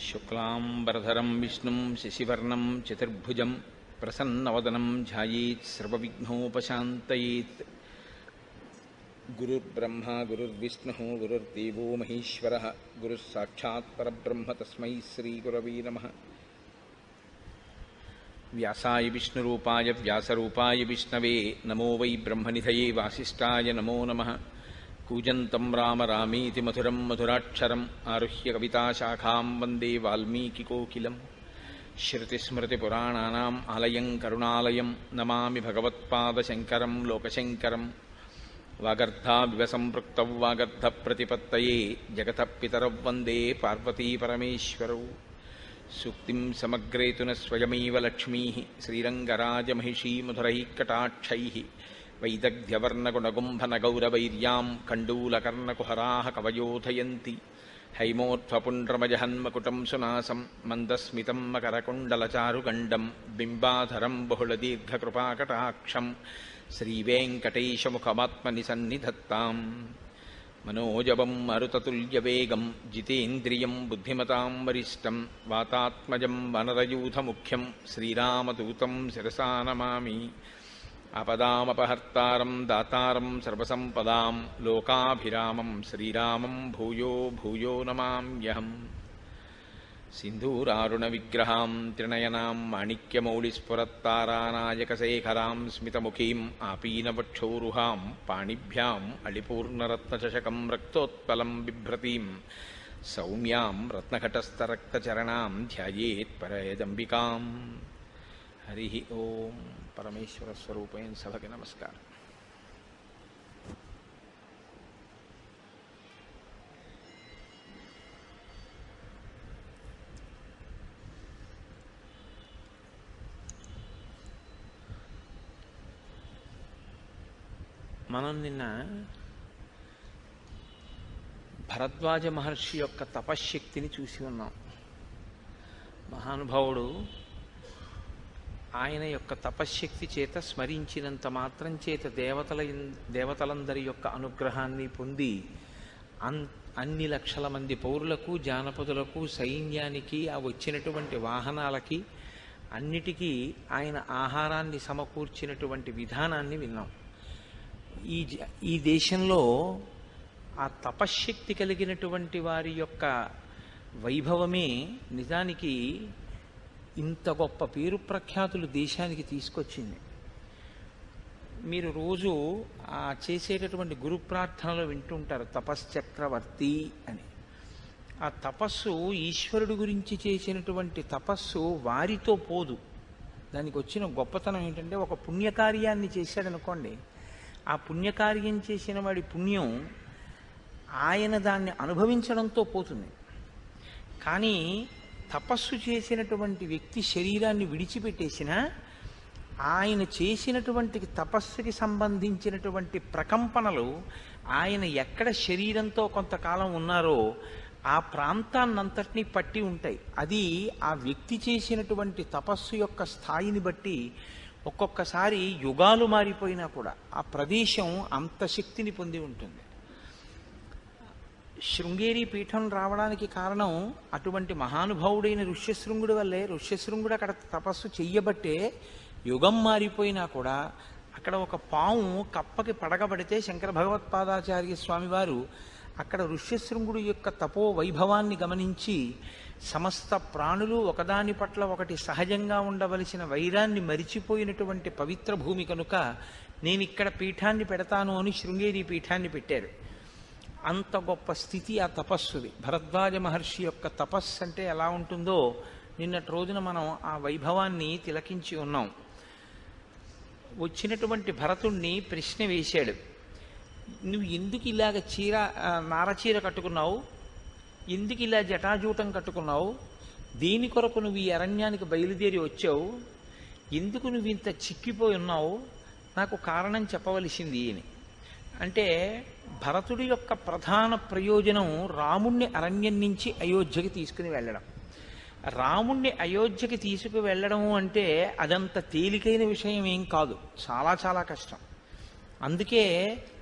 శుక్లాంబరధరం విష్ణుం శశివర్ణం చతుర్భుజం ప్రసన్నవదనం ధ్యాయేత్ సర్వవిఘ్నోపశాంతయేత్. గురుర్బ్రహ్మ గురుర్విష్ణుః గురుర్దేవో మహేశ్వరః గురుః సాక్షాత్ పరబ్రహ్మ తస్మై శ్రీగురవే నమః. వ్యాసాయ విష్ణురూపాయ వ్యాసరూపాయ విష్ణవే నమో వై బ్రహ్మనిధయే వాసిష్ఠాయ నమో నమః. కూజంతం రామ రామేతి మధురం మధురాక్షరం ఆరుహ్య కవితాశాఖాం వందే వాల్మీకికోకిలం. శృతిస్మృతిపురాణానాం ఆలయం కరుణాలయం నమామి భగవత్పాదశంకరం లోకశంకరం. వాగర్ధావివ సంపృక్తౌ వాగర్ధప్రతిపత్తయే జగతః పితరౌ వందే పార్వతీపరమేశ్వరౌ. సూక్తిం సమగ్రేతున స్వయమేవ లక్ష్మీః శ్రీరంగరాజమహిషీ మధురైః కటాక్షైః. వైదగ్ధ్యవర్ణగుణగుంభనగౌరవైర్యాం కండూలకర్ణకుహరాः కవయోధయంతి. హైమోర్ధ్వపుండ్రమజహన్మకుటం సునాసం మందస్మితం మకరకుండలచారుగండం బింబాధరం బహుళదీర్ఘకృపాకటాక్షం శ్రీవేంకటేశముఖమాత్మని సన్నిధత్తాం. మనోజవం మరుతతుల్యవేగం జితేంద్రియం బుద్ధిమతాం వరిష్టం వాతాత్మజం వనరయూథముఖ్యం శ్రీరామదూతం శిరసా నమామి. ఆపదామపహర్తారం దాతారం సర్వసంపదాం లోకాభిరామం శ్రీరామం భూయో భూయో నమామ్యహం. సింధూరారుణవిగ్రహాం త్రినయనాం మాణిక్యమౌళిస్ఫురత్తారానాయకశేఖరాం స్మితముఖీం ఆపీనవక్షోరుహాం పాణిభ్యాం అళిపూర్ణరత్నచషకం రక్తోత్పలం బిభ్రతీం సౌమ్యాం రత్నఘటస్థరక్తచరణాం ధ్యాయేత్ పరయదంబికాం. హరి ఓం. పరమేశ్వర స్వరూపైన సభకి నమస్కారం. మనం నిన్న భరద్వాజ మహర్షి యొక్క తపశ్శక్తిని చూసి ఉన్నాం. మహానుభావుడు ఆయన యొక్క తపశ్శక్తి చేత స్మరించినంత మాత్రం చేత దేవతలందరి యొక్క అనుగ్రహాన్ని పొంది అన్ని లక్షల మంది పౌరులకు జానపదులకు సైన్యానికి ఆ వచ్చినటువంటి వాహనాలకి అన్నిటికీ ఆయన ఆహారాన్ని సమకూర్చినటువంటి విధానాన్ని విన్నాం. ఈ దేశంలో ఆ తపశ్శక్తి కలిగినటువంటి వారి యొక్క వైభవమే నిజానికి ఇంత గొప్ప పేరు ప్రఖ్యాతులు దేశానికి తీసుకొచ్చింది. మీరు రోజు ఆ చేసేటటువంటి గురు ప్రార్థనలో వింటుంటారు తపశ్చక్రవర్తి అని. ఆ తపస్సు ఈశ్వరుడు గురించి చేసినటువంటి తపస్సు వారితో పోదు. దానికి వచ్చిన గొప్పతనం ఏంటంటే ఒక పుణ్యకార్యాన్ని చేశాడనుకోండి, ఆ పుణ్యకార్యం చేసిన వాడి పుణ్యం ఆయన దాన్ని అనుభవించడంతో పోతుంది. కానీ తపస్సు చేసినటువంటి వ్యక్తి శరీరాన్ని విడిచిపెట్టేసిన ఆయన చేసినటువంటి తపస్సుకి సంబంధించినటువంటి ప్రకంపనలు ఆయన ఎక్కడ శరీరంతో కొంతకాలం ఉన్నారో ఆ ప్రాంతాన్నంతటినీ పట్టి ఉంటాయి. అది ఆ వ్యక్తి చేసినటువంటి తపస్సు యొక్క స్థాయిని బట్టి ఒక్కొక్కసారి యుగాలు మారిపోయినా కూడా ఆ ప్రదేశం అంత శక్తిని పొంది ఉంటుంది. శృంగేరి పీఠం రావడానికి కారణం అటువంటి మహానుభావుడైన ఋష్యశృంగుడి వల్లే. ఋష్యశృంగుడు అక్కడ తపస్సు చెయ్యబట్టే యుగం మారిపోయినా కూడా అక్కడ ఒక పాము కప్పకి పడగబడితే శంకర భగవత్పాదాచార్య స్వామివారు అక్కడ ఋష్యశృంగుడి యొక్క తపో వైభవాన్ని గమనించి సమస్త ప్రాణులు ఒకదాని పట్ల ఒకటి సహజంగా ఉండవలసిన వైరాన్ని మరిచిపోయినటువంటి పవిత్ర భూమి కనుక నేను ఇక్కడ పీఠాన్ని పెడతాను అని శృంగేరి పీఠాన్ని పెట్టారు. అంత గొప్ప స్థితి ఆ తపస్సుది. భరద్వాజ మహర్షి యొక్క తపస్సు అంటే ఎలా ఉంటుందో నిన్నటి రోజున మనం ఆ వైభవాన్ని తిలకించి ఉన్నాం. వచ్చినటువంటి భరతుణ్ణి ప్రశ్న వేశాడు, నువ్వు ఎందుకు ఇలాగ నారచీర కట్టుకున్నావు, ఎందుకు ఇలా జటాజూటం కట్టుకున్నావు, దేని కొరకు నువ్వు ఈ అరణ్యానికి బయలుదేరి వచ్చావు, ఎందుకు నువ్వు ఇంత చిక్కిపోయి ఉన్నావు, నాకు కారణం చెప్పవలసింది అని. అంటే భరతుడి యొక్క ప్రధాన ప్రయోజనం రాముణ్ణి అరణ్యం నుంచి అయోధ్యకి తీసుకుని వెళ్ళడం. రాముణ్ణి అయోధ్యకి తీసుకువెళ్ళడము అంటే అదంత తేలికైన విషయం ఏం కాదు, చాలా చాలా కష్టం. అందుకే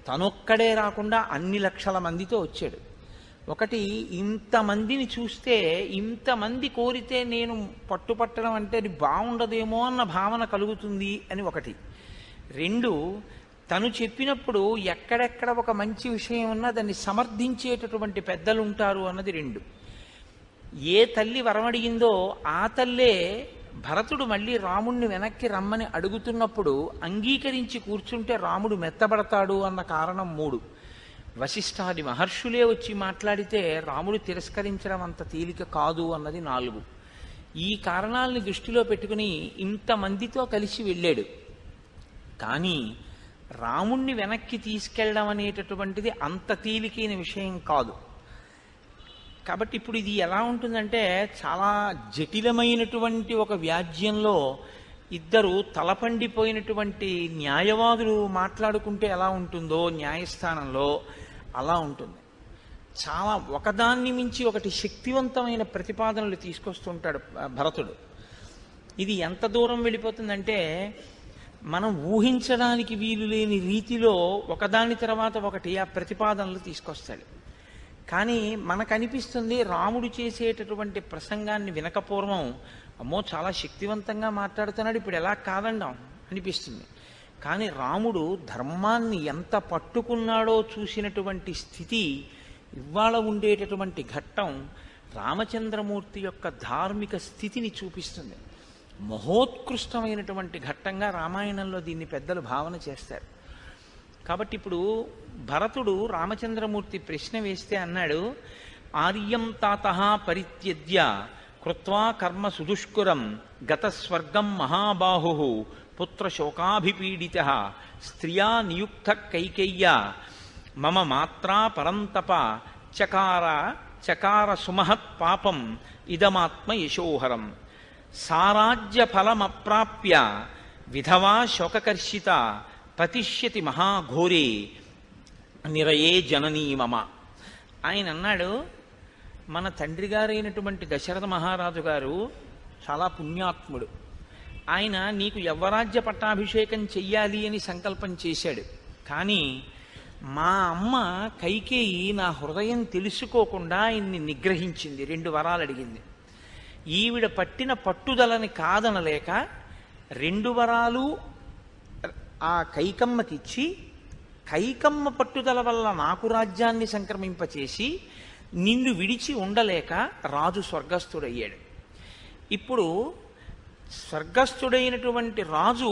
తనొక్కడే రాకుండా అన్ని లక్షల మందితో వచ్చాడు. ఒకటి, ఇంతమందిని చూస్తే ఇంతమంది కోరితే నేను పట్టుపట్టడం అంటే అది బాగుండదేమో అన్న భావన కలుగుతుంది అని ఒకటి. రెండు, తను చెప్పినప్పుడు ఎక్కడెక్కడ ఒక మంచి విషయం ఉన్నా దాన్ని సమర్థించేటటువంటి పెద్దలు ఉంటారు అన్నది రెండు. ఏ తల్లి వరమడిగిందో ఆ తల్లే భరతుడు మళ్ళీ రాముణ్ణి వెనక్కి రమ్మని అడుగుతున్నప్పుడు అంగీకరించి కూర్చుంటే రాముడు మెత్తబడతాడు అన్న కారణం మూడు. వశిష్ఠాది మహర్షులే వచ్చి మాట్లాడితే రాముడు తిరస్కరించడం అంత తేలిక కాదు అన్నది నాలుగు. ఈ కారణాలని దృష్టిలో పెట్టుకుని ఇంతమందితో కలిసి వెళ్ళాడు. కానీ రాముణ్ణి వెనక్కి తీసుకెళ్ళడం అనేటటువంటిది అంత తేలికైన విషయం కాదు. కాబట్టి ఇప్పుడు ఇది ఎలా ఉంటుందంటే, చాలా జటిలమైనటువంటి ఒక వ్యాజ్యంలో ఇద్దరు తలపండిపోయినటువంటి న్యాయవాదులు మాట్లాడుకుంటే ఎలా ఉంటుందో న్యాయస్థానంలో అలా ఉంటుంది. చాలా ఒకదాన్ని మించి ఒకటి శక్తివంతమైన ప్రతిపాదనలు తీసుకొస్తుంటాడు భరతుడు. ఇది ఎంత దూరం వెళ్ళిపోతుందంటే, మనం ఊహించడానికి వీలు లేని రీతిలో ఒకదాని తర్వాత ఒకటి ఆ ప్రతిపాదనలు తీసుకొస్తాడు. కానీ మనకు అనిపిస్తుంది రాముడు చేసేటటువంటి ప్రసంగాన్ని వినకపూర్వం, అమ్మో చాలా శక్తివంతంగా మాట్లాడుతున్నాడు, ఇప్పుడు ఎలా కాదండాం అనిపిస్తుంది. కానీ రాముడు ధర్మాన్ని ఎంత పట్టుకున్నాడో చూసినటువంటి స్థితి ఇవాళ ఉండేటటువంటి ఘట్టం రామచంద్రమూర్తి యొక్క ధార్మిక స్థితిని చూపిస్తుంది. మహోత్కృష్టమైనటువంటి ఘట్టంగా రామాయణంలో దీన్ని పెద్దలు భావన చేస్తారు. కాబట్టి ఇప్పుడు భరతుడు రామచంద్రమూర్తి ప్రశ్న వేస్తే అన్నాడు, ఆర్యం తాతః పరిత్యజ్య కృత్వా కర్మ సుదుష్కరం గత స్వర్గం మహాబాహు పుత్ర శోకాభిపీడితః స్త్రియా నియుక్త కైకేయ్య మమ మాత్రా పరంతప చకార సుమహత్ పాపం ఇదమాత్మ యశోహరం సారాజ్య ఫలమప్రాప్య విధవా శోకకర్షిత పతిష్యతి మహాఘోరే నిరయే జననీ మమ. ఆయన అన్నాడు, మన తండ్రి గారైనటువంటి దశరథ మహారాజు గారు చాలా పుణ్యాత్ముడు. ఆయన నీకు యవ్వరాజ్య పట్టాభిషేకం చెయ్యాలి అని సంకల్పం చేశాడు. కానీ మా అమ్మ కైకేయి నా హృదయం తెలుసుకోకుండా ఆయన్ని నిగ్రహించింది, 2 వరాలు అడిగింది. ఈవిడ పట్టిన పట్టుదలని కాదనలేక 2 వరాలు ఆ కైకమ్మకిచ్చి, కైకమ్మ పట్టుదల వల్ల నాకు రాజ్యాన్ని సంక్రమింపచేసి నిన్ను విడిచి ఉండలేక రాజు స్వర్గస్థుడయ్యాడు. ఇప్పుడు స్వర్గస్థుడైనటువంటి రాజు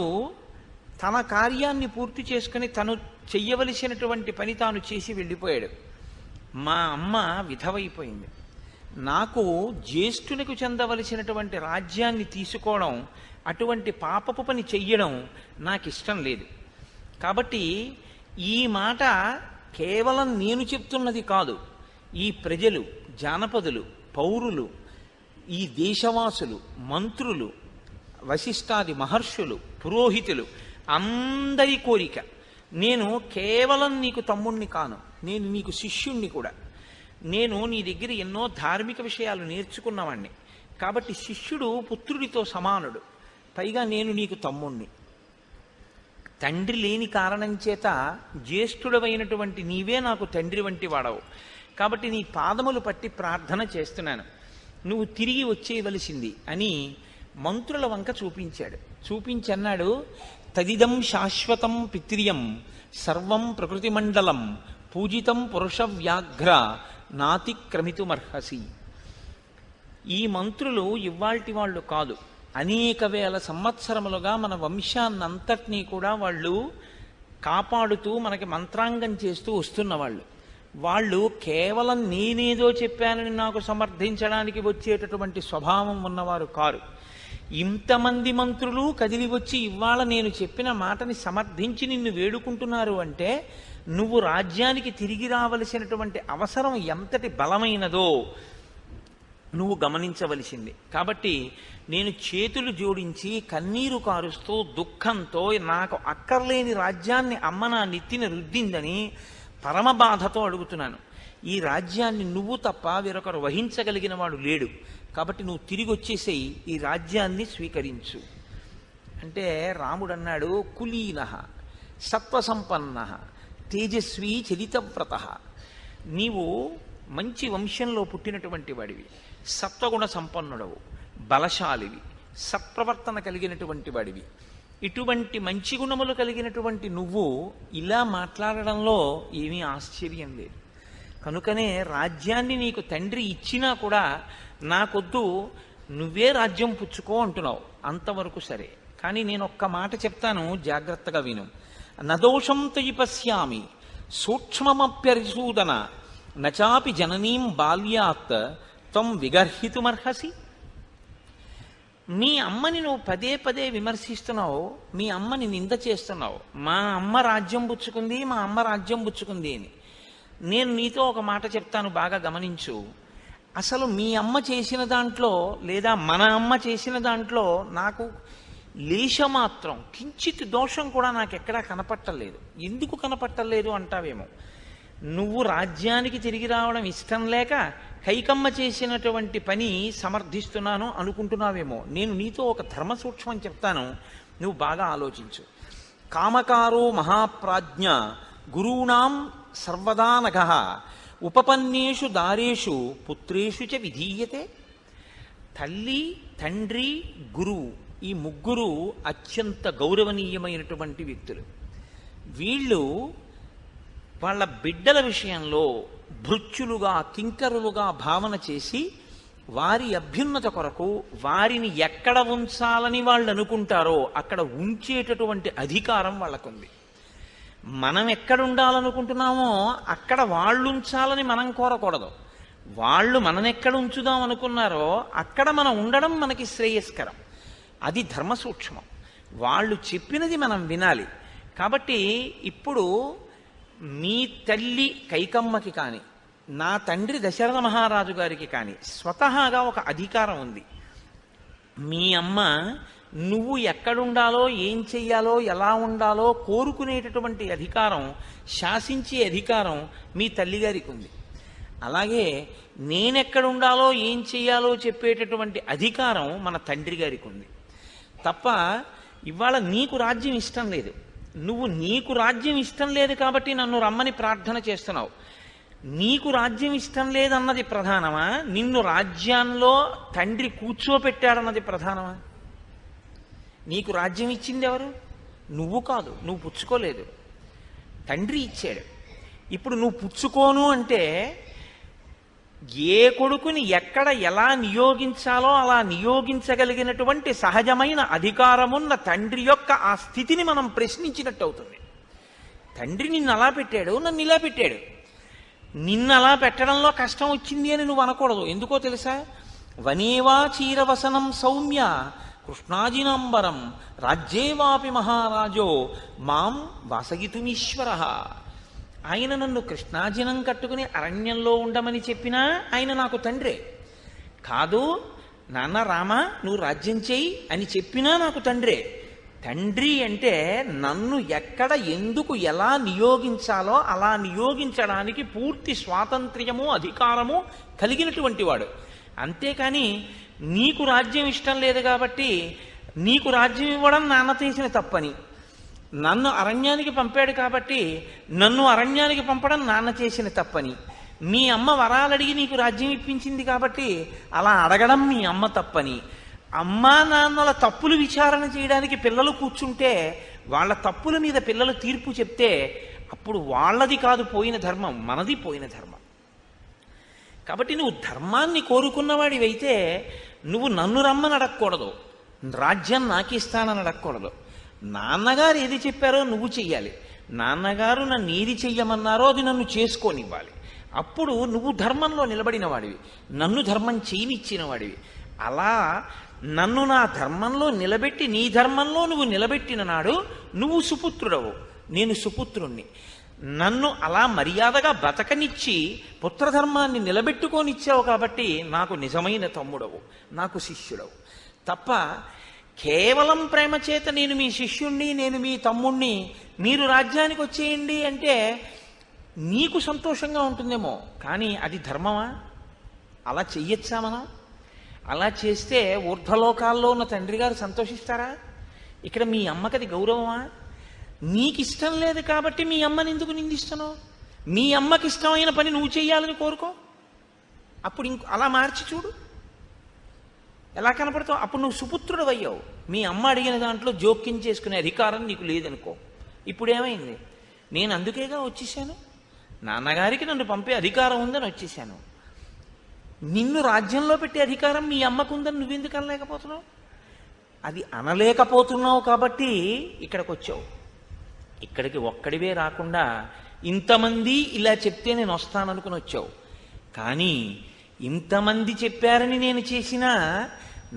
తన కార్యాన్ని పూర్తి చేసుకుని తను చెయ్యవలసినటువంటి పని తాను చేసి వెళ్ళిపోయాడు. మా అమ్మ విధవైపోయింది. నాకు జ్యేష్ఠునికి చెందవలసినటువంటి రాజ్యాన్ని తీసుకోవడం, అటువంటి పాపపు పని చెయ్యడం నాకు ఇష్టం లేదు. కాబట్టి ఈ మాట కేవలం నేను చెప్తున్నది కాదు, ఈ ప్రజలు, జానపదులు, పౌరులు, ఈ దేశవాసులు, మంత్రులు, వశిష్ఠాది మహర్షులు, పురోహితులు అందరి కోరిక. నేను కేవలం నీకు తమ్ముణ్ణి కాను, నేను నీకు శిష్యుణ్ణి కూడా. నేను నీ దగ్గర ఎన్నో ధార్మిక విషయాలు నేర్చుకున్నవాణ్ణి. కాబట్టి శిష్యుడు పుత్రుడితో సమానుడు. పైగా నేను నీకు తమ్ముణ్ణి. తండ్రి లేని కారణం చేత జ్యేష్ఠుడవైనటువంటి నీవే నాకు తండ్రి వంటి వాడవు. కాబట్టి నీ పాదములు పట్టి ప్రార్థన చేస్తున్నాను, నువ్వు తిరిగి వచ్చేయవలసింది అని మంత్రుల వంక చూపించాడు. చూపించన్నాడు, తదిదం శాశ్వతం పిత్రియం సర్వం ప్రకృతి మండలం పూజితం పురుష వ్యాఘ్ర నాతిక్రమితుమర్హసి. ఈ మంత్రులు ఇవ్వాల్టి వాళ్ళు కాదు, అనేక వేల సంవత్సరములుగా మన వంశాన్నంతటినీ కూడా వాళ్ళు కాపాడుతూ మనకి మంత్రాంగం చేస్తూ వస్తున్న వాళ్ళు. వాళ్ళు కేవలం నేనేదో చెప్పానని నాకు సమర్థించడానికి వచ్చేటటువంటి స్వభావం ఉన్నవారు కారు. ఇంతమంది మంత్రులు కదిలి వచ్చి ఇవాళ నేను చెప్పిన మాటని సమర్థించి నిన్ను వేడుకుంటున్నారు అంటే నువ్వు రాజ్యానికి తిరిగి రావలసినటువంటి అవసరం ఎంతటి బలమైనదో నువ్వు గమనించవలసింది. కాబట్టి నేను చేతులు జోడించి కన్నీరు కారుస్తూ దుఃఖంతో నాకు అక్కర్లేని రాజ్యాన్ని అమ్మ నా నెత్తిన రుద్దిందని పరమ బాధతో అడుగుతున్నాను. ఈ రాజ్యాన్ని నువ్వు తప్ప వేరొకరు వహించగలిగిన వాడు లేడు. కాబట్టి నువ్వు తిరిగి వచ్చేసేయి, ఈ రాజ్యాన్ని స్వీకరించు అంటే రాముడు అన్నాడు, కులీన సత్వసంపన్న తేజస్వీ చలితవ్రత. నీవు మంచి వంశంలో పుట్టినటువంటి వాడివి, సత్వగుణ సంపన్నుడవు, బలశాలివి, సత్ప్రవర్తన కలిగినటువంటి వాడివి, ఇటువంటి మంచి గుణములు కలిగినటువంటి నువ్వు ఇలా మాట్లాడడంలో ఏమీ ఆశ్చర్యం లేదు. కనుకనే రాజ్యాన్ని నీకు తండ్రి ఇచ్చినా కూడా నాకొద్దు, నువ్వే రాజ్యం పుచ్చుకో అంటున్నావు. అంతవరకు సరే. కానీ నేను ఒక్క మాట చెప్తాను, జాగ్రత్తగా విను. నదోషం తయి పశ్యామి సూక్ష్మమప్యరిసూదన నచాపి జననీం బాల్యాత్ త్వం విగర్హితుమర్హసి. మీ అమ్మని నువ్వు పదే పదే విమర్శిస్తున్నావు, మీ అమ్మని నింద చేస్తున్నావు. మా అమ్మ రాజ్యం పుచ్చుకుంది, మా అమ్మ రాజ్యం పుచ్చుకుంది అని. నేను నీతో ఒక మాట చెప్తాను, బాగా గమనించు. అసలు మీ అమ్మ చేసిన దాంట్లో లేదా మన అమ్మ చేసిన దాంట్లో నాకు లేశమాత్రం కించిత్ దోషం కూడా నాకెక్కడా కనపట్టలేదు. ఎందుకు కనపట్టలేదు అంటావేమో. నువ్వు రాజ్యానికి తిరిగి రావడం ఇష్టం లేక కైకమ్మ చేసినటువంటి పని సమర్థిస్తున్నాను అనుకుంటున్నావేమో. నేను నీతో ఒక ధర్మ సూక్ష్మం చెప్తాను, నువ్వు బాగా ఆలోచించు. కామకారో మహాప్రాజ్ఞ గురూణాం సర్వదా నఘః ఉపపన్నేషు దారేషు పుత్రేషు చ విధీయతే. తల్లి, తండ్రి, గురువు, ఈ ముగ్గురు అత్యంత గౌరవనీయమైనటువంటి వ్యక్తులు. వీళ్ళు వాళ్ళ బిడ్డల విషయంలో భృత్యులుగా, కింకరులుగా భావన చేసి వారి అభ్యున్నత కొరకు వారిని ఎక్కడ ఉంచాలని వాళ్ళు అనుకుంటారో అక్కడ ఉంచేటటువంటి అధికారం వాళ్ళకుంది. మనం ఎక్కడ ఉండాలనుకుంటున్నామో అక్కడ వాళ్ళు ఉంచాలని మనం కోరకూడదు. వాళ్ళు మననెక్కడ ఉంచుదాం అనుకున్నారో అక్కడ మనం ఉండడం మనకి శ్రేయస్కరం. అది ధర్మ సూక్ష్మం. వాళ్ళు చెప్పినది మనం వినాలి. కాబట్టి ఇప్పుడు మీ తల్లి కైకమ్మకి కానీ నా తండ్రి దశరథ మహారాజు గారికి కానీ స్వతహాగా ఒక అధికారం ఉంది. మీ అమ్మ నువ్వు ఎక్కడుండాలో, ఏం చెయ్యాలో, ఎలా ఉండాలో కోరుకునేటటువంటి అధికారం, శాసించే అధికారం మీ తల్లిగారికి ఉంది. అలాగే నేనెక్కడుండాలో, ఏం చెయ్యాలో చెప్పేటటువంటి అధికారం మన తండ్రి గారికి ఉంది. తప్ప ఇవాళ నీకు రాజ్యం ఇష్టం లేదు, నువ్వు నీకు రాజ్యం ఇష్టం లేదు కాబట్టి నన్ను రమ్మని ప్రార్థన చేస్తున్నావు. నీకు రాజ్యం ఇష్టం లేదన్నది ప్రధానమా, నిన్ను రాజ్యాల్లో తండ్రి కూర్చోపెట్టాడన్నది ప్రధానమా? నీకు రాజ్యం ఇచ్చింది ఎవరు? నువ్వు కాదు, నువ్వు పుచ్చుకోలేదు, తండ్రి ఇచ్చాడు. ఇప్పుడు నువ్వు పుచ్చుకోను అంటే ఏ కొడుకుని ఎక్కడ ఎలా నియోగించాలో అలా నియోగించగలిగినటువంటి సహజమైన అధికారమున్న తండ్రి యొక్క ఆ స్థితిని మనం ప్రశ్నించినట్టు అవుతుంది. తండ్రి నిన్ను అలా పెట్టాడు, నన్ను ఇలా పెట్టాడు. నిన్ను అలా పెట్టడంలో కష్టం వచ్చింది అని నువ్వు అనకూడదు. ఎందుకో తెలుసా? వనేవా చీరవసనం సౌమ్య కృష్ణాజినాంబరం రాజ్యేవాపి మహారాజో మాం వాసగితుమీశ్వర. ఆయన నన్ను కృష్ణాజినం కట్టుకుని అరణ్యంలో ఉండమని చెప్పినా ఆయన నాకు తండ్రే. కాదు నాన్న రామ నువ్వు రాజ్యం చేయి అని చెప్పినా నాకు తండ్రే. తండ్రి అంటే నన్ను ఎక్కడ, ఎందుకు, ఎలా నియోగించాలో అలా నియోగించడానికి పూర్తి స్వాతంత్ర్యము, అధికారము కలిగినటువంటి వాడు. అంతేకాని నీకు రాజ్యం ఇష్టం లేదు కాబట్టి నీకు రాజ్యం ఇవ్వడం నాన్న చేసిన తప్పని, నన్ను అరణ్యానికి పంపాడు కాబట్టి నన్ను అరణ్యానికి పంపడం నాన్న చేసిన తప్పని, మీ అమ్మ వరాలడిగి నీకు రాజ్యం ఇప్పించింది కాబట్టి అలా అడగడం మీ అమ్మ తప్పని, అమ్మా నాన్నల తప్పులు విచారణ చేయడానికి పిల్లలు కూర్చుంటే వాళ్ళ తప్పుల మీద పిల్లలు తీర్పు చెప్తే అప్పుడు వాళ్ళది కాదు పోయిన ధర్మం, మనది పోయిన ధర్మం. కాబట్టి నువ్వు ధర్మాన్ని కోరుకున్నవాడివైతే నువ్వు నన్ను రమ్మని అడగకూడదు, రాజ్యం నాకు ఇస్తానని అడగకూడదు. నాన్నగారు ఏది చెప్పారో నువ్వు చెయ్యాలి. నాన్నగారు నన్ను ఏది చెయ్యమన్నారో అది నన్ను చేసుకోనివ్వాలి. అప్పుడు నువ్వు ధర్మంలో నిలబడిన వాడివి, నన్ను ధర్మం చేయనిచ్చిన వాడివి. అలా నన్ను నా ధర్మంలో నిలబెట్టి నీ ధర్మంలో నువ్వు నిలబెట్టిన నాడు నువ్వు సుపుత్రుడవు, నేను సుపుత్రుణ్ణి. నన్ను అలా మర్యాదగా బతకనిచ్చి పుత్రధర్మాన్ని నిలబెట్టుకోనిచ్చావు కాబట్టి నాకు నిజమైన తమ్ముడవు, నాకు శిష్యుడవు. తప్ప కేవలం ప్రేమ చేత నేను మీ శిష్యుణ్ణి, నేను మీ తమ్ముణ్ణి, మీరు రాజ్యానికి వచ్చేయండి అంటే నీకు సంతోషంగా ఉంటుందేమో, కానీ అది ధర్మమా? అలా చెయ్యొచ్చా మనం? అలా చేస్తే ఊర్ధ్వలోకాల్లో ఉన్న తండ్రి గారు సంతోషిస్తారా? ఇక్కడ మీ అమ్మకది గౌరవమా? నీకు ఇష్టం లేదు కాబట్టి మీ అమ్మని ఎందుకు నిందిస్తున్నావు? మీ అమ్మకి ఇష్టమైన పని నువ్వు చెయ్యాలని కోరుకో. అప్పుడు అలా మార్చి చూడు ఎలా కనపడతావు. అప్పుడు నువ్వు సుపుత్రుడు అయ్యావు. మీ అమ్మ అడిగిన దాంట్లో జోక్యం చేసుకునే అధికారం నీకు లేదనుకో. ఇప్పుడు ఏమైంది? నేను అందుకేగా వచ్చేసాను, నాన్నగారికి నన్ను పంపే అధికారం ఉందని వచ్చేసాను. నిన్ను రాజ్యంలో పెట్టే అధికారం మీ అమ్మకు ఉందని నువ్వెందుకు అనలేకపోతున్నావు? అది అనలేకపోతున్నావు కాబట్టి ఇక్కడికి వచ్చావు. ఇక్కడికి ఒక్కడివే రాకుండా ఇంతమంది ఇలా చెప్తే నేను వస్తాననుకుని వచ్చావు. కానీ ఇంతమంది చెప్పారని నేను చేసినా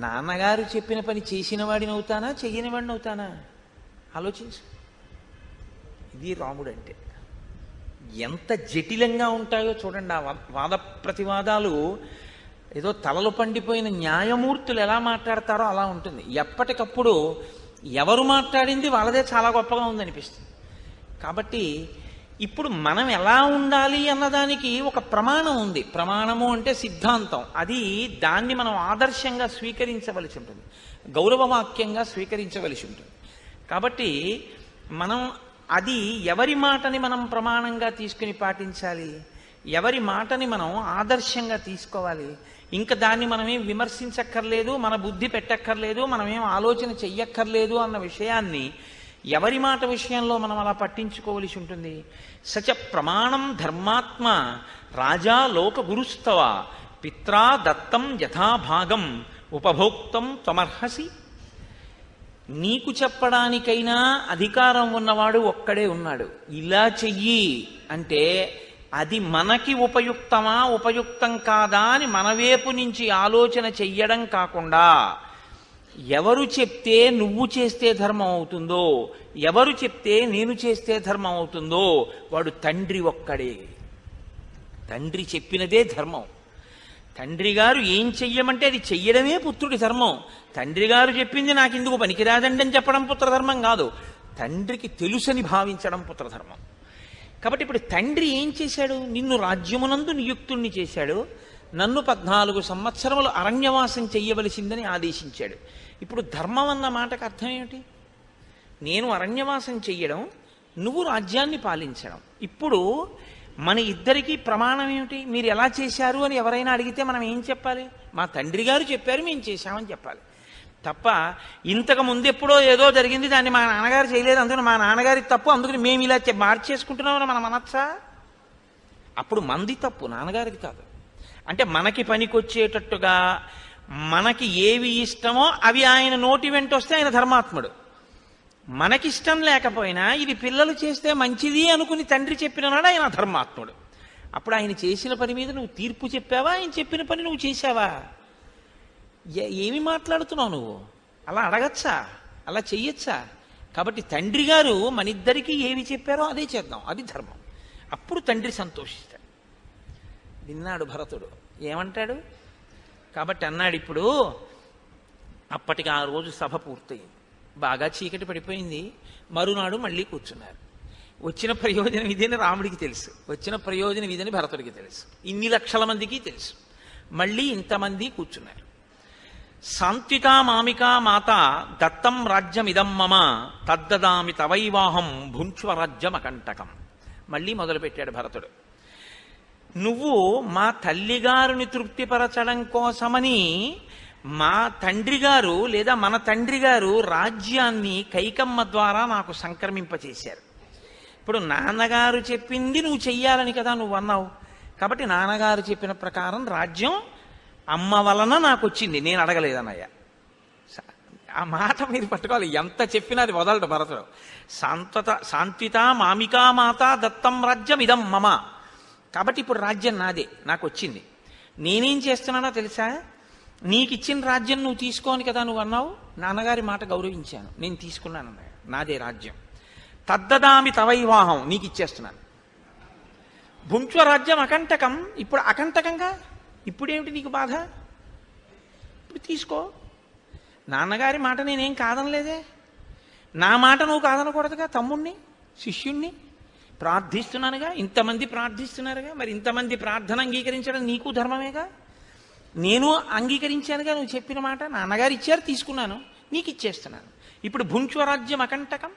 నాన్నగారు చెప్పిన పని చేసిన వాడిని అవుతానా, చెయ్యని వాడిని అవుతానా? ఆలోచించు. ఇది రాముడు అంటే. ఎంత జటిలంగా ఉంటాయో చూడండి. ఆ వాద ప్రతివాదాలు ఏదో తలలు పండిపోయిన న్యాయమూర్తులు ఎలా మాట్లాడతారో అలా ఉంటుంది. ఎప్పటికప్పుడు ఎవరు మాట్లాడింది వాళ్ళదే చాలా గొప్పగా ఉందనిపిస్తుంది. కాబట్టి ఇప్పుడు మనం ఎలా ఉండాలి అన్నదానికి ఒక ప్రమాణం ఉంది. ప్రమాణము అంటే సిద్ధాంతం. అది దాన్ని మనం ఆదర్శంగా స్వీకరించవలసి ఉంటుంది, గౌరవవాక్యంగా స్వీకరించవలసి ఉంటుంది. కాబట్టి మనం అది ఎవరి మాటని మనం ప్రమాణంగా తీసుకుని పాటించాలి, ఎవరి మాటని మనం ఆదర్శంగా తీసుకోవాలి. ఇంకా దాన్ని మనమేం విమర్శించక్కర్లేదు, మన బుద్ధి పెట్టక్కర్లేదు, మనమేం ఆలోచన చెయ్యక్కర్లేదు అన్న విషయాన్ని ఎవరి మాట విషయంలో మనం అలా పట్టించుకోవలసి ఉంటుంది. సచ ప్రమాణం ధర్మాత్మ రాజా లోక గురుస్తవ పిత్రా దత్తం యథాభాగం ఉపభోక్తం త్వమర్హసి. నీకు చెప్పడానికైనా అధికారం ఉన్నవాడు ఒక్కడే ఉన్నాడు. ఇలా చెయ్యి అంటే అది మనకి ఉపయుక్తమా ఉపయుక్తం కాదా అని మన వైపు నుంచి ఆలోచన చెయ్యడం కాకుండా, ఎవరు చెప్తే నువ్వు చేస్తే ధర్మం అవుతుందో, ఎవరు చెప్తే నేను చేస్తే ధర్మం అవుతుందో వాడు తండ్రి ఒక్కడే. తండ్రి చెప్పినదే ధర్మం. తండ్రి గారు ఏం చెయ్యమంటే అది చెయ్యడమే పుత్రుడి ధర్మం. తండ్రి గారు చెప్పింది నాకు ఇందుకు పనికిరాదండి అని చెప్పడం పుత్రధర్మం కాదు, తండ్రికి తెలుసని భావించడం పుత్రధర్మం. కాబట్టి ఇప్పుడు తండ్రి ఏం చేశాడు? నిన్ను రాజ్యమునందు నియుక్తుణ్ణి చేశాడు, నన్ను 14 సంవత్సరములు అరణ్యవాసం చెయ్యవలసిందని ఆదేశించాడు. ఇప్పుడు ధర్మం అన్న మాటకు అర్థం ఏమిటి? నేను అరణ్యవాసం చెయ్యడం, నువ్వు రాజ్యాన్ని పాలించడం. ఇప్పుడు మన ఇద్దరికీ ప్రమాణం ఏమిటి? మీరు ఎలా చేశారు అని ఎవరైనా అడిగితే మనం ఏం చెప్పాలి? మా తండ్రి గారు చెప్పారు, మేము చేశామని చెప్పాలి తప్ప, ఇంతకు ముందెప్పుడో ఏదో జరిగింది, దాన్ని మా నాన్నగారు చేయలేదు, అందుకని మా నాన్నగారి తప్పు, అందుకని మేము ఇలా మార్చేసుకుంటున్నామని మనం అనొచ్చా? అప్పుడు మంది తప్పు, నాన్నగారిది కాదు. అంటే మనకి పనికొచ్చేటట్టుగా మనకి ఏవి ఇష్టమో అవి ఆయన నోటి వెంట వస్తే ఆయన ధర్మాత్ముడు. మనకిష్టం లేకపోయినా ఇది పిల్లలు చేస్తే మంచిది అనుకుని తండ్రి చెప్పిన నాడు ఆయన ధర్మాత్ముడు. అప్పుడు ఆయన చేసిన పని మీద నువ్వు తీర్పు చెప్పావా, ఆయన చెప్పిన పని నువ్వు చేశావా? ఏమి మాట్లాడుతున్నావు నువ్వు? అలా అడగచ్చా? అలా చెయ్యొచ్చా? కాబట్టి తండ్రి గారు మనిద్దరికీ ఏవి చెప్పారో అదే చేద్దాం, అది ధర్మం. అప్పుడు తండ్రి సంతోషిస్తాడు. విన్నాడు భరతుడు. ఏమంటాడు? కాబట్టి అన్నాడు, ఇప్పుడు అప్పటికి ఆ రోజు సభ పూర్తయింది, బాగా చీకటి పడిపోయింది. మరునాడు మళ్ళీ కూర్చున్నారు. వచ్చిన ప్రయోజనం ఇదని రాముడికి తెలుసు, వచ్చిన ప్రయోజనం ఇదని భరతుడికి తెలుసు, ఇన్ని లక్షల మందికి తెలుసు. మళ్ళీ ఇంతమంది కూర్చున్నారు. సాంత్వికా మామికా మాత దత్తం రాజ్యమిదం మమ తద్దదామి తవైవాహం భుంక్ష్వరాజ్యమకంటకం. మళ్ళీ మొదలుపెట్టాడు భరతుడు. నువ్వు మా తల్లిగారుని తృప్తిపరచడం కోసమని మా తండ్రి గారు లేదా మన తండ్రి గారు రాజ్యాన్ని కైకమ్మ ద్వారా నాకు సంక్రమింపచేశారు. ఇప్పుడు నాన్నగారు చెప్పింది నువ్వు చెయ్యాలని కదా నువ్వు అన్నావు. కాబట్టి నాన్నగారు చెప్పిన ప్రకారం రాజ్యం అమ్మ వలన నాకు వచ్చింది, నేను అడగలేదన్నయ్య. ఆ మాట మీరు పట్టుకోవాలి. ఎంత చెప్పినా అది వదలడు భరతుడు. సాంత్విత మామికా మాత దత్తం రాజ్యం ఇదం మమ. కాబట్టి ఇప్పుడు రాజ్యం నాదే, నాకు వచ్చింది. నేనేం చేస్తున్నానో తెలుసా? నీకు ఇచ్చిన రాజ్యం నువ్వు తీసుకోని కదా నువ్వు అన్నావు. నాన్నగారి మాట గౌరవించాను, నేను తీసుకున్నాను అన్నయ్య, నాదే రాజ్యం. తద్దదామి తవైవాహం, నీకు ఇచ్చేస్తున్నాను. భుంక్ష్వరాజ్యం అకంటకం, ఇప్పుడు అకంటకంగా ఇప్పుడేమిటి నీకు బాధ? ఇప్పుడు తీసుకో. నాన్నగారి మాట నేనేం కాదనలేదే, నా మాట నువ్వు కాదనకూడదుగా. తమ్ముణ్ణి శిష్యుణ్ణి ప్రార్థిస్తున్నానుగా, ఇంతమంది ప్రార్థిస్తున్నారుగా, మరి ఇంతమంది ప్రార్థన అంగీకరించడం నీకు ధర్మమేగా. నేను అంగీకరించానుగా నువ్వు చెప్పిన మాట. నాన్నగారు ఇచ్చారు, తీసుకున్నాను, నీకు ఇచ్చేస్తున్నాను. ఇప్పుడు భుంక్ష్వరాజ్యం అకంటకం.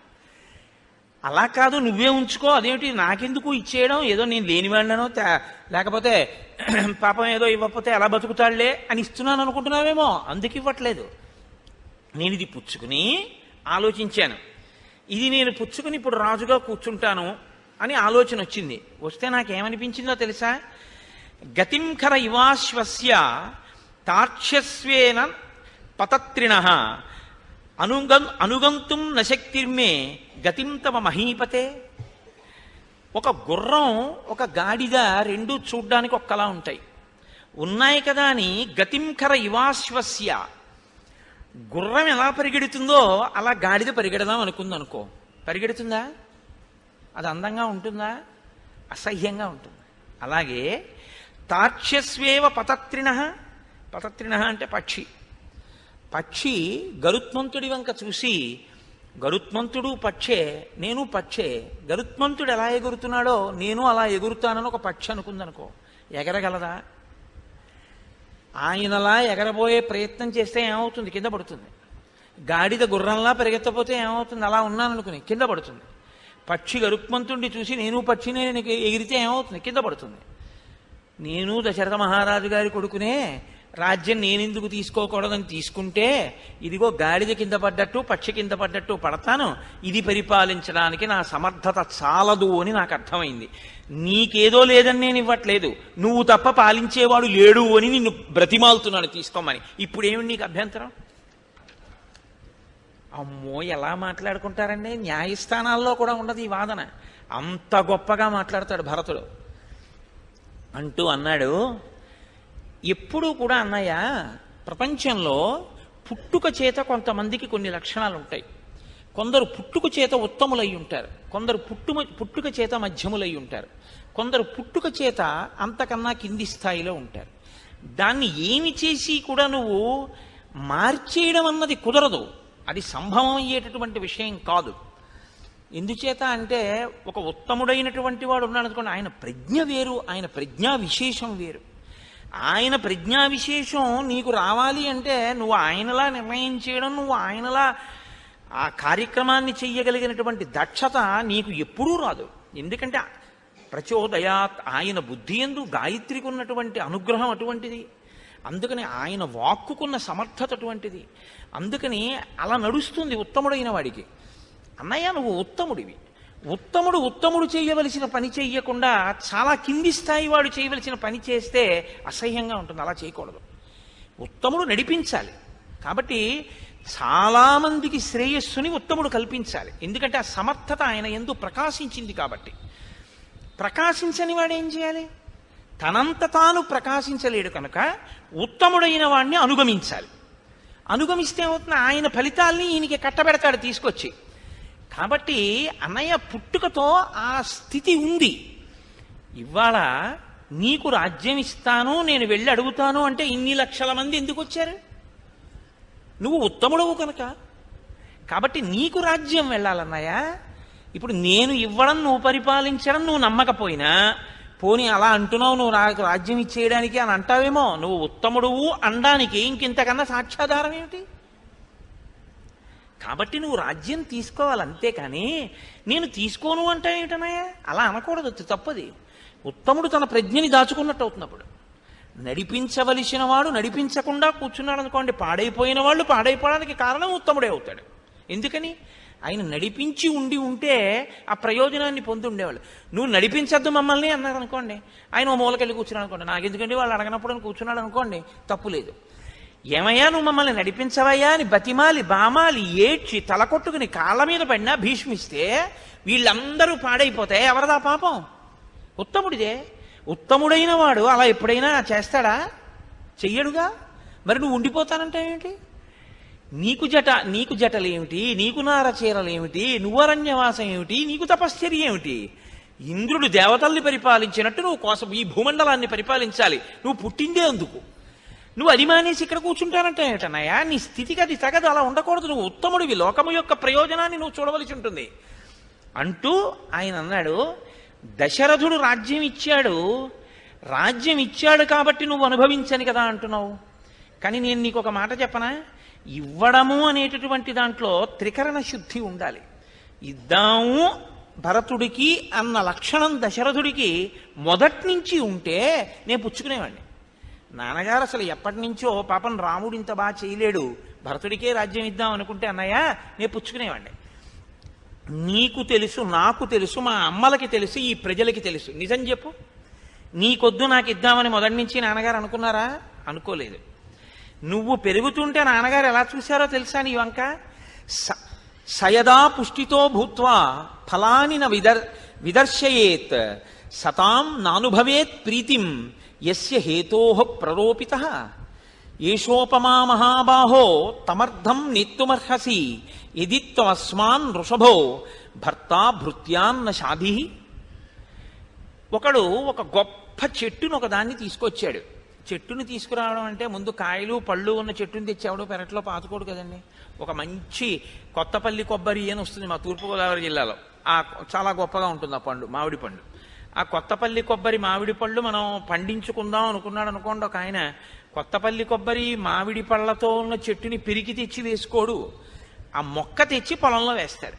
అలా కాదు, నువ్వే ఉంచుకో, అదేమిటి నాకెందుకు ఇచ్చేయడం, ఏదో నేను లేనివాడినో లేకపోతే పాపం ఏదో ఇవ్వకపోతే ఎలా బతుకుతాడులే అని ఇస్తున్నాను అనుకుంటున్నావేమో, అందుకు ఇవ్వట్లేదు. నేను ఇది పుచ్చుకుని ఆలోచించాను, ఇది నేను పుచ్చుకుని ఇప్పుడు రాజుగా కూర్చుంటాను అని ఆలోచన వచ్చింది. వస్తే నాకేమనిపించిందో తెలుసా? గతింకర ఇవాశ్వస్య తార్క్ష్యస్వేన పతత్రిణ అనుగంతుం నశక్తిర్మే గతిం తమ మహీపతే. ఒక గుర్రం ఒక గాడిద రెండూ చూడ్డానికి ఒక్కలా ఉంటాయి, ఉన్నాయి కదా అని గతింకర ఇవాశ్వస్య, గుర్రం ఎలా పరిగెడుతుందో అలా గాడిద పరిగెడదాం అనుకుందనుకో, పరిగెడుతుందా? అది అందంగా ఉంటుందా? అసహ్యంగా ఉంటుంది. అలాగే తార్క్ష్యస్వేవ పతత్రిణ, పతత్రిణ అంటే పక్షి. పక్షి గరుత్మంతుడి వంక చూసి, గరుత్మంతుడు పక్షే, నేను పక్షే, గరుత్మంతుడు ఎలా ఎగురుతున్నాడో నేను అలా ఎగురుతానని ఒక పక్షి అనుకుందనుకో, ఎగరగలదా? ఆయనలా ఎగరబోయే ప్రయత్నం చేస్తే ఏమవుతుంది? కింద పడుతుంది. గాడిద గుర్రంలా పరిగెత్తపోతే ఏమవుతుంది? అలా ఉన్నాననుకుని కింద పడుతుంది. పక్షి గరుత్మంతుడిని చూసి నేను పక్షిని ఎగిరితే ఏమవుతుంది? కింద పడుతుంది. నేను దశరథ మహారాజు గారి కొడుకునే, రాజ్యం నేనెందుకు తీసుకోకూడదని తీసుకుంటే ఇదిగో గాడిద కింద పడ్డట్టు పక్షి కింద పడ్డట్టు పడతాను, ఇది పరిపాలించడానికి నా సమర్థత చాలదు అని నాకు అర్థమైంది. నీకేదో లేదని నేను ఇవ్వట్లేదు, నువ్వు తప్ప పాలించేవాడు లేడు అని నిన్ను బ్రతిమాలుతున్నాను తీసుకోమని. ఇప్పుడేమి నీకు అభ్యంతరం? అమ్మో, ఎలా మాట్లాడుకుంటారండి! న్యాయస్థానాల్లో కూడా ఉండదు ఈ వాదన, అంత గొప్పగా మాట్లాడతాడు భరతుడు. అంటూ అన్నాడు, ఎప్పుడూ కూడా అన్నయ్య, ప్రపంచంలో పుట్టుక చేత కొంతమందికి కొన్ని లక్షణాలు ఉంటాయి. కొందరు పుట్టుక చేత ఉత్తములై ఉంటారు, కొందరు పుట్టుక చేత మధ్యములై ఉంటారు, కొందరు పుట్టుక చేత అంతకన్నా కింది స్థాయిలో ఉంటారు. దాన్ని ఏమి చేసి కూడా నువ్వు మార్చేయడం అన్నది కుదరదు, అది సంభవం అయ్యేటటువంటి విషయం కాదు. ఎందుచేత అంటే ఒక ఉత్తముడైనటువంటి వాడు ఉన్నాడు అనుకోండి, ఆయన ప్రజ్ఞ వేరు, ఆయన ప్రజ్ఞా విశేషం వేరు. ఆయన ప్రజ్ఞా విశేషం నీకు రావాలి అంటే నువ్వు ఆయనలా నిర్ణయం చేయడం, నువ్వు ఆయనలా ఆ కార్యక్రమాన్ని చెయ్యగలిగినటువంటి దక్షత నీకు ఎప్పుడూ రాదు. ఎందుకంటే ప్రచోదయాత్, ఆయన బుద్ధి యందు గాయత్రికి ఉన్నటువంటి అనుగ్రహం అటువంటిది, అందుకని ఆయన వాక్కుకున్న సమర్థత అటువంటిది. అందుకని అలా నడుస్తుంది ఉత్తముడైన వాడికి. అన్నయ్య, నువ్వు ఉత్తముడివి, ఉత్తముడు చేయవలసిన పని చెయ్యకుండా చాలా కింది స్థాయి వాడు చేయవలసిన పని చేస్తే అసహ్యంగా ఉంటుంది, అలా చేయకూడదు. ఉత్తముడు నడిపించాలి, కాబట్టి చాలామందికి శ్రేయస్సుని ఉత్తముడు కల్పించాలి. ఎందుకంటే ఆ సమర్థత ఆయన యందు ప్రకాశించింది కాబట్టి. ప్రకాశించని వాడు ఏం చేయాలి? తనంత తాను ప్రకాశించలేడు కనుక ఉత్తముడైన వాడిని అనుగమించాలి. అనుగమిస్తే ఏమవుతుంది? ఆయన ఫలితాల్ని ఈయనకి కట్టబెడతాడు తీసుకొచ్చి. కాబట్టి అన్నయ్య, పుట్టుకతో ఆ స్థితి ఉంది. ఇవాళ నీకు రాజ్యం ఇస్తాను, నేను వెళ్ళి అడుగుతాను అంటే ఇన్ని లక్షల మంది ఎందుకు వచ్చారు? నువ్వు ఉత్తముడవు కనుక. కాబట్టి నీకు రాజ్యం వెళ్ళాలన్నయ్య. ఇప్పుడు నేను ఇవ్వడం, నువ్వు పరిపాలించడం నువ్వు నమ్మకపోయినా, పోనీ అలా అంటున్నావు నువ్వు నాకు రాజ్యం ఇచ్చేయడానికి అని అంటావేమో, నువ్వు ఉత్తముడువు అనడానికి ఇంకింతకన్నా సాక్ష్యాధారం ఏమిటి? కాబట్టి నువ్వు రాజ్యం తీసుకోవాలి, అంతేకాని నేను తీసుకోను అంటే ఏమిటనయ్యా? అలా అనకూడదు, తప్పది. ఉత్తముడు తన ప్రజ్ఞని దాచుకున్నట్టు అవుతున్నప్పుడు. నడిపించవలసిన వాడు నడిపించకుండా కూర్చున్నాడు అనుకోండి, పాడైపోయిన వాళ్ళు పాడైపోవడానికి కారణం ఉత్తముడే అవుతాడు. ఎందుకని? ఆయన నడిపించి ఉంటే ఆ ప్రయోజనాన్ని పొంది ఉండేవాళ్ళు. నువ్వు నడిపించద్దు మమ్మల్ని అన్నారు అనుకోండి, ఆయన ఓ మూలకెళ్ళి కూర్చున్నాడు అనుకోండి, నాకెందుకంటే వాళ్ళు అడగనప్పుడు కూర్చున్నాడు అనుకోండి, తప్పు లేదు. ఏమయ్యా నువ్వు మమ్మల్ని నడిపించవయ్యా అని బతిమాలి బామాలి ఏడ్చి తలకొట్టుకుని కాళ్ళ మీద పడినా భీష్మిస్తే వీళ్ళందరూ పాడైపోతే ఎవరిదా పాపం? ఉత్తముడిదే. ఉత్తముడైన వాడు అలా ఎప్పుడైనా చేస్తాడా? చెయ్యడుగా. మరి నువ్వు ఉండిపోతానంటే ఏమిటి? నీకు జటలేమిటి, నీకు నార చీరలేమిటి, నువ్వు అరణ్యవాసం ఏమిటి, నీకు తపశ్చర్య ఏమిటి? ఇంద్రుడు దేవతల్ని పరిపాలించినట్టు నువ్వు కోసం ఈ భూమండలాన్ని పరిపాలించాలి. నువ్వు పుట్టిందే అందుకు. నువ్వు అది మానేసి ఇక్కడ కూర్చుంటానంటే ఏమిటన్నాయా? నీ స్థితికి అది తగదు, అలా ఉండకూడదు. నువ్వు ఉత్తముడివి, లోకము యొక్క ప్రయోజనాన్ని నువ్వు చూడవలసి ఉంటుంది అంటూ ఆయన అన్నాడు. దశరథుడు రాజ్యం ఇచ్చాడు కాబట్టి నువ్వు అనుభవించని కదా అంటున్నావు. కానీ నేను నీకు ఒక మాట చెప్పనా? ఇవ్వడము అనేటటువంటి దాంట్లో త్రికరణ శుద్ధి ఉండాలి. ఇద్దాము భరతుడికి అన్న లక్షణం దశరథుడికి మొదటి నుంచి ఉంటే నేను పుచ్చుకునేవాడిని. నాన్నగారు అసలు ఎప్పటి నుంచో పాపం రాముడు ఇంత బాగా చేయలేడు, భరతుడికే రాజ్యం ఇద్దాం అనుకుంటే అన్నయ్య నేను పుచ్చుకునేవాడిని. నీకు తెలుసు, నాకు తెలుసు, మా అమ్మలకి తెలుసు, ఈ ప్రజలకి తెలుసు. నిజం చెప్పు, నీకొద్దు నాకు ఇద్దామని మొదటి నుంచి నాన్నగారు అనుకున్నారా? అనుకోలేదు. నువ్వు పెరుగుతుంటే నాన్నగారు ఎలా చూశారో తెలుసా నీ వంక? సయదా పుష్టితో భూత్వా ఫలాని విదర్శయేత్ సతాం నానుభవేత్ ప్రీతిం యస్య హేతోః ప్రరోపితః ఏషోపమా మహాబాహో తమర్థం నేత్తుమర్హసి యది త్వమస్మాన్ వృషభో భర్తా భృత్యాన్న శాధి. ఒకడు ఒక గొప్ప చెట్టును ఒకదాన్ని తీసుకొచ్చాడు. చెట్టుని తీసుకురావడం అంటే ముందు కాయలు పళ్ళు ఉన్న చెట్టుని తెచ్చేవాడు పెరట్లో పాతుకోడు కదండి. ఒక మంచి కొత్తపల్లి కొబ్బరి అని వస్తుంది మా తూర్పుగోదావరి జిల్లాలో, చాలా గొప్పగా ఉంటుంది ఆ పండు, మామిడి పండు. ఆ కొత్తపల్లి కొబ్బరి మామిడి పళ్ళు మనం పండించుకుందాం అనుకున్నాడు అనుకోండి ఒక ఆయన. కొత్తపల్లి కొబ్బరి మామిడి పళ్ళతో ఉన్న చెట్టుని పిరికి తెచ్చి వేసుకోడు, ఆ మొక్క తెచ్చి పొలంలో వేస్తాడు.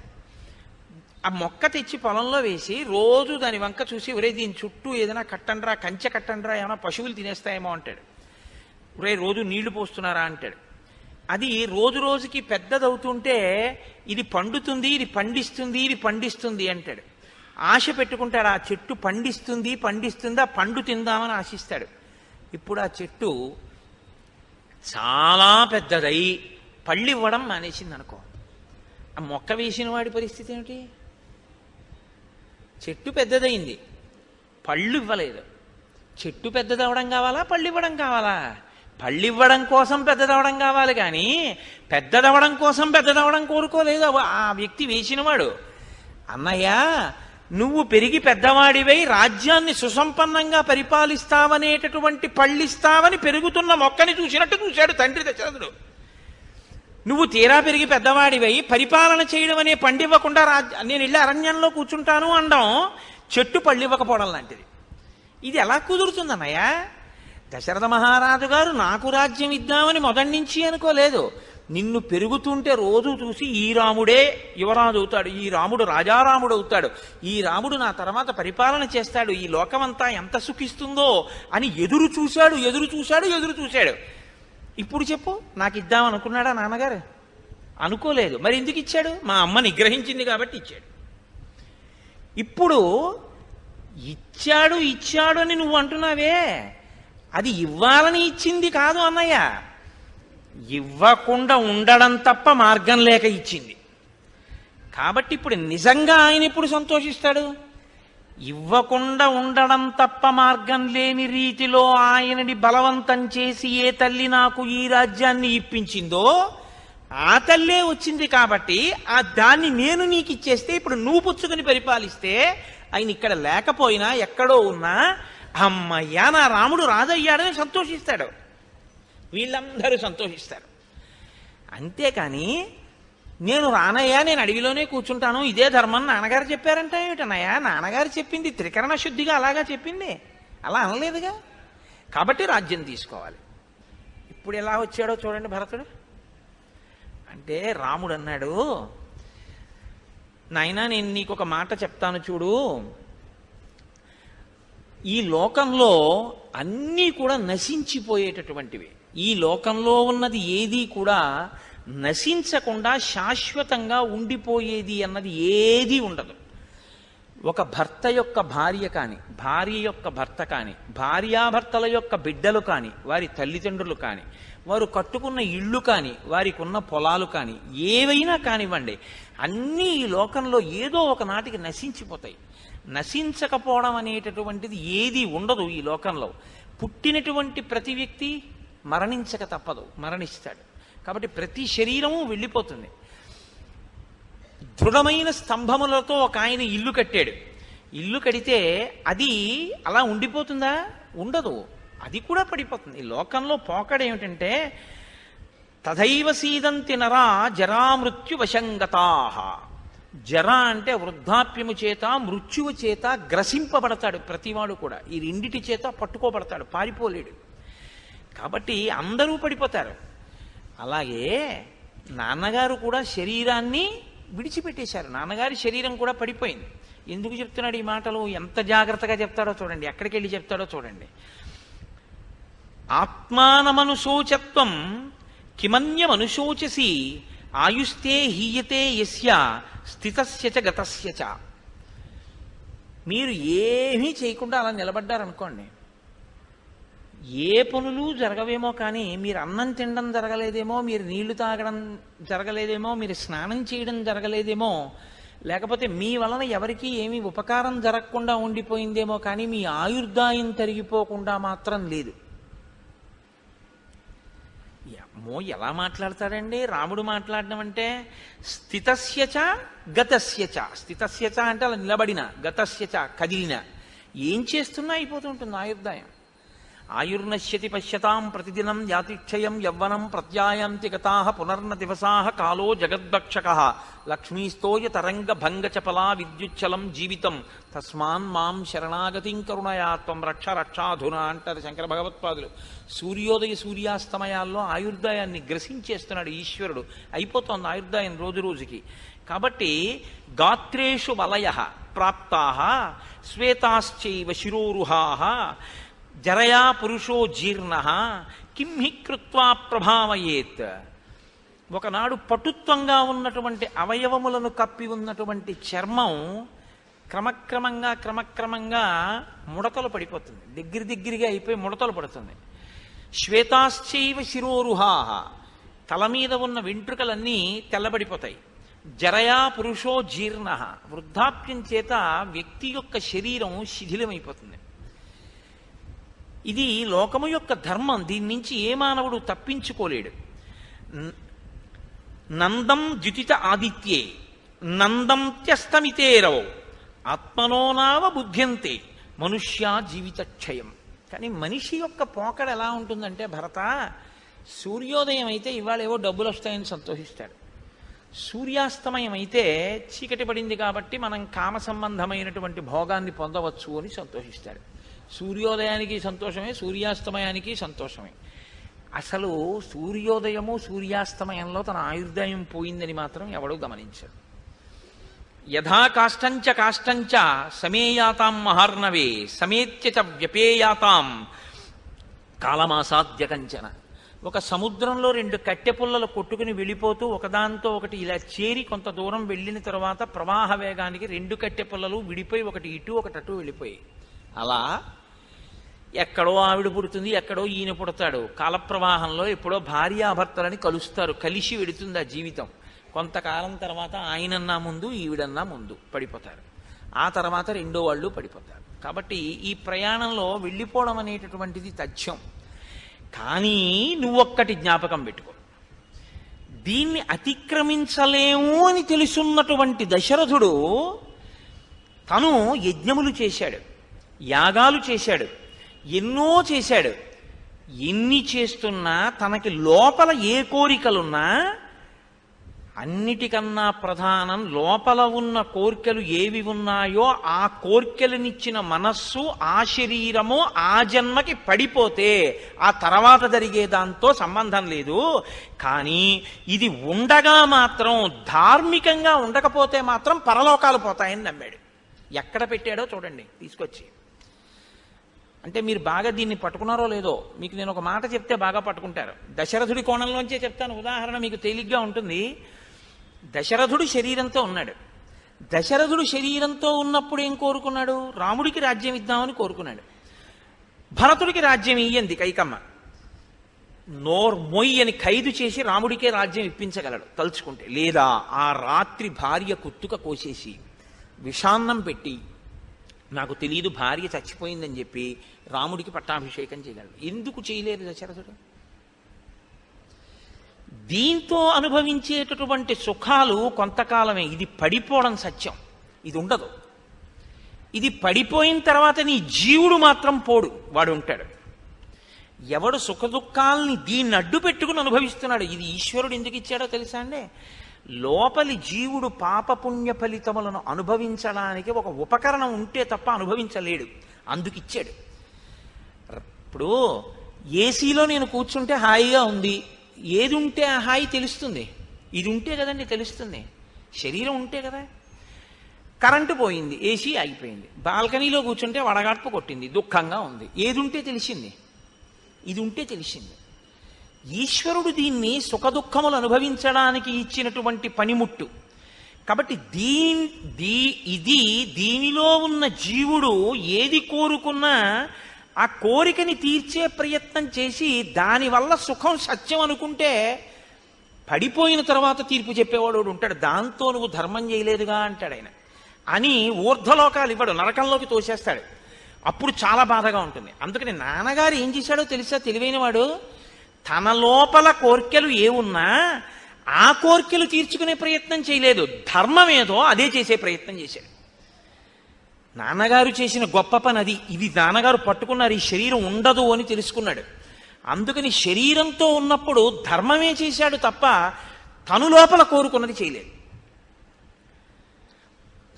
ఆ మొక్క తెచ్చి పొలంలో వేసి రోజు దాని వంక చూసి ఒరే దీని చుట్టూ ఏదైనా కట్టండ్రా, కంచె కట్టండ్రా, ఏమైనా పశువులు తినేస్తాయేమో అంటాడు. ఒరే రోజు నీళ్లు పోస్తున్నారా అంటాడు. అది రోజు రోజుకి పెద్దదవుతుంటే ఇది పండుతుంది, ఇది పండిస్తుంది, ఇది పండిస్తుంది అంటాడు. ఆశ పెట్టుకుంటాడు, ఆ చెట్టు పండిస్తుంది పండిస్తుంది, ఆ పండు తిందామని ఆశిస్తాడు. ఇప్పుడు ఆ చెట్టు చాలా పెద్దదై పళ్ళు ఇవ్వడం మానేసింది అనుకో, ఆ మొక్క వేసిన వాడి పరిస్థితి ఏమిటి? చెట్టు పెద్దదైంది, పళ్ళు ఇవ్వలేదు. చెట్టు పెద్దదవడం కావాలా, పళ్ళు ఇవ్వడం కావాలా? పళ్ళు ఇవ్వడం కోసం పెద్దదవడం కావాలి, కానీ పెద్దదవడం కోసం పెద్దదవడం కోరుకోలేదు ఆ వ్యక్తి వేసినవాడు. అన్నయ్య, నువ్వు పెరిగి పెద్దవాడివై రాజ్యాన్ని సుసంపన్నంగా పరిపాలిస్తావనేటటువంటి పళ్ళిస్తావని పెరుగుతున్న మొక్కని చూసినట్టు చూశాడు తండ్రి దశరథుడు. నువ్వు తీరా పెరిగి పెద్దవాడివై పరిపాలన చేయడం అనే పండివ్వకుండా నేను వెళ్ళి అరణ్యంలో కూర్చుంటాను అనడం చెట్టు పళ్ళివ్వకపోవడం లాంటిది. ఇది ఎలా కుదురుతుందన్నయ్య? దశరథ మహారాజు గారు నాకు రాజ్యం ఇద్దామని మొదటి నుంచి అనుకోలేదు. నిన్ను పెరుగుతుంటే రోజు చూసి ఈ రాముడే యువరాజు అవుతాడు, ఈ రాముడు రాజారాముడు అవుతాడు, ఈ రాముడు నా తర్వాత పరిపాలన చేస్తాడు, ఈ లోకమంతా ఎంత సుఖిస్తుందో అని ఎదురు చూశాడు ఎదురు చూశాడు ఎదురు చూశాడు. ఇప్పుడు చెప్పు, నాకు ఇద్దామనుకున్నాడా నాన్నగారు? అనుకోలేదు. మరి ఎందుకు ఇచ్చాడు? మా అమ్మ నిగ్రహించింది కాబట్టి ఇచ్చాడు. ఇప్పుడు ఇచ్చాడు ఇచ్చాడు అని నువ్వు అంటున్నావే, అది ఇవ్వాలని ఇచ్చింది కాదు అన్నయ్య, ఇవ్వకుండా ఉండడం తప్ప మార్గం లేక ఇచ్చింది. కాబట్టి ఇప్పుడు నిజంగా ఆయన ఇప్పుడు సంతోషిస్తాడు. ఇవ్వకుండా ఉండడం తప్ప మార్గం లేని రీతిలో ఆయనని బలవంతం చేసి ఏ తల్లి నాకు ఈ రాజ్యాన్ని ఇప్పించిందో ఆ తల్లే వచ్చింది. కాబట్టి దాన్ని నేను నీకు ఇచ్చేస్తే ఇప్పుడు నువ్వు పుచ్చుకొని పరిపాలిస్తే ఆయన ఇక్కడ లేకపోయినా ఎక్కడో ఉన్నా అమ్మయ్యా నా రాముడు రాజయ్యాడని సంతోషిస్తాడు, వీళ్ళందరూ సంతోషిస్తారు. అంతేకాని నేను రానయ్యా, నేను అడవిలోనే కూర్చుంటాను, ఇదే ధర్మం నాన్నగారు చెప్పారంట ఏమిటన్నయ్యా? నాన్నగారు చెప్పింది త్రికరణ శుద్ధిగా అలాగా చెప్పింది, అలా అనలేదుగా. కాబట్టి రాజ్యం తీసుకోవాలి. ఇప్పుడు ఎలా వచ్చాడో చూడండి భరతుడు. అంటే రాముడు అన్నాడు, నాయనా నేను నీకు ఒక మాట చెప్తాను చూడు, ఈ లోకంలో అన్నీ కూడా నశించిపోయేటటువంటివి. ఈ లోకంలో ఉన్నది ఏది కూడా నశించకుండా శాశ్వతంగా ఉండిపోయేది అన్నది ఏదీ ఉండదు. ఒక భర్త యొక్క భార్య కానీ, భార్య యొక్క భర్త కానీ, భార్యాభర్తల యొక్క బిడ్డలు కానీ, వారి తల్లిదండ్రులు కానీ, వారు కట్టుకున్న ఇళ్ళు కానీ, వారికి ఉన్న పొలాలు కానీ, ఏవైనా కానివ్వండి, అన్నీ ఈ లోకంలో ఏదో ఒక నాటికి నశించిపోతాయి. నశించకపోవడం అనేటటువంటిది ఏది ఉండదు ఈ లోకంలో. పుట్టినటువంటి ప్రతి వ్యక్తి మరణించక తప్పదు, మరణిస్తాడు. కాబట్టి ప్రతి శరీరము వెళ్ళిపోతుంది. దృఢమైన స్తంభములతో ఒక ఆయన ఇల్లు కట్టాడు. ఇల్లు కడితే అది అలా ఉండిపోతుందా? ఉండదు, అది కూడా పడిపోతుంది. ఈ లోకంలో పోకడేమిటంటే తథైవ సీదంతి నరా జరామృత్యు వశంగతాః. జర అంటే వృద్ధాప్యము చేత మృత్యువు చేత గ్రసింపబడతాడు ప్రతివాడు కూడా. ఈ రెండిటి చేత పట్టుకోబడతాడు, పారిపోలేడు. కాబట్టి అందరూ పడిపోతారు. అలాగే నాన్నగారు కూడా శరీరాన్ని విడిచిపెట్టేశారు. నాన్నగారి శరీరం కూడా పడిపోయింది. ఎందుకు చెప్తున్నాడు ఈ మాటలు? ఎంత జాగ్రత్తగా చెప్తాడో చూడండి, ఎక్కడికి వెళ్ళి చెప్తాడో చూడండి. ఆత్మానమనుశోచత్వం కిమన్యమనుశోచసి ఆయుస్తే హీయతే యస్య స్థితస్య చ గతస్య చ. మీరు ఏమీ చేయకుండా అలా నిలబడ్డారనుకోండి, ఏ పనులు జరగవేమో, కానీ మీరు అన్నం తినడం జరగలేదేమో, మీరు నీళ్లు తాగడం జరగలేదేమో, మీరు స్నానం చేయడం జరగలేదేమో, లేకపోతే మీ వలన ఎవరికీ ఏమీ ఉపకారం జరగకుండా ఉండిపోయిందేమో, కానీ మీ ఆయుర్దాయం తరిగిపోకుండా మాత్రం లేదు. అమ్మో, ఎలా మాట్లాడతాడండి రాముడు? మాట్లాడడం అంటే స్థితస్యచ గతస్యచ. స్థితస్యచ అంటే అలా నిలబడిన, గతస్యచ కదిలిన. ఏం చేస్తున్నా అయిపోతుంటుంది ఆయుర్దాయం. ఆయుర్నశ్యతి పశ్యతాం ప్రతిదినం యాతిక్షయం యవ్వనం ప్రత్యాయాంతి గతాః పునర్న దివసాః కాలో జగద్భక్షకః లక్ష్మీస్తోయ తరంగ భంగ చపలా విద్యుచ్చలం జీవితం తస్మాన్ మాం శరణాగతిం కరుణయా త్వం రక్ష రక్షాధునా అంటారు శంకర భగవత్పాదులు. సూర్యోదయ సూర్యాస్తమయాల్లో ఆయుర్దాయాన్ని గ్రసించేస్తున్నాడు ఈశ్వరుడు. అయిపోతోంది ఆయుర్దాయం రోజు రోజుకి. కాబట్టి గాత్రేషు వలయః ప్రాప్తాః శ్వేతాశ్చైవ శిరోరుహాః జరయా పురుషో జీర్ణః కిం హి కృత్వా ప్రభావయేత్. ఒకనాడు పటుత్వంగా ఉన్నటువంటి అవయవములను కప్పి ఉన్నటువంటి చర్మం క్రమక్రమంగా ముడతలు పడిపోతుంది, దగ్గరగా అయిపోయి ముడతలు పడుతుంది. శ్వేతాశ్చైవ శిరోరుహాః, తల మీద ఉన్న వెంట్రుకలన్నీ తెల్లబడిపోతాయి. జరయా పురుషో జీర్ణః, వృద్ధాప్యం చేత వ్యక్తి యొక్క శరీరం శిథిలమైపోతుంది. ఇది లోకము యొక్క ధర్మం. దీని నుంచి ఏ మానవుడు తప్పించుకోలేడు. నందం ద్యుతిత ఆదిత్యే నందం త్యస్తమితేరవో ఆత్మనోనావ బుద్ధ్యంతే మనుష్యా జీవిత క్షయం. కానీ మనిషి యొక్క పోకడ ఎలా ఉంటుందంటే, భరత, సూర్యోదయం అయితే ఇవాళ ఏవో డబ్బులు వస్తాయని సంతోషిస్తాడు. సూర్యాస్తమయం అయితే చీకటి పడింది కాబట్టి మనం కామ సంబంధమైనటువంటి భోగాన్ని పొందవచ్చు అని సంతోషిస్తాడు. సూర్యోదయానికి సంతోషమే, సూర్యాస్తమయానికి సంతోషమే. అసలు సూర్యోదయము సూర్యాస్తమయంలో తన ఆయుర్దాయం పోయిందని మాత్రం ఎవడూ గమనించడు. యథా కాష్టంచ సమేయాతాం మహార్ణవే సమేత్య చ వ్యపేయాతాం కాలమాసాద్య కంచన. ఒక సముద్రంలో రెండు కట్టె పుల్లలు కొట్టుకుని వెళ్ళిపోతూ ఒకదాంతో ఒకటి ఇలా చేరి కొంత దూరం వెళ్ళిన తర్వాత ప్రవాహ వేగానికి రెండు కట్టె పుల్లలు విడిపోయి ఒకటి ఇటు ఒకటి అటు వెళ్ళిపోయి, అలా ఎక్కడో ఆవిడ పుడుతుంది, ఎక్కడో ఈయన పుడతాడు. కాలప్రవాహంలో ఎప్పుడో భార్యాభర్తలని కలుస్తారు, కలిసి వెడుతుంది ఆ జీవితం. కొంతకాలం తర్వాత ఆయనన్నా ముందు ఈవిడన్నా ముందు పడిపోతారు, ఆ తర్వాత రెండో వాళ్ళు పడిపోతారు. కాబట్టి ఈ ప్రయాణంలో వెళ్ళిపోవడం అనేటటువంటిది తథ్యం. కానీ నువ్వొక్కటి జ్ఞాపకం పెట్టుకో, దీన్ని అతిక్రమించలేము అని తెలుసున్నటువంటి దశరథుడు తను యజ్ఞములు చేశాడు, యాగాలు చేశాడు, ఎన్నో చేశాడు. ఎన్ని చేస్తున్నా తనకి లోపల ఏ కోరికలున్నా అన్నిటికన్నా ప్రధానం లోపల ఉన్న కోరికలు ఏవి ఉన్నాయో ఆ కోరికలనిచ్చిన మనస్సు, ఆ శరీరము ఆ జన్మకి పడిపోతే ఆ తర్వాత జరిగే దాంతో సంబంధం లేదు. కానీ ఇది ఉండగా మాత్రం, ధార్మికంగా ఉండకపోతే మాత్రం పరలోకాలు పోతాయని నమ్మాడు. ఎక్కడ పెట్టాడో చూడండి తీసుకొచ్చి. అంటే మీరు బాగా దీన్ని పట్టుకున్నారో లేదో, మీకు నేను ఒక మాట చెప్తే బాగా పట్టుకుంటారు. దశరథుడి కోణంలోంచే చెప్తాను, ఉదాహరణ మీకు తేలిగ్గా ఉంటుంది. దశరథుడు శరీరంతో ఉన్నాడు. దశరథుడు శరీరంతో ఉన్నప్పుడు ఏం కోరుకున్నాడు? రాముడికి రాజ్యం ఇద్దామని కోరుకున్నాడు. భరతుడికి రాజ్యం ఇయ్యంది కైకమ్మ. మొయ్యి అని ఖైదు చేసి రాముడికే రాజ్యం ఇప్పించగలడు తలుచుకుంటే. లేదా ఆ రాత్రి భార్య కుత్తుక కోసేసి విషాన్నం పెట్టి, నాకు తెలియదు భార్య చచ్చిపోయిందని చెప్పి రాముడికి పట్టాభిషేకం చేయగలడు. ఎందుకు చేయలేదు దశరథుడు? దీంతో అనుభవించేటటువంటి సుఖాలు కొంతకాలమే. ఇది పడిపోవడం సత్యం, ఇది ఉండదు. ఇది పడిపోయిన తర్వాత నీ జీవుడు మాత్రం పోడు, వాడు ఉంటాడు. ఎవడు సుఖదుఖాల్ని దీన్ని అడ్డు పెట్టుకుని అనుభవిస్తున్నాడు. ఇది ఈశ్వరుడు ఎందుకు ఇచ్చాడో తెలుసా అండి? లోపలి జీవుడు పాపపుణ్య ఫలితములను అనుభవించడానికి ఒక ఉపకరణం ఉంటే తప్ప అనుభవించలేడు, అందుకిచ్చాడు. ఇప్పుడు ఏసీలో నేను కూర్చుంటే హాయిగా ఉంది, ఏది ఉంటే ఆ హాయి తెలుస్తుంది? ఇది ఉంటే కదండి తెలుస్తుంది. శరీరం ఉంటే కదా. కరెంటు పోయింది, ఏసీ ఆగిపోయింది, బాల్కనీలో కూర్చుంటే వడగాడ్పు కొట్టింది, దుఃఖంగా ఉంది. ఏది ఉంటే తెలిసింది? ఇది ఉంటే తెలిసింది. ఈశ్వరుడు దీన్ని సుఖదుఖములు అనుభవించడానికి ఇచ్చినటువంటి పనిముట్టు. కాబట్టి దీనిలో ఉన్న జీవుడు ఏది కోరుకున్నా ఆ కోరికని తీర్చే ప్రయత్నం చేసి దానివల్ల సుఖం సత్యం అనుకుంటే పడిపోయిన తర్వాత తీర్పు చెప్పేవాడు ఉంటాడు. దాంతో నువ్వు ధర్మం చేయలేదుగా అంటాడు ఆయన. అని ఊర్ధ్వలోకాలు ఇవ్వడు, నరకంలోకి తోసేస్తాడు. అప్పుడు చాలా బాధగా ఉంటుంది. అందుకని నాన్నగారు ఏం చేశాడో తెలుసా? తెలివైనవాడు. తన లోపల కోర్కెలు ఏమున్నా ఆ కోర్కెలు తీర్చుకునే ప్రయత్నం చేయలేదు. ధర్మం ఏదో అదే చేసే ప్రయత్నం చేశాడు. నాన్నగారు చేసిన గొప్ప పని అది. ఇది నాన్నగారు పట్టుకున్నారు, ఈ శరీరం ఉండదు అని తెలుసుకున్నాడు. అందుకని శరీరంతో ఉన్నప్పుడు ధర్మమే చేశాడు తప్ప తను లోపల కోరుకున్నది చేయలేదు.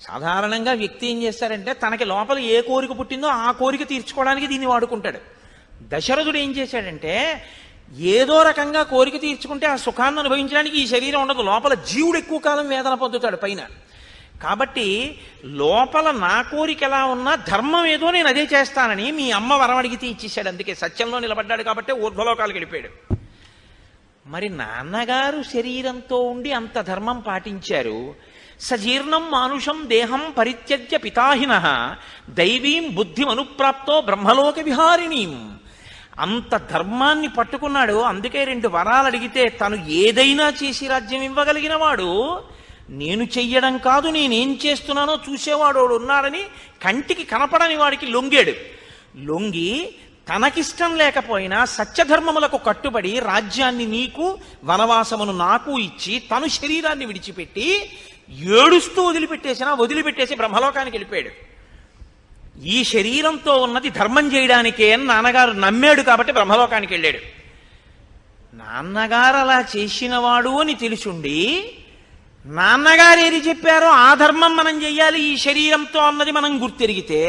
సాధారణంగా వ్యక్తి ఏం చేస్తారంటే తనకి లోపల ఏ కోరిక పుట్టిందో ఆ కోరిక తీర్చుకోవడానికి దీన్ని వాడుకుంటాడు. దశరథుడు ఏం చేశాడంటే ఏదో రకంగా కోరిక తీర్చుకుంటే ఆ సుఖాన్ని అనుభవించడానికి ఈ శరీరం ఉండదు, లోపల జీవుడు ఎక్కువ కాలం వేదన పొందుతాడు పైన. కాబట్టి లోపల నా కోరిక ఎలా ఉన్నా ధర్మం ఏదో నేను అదే చేస్తానని మీ అమ్మ వరం అడిగితే ఇచ్చేశాడు. అందుకే సత్యంలో నిలబడ్డాడు కాబట్టి ఊర్ధ్వలోకాలకు వెళ్ళిపోయాడు. మరి నాన్నగారు శరీరంతో ఉండి అంత ధర్మం పాటించారు. సజీర్ణం మానుషం దేహం పరిత్యజ్య పితాహినః దైవీం బుద్ధిం అనుప్రాప్తో బ్రహ్మలోక విహారిణీం. అంత ధర్మాన్ని పట్టుకున్నాడు. అందుకే 2 వరాలు అడిగితే తను ఏదైనా చేసి రాజ్యం ఇవ్వగలిగిన వాడు. నేను చెయ్యడం కాదు, నేనేం చేస్తున్నానో చూసేవాడు ఉన్నాడని కంటికి కనపడని వాడికి లొంగాడు. లొంగి తనకిష్టం లేకపోయినా సత్యధర్మములకు కట్టుబడి రాజ్యాన్ని నీకు వనవాసమును నాకు ఇచ్చి తను శరీరాన్ని విడిచిపెట్టి ఏడుస్తూ వదిలిపెట్టేసి బ్రహ్మలోకానికి వెళ్ళిపోయాడు. ఈ శరీరంతో ఉన్నది ధర్మం చేయడానికే అని నాన్నగారు నమ్మాడు కాబట్టి బ్రహ్మలోకానికి వెళ్ళాడు. నాన్నగారు అలా చేసినవాడు అని తెలుసుండి నాన్నగారు ఏది చెప్పారో ఆ ధర్మం మనం చెయ్యాలి ఈ శరీరంతో అన్నది మనం గుర్తెరిగితే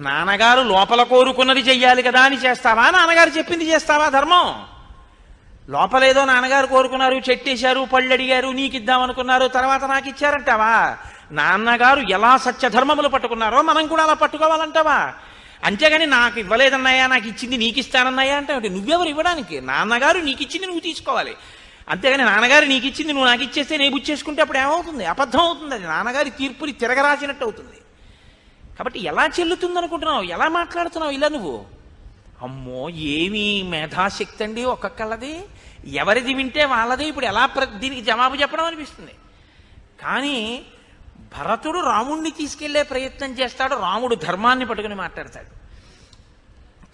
నాన్నగారు లోపల కోరుకున్నది చెయ్యాలి కదా అని చేస్తావా? నాన్నగారు చెప్పింది చేస్తావా ధర్మం? లోపలేదో నాన్నగారు కోరుకున్నారు, చెట్టేశారు, పళ్ళు అడిగారు, నీకు ఇద్దామనుకున్నారు, తర్వాత నాకు ఇచ్చారంటావా? నాన్నగారు ఎలా సత్యధర్మములు పట్టుకున్నారో మనం కూడా అలా పట్టుకోవాలంటావా? అంతేగాని నాకు ఇవ్వలేదన్నాయా, నాకు ఇచ్చింది నీకు ఇస్తానన్నాయా అంటే నువ్వెవరు ఇవ్వడానికి? నాన్నగారు నీకు ఇచ్చింది నువ్వు తీసుకోవాలి. అంతేగాని నాన్నగారు నీకు ఇచ్చింది నువ్వు నాకు ఇచ్చేస్తే నేను బుచ్చేసుకుంటే అప్పుడు ఏమవుతుంది? అబద్ధం అవుతుంది. అది నాన్నగారి తీర్పుని తిరగరాసినట్టు అవుతుంది. కాబట్టి ఎలా చెల్లుతుంది అనుకుంటున్నావు? ఎలా మాట్లాడుతున్నావు ఇలా నువ్వు? అమ్మో ఏమి మేధాశక్తి అండి ఒక్కొక్కళ్ళది. ఎవరిది వింటే వాళ్ళది. ఇప్పుడు ఎలా దీనికి జవాబు చెప్పడం అనిపిస్తుంది. కానీ భరతుడు రాముణ్ణి తీసుకెళ్లే ప్రయత్నం చేస్తాడు, రాముడు ధర్మాన్ని పట్టుకుని మాట్లాడతాడు.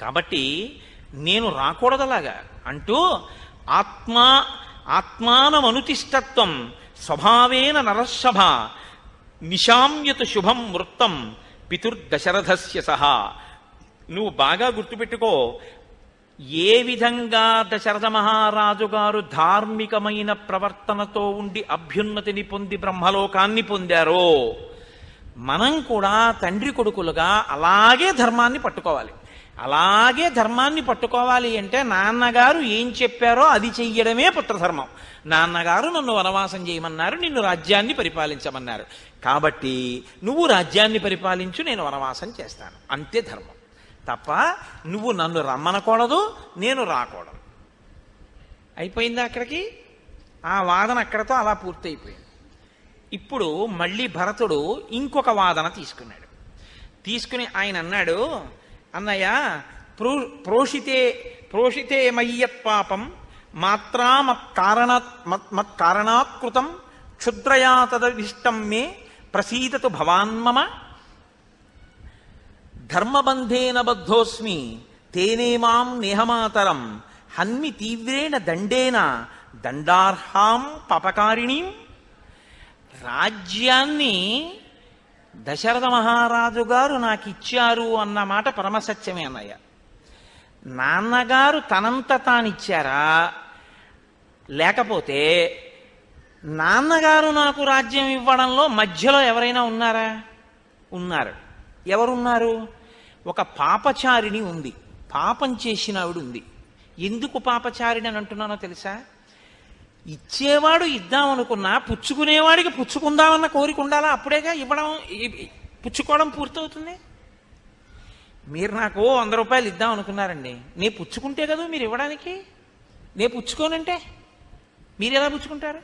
కాబట్టి నేను రాకూడదలాగా అంటూ ఆత్మానమనుతిష్టత్వం స్వభావేన నరశభ నిశామ్యతు శుభం వృత్తం పితుర్దశరథస్య సహా. నువ్వు బాగా గుర్తుపెట్టుకో, ఏ విధంగా దశరథ మహారాజు గారు ధార్మికమైన ప్రవర్తనతో ఉండి అభ్యున్నతిని పొంది బ్రహ్మలోకాన్ని పొందారో మనం కూడా తండ్రి కొడుకులుగా అలాగే ధర్మాన్ని పట్టుకోవాలి. అలాగే ధర్మాన్ని పట్టుకోవాలి అంటే నాన్నగారు ఏం చెప్పారో అది చెయ్యడమే పుత్రధర్మం. నాన్నగారు నన్ను వనవాసం చేయమన్నారు, నిన్ను రాజ్యాన్ని పరిపాలించమన్నారు, కాబట్టి నువ్వు రాజ్యాన్ని పరిపాలించు, నేను వనవాసం చేస్తాను, అంతే ధర్మం. తప్ప నువ్వు నన్ను రమ్మనకూడదు, నేను రాకూడదు. అయిపోయిందా అక్కడికి? ఆ వాదన అక్కడతో అలా పూర్తయిపోయింది. ఇప్పుడు మళ్ళీ భరతుడు ఇంకొక వాదన తీసుకుని ఆయన అన్నాడు, అన్నయ్య ప్రోషితే మయ్యత్ పాపం మాత్రా మత్కారణాత్కృతం క్షుద్రయా తదవిష్టం మే ప్రసీదతు భవాన్మమ ధర్మబంధేన బద్ధోస్మి తేనే మాం నేహమాతరం హన్మి తీవ్రేణ దండేన దండార్హాం పాపకారిణీం. రాజ్యాన్ని దశరథ మహారాజు గారు నాకు ఇచ్చారు అన్న మాట పరమసత్యమే అన్నయ్య. నాన్నగారు తనంత తానిచ్చారా, లేకపోతే నాన్నగారు నాకు రాజ్యం ఇవ్వడంలో మధ్యలో ఎవరైనా ఉన్నారా? ఉన్నారు. ఎవరున్నారు? ఒక పాపచారిణి ఉంది, పాపం చేసిన ఆవిడ ఉంది. ఎందుకు పాపచారిణి అని అంటున్నానో తెలుసా? ఇచ్చేవాడు ఇద్దామనుకున్నా పుచ్చుకునేవాడికి పుచ్చుకుందామన్న కోరిక ఉండాలా, అప్పుడేగా ఇవ్వడం పుచ్చుకోవడం పూర్తవుతుంది. మీరు నాకు 100 రూపాయలు ఇద్దాం అనుకున్నారండి, నేను పుచ్చుకుంటే కదా మీరు ఇవ్వడానికి. నేను పుచ్చుకోనంటే మీరు ఎలా పుచ్చుకుంటారు?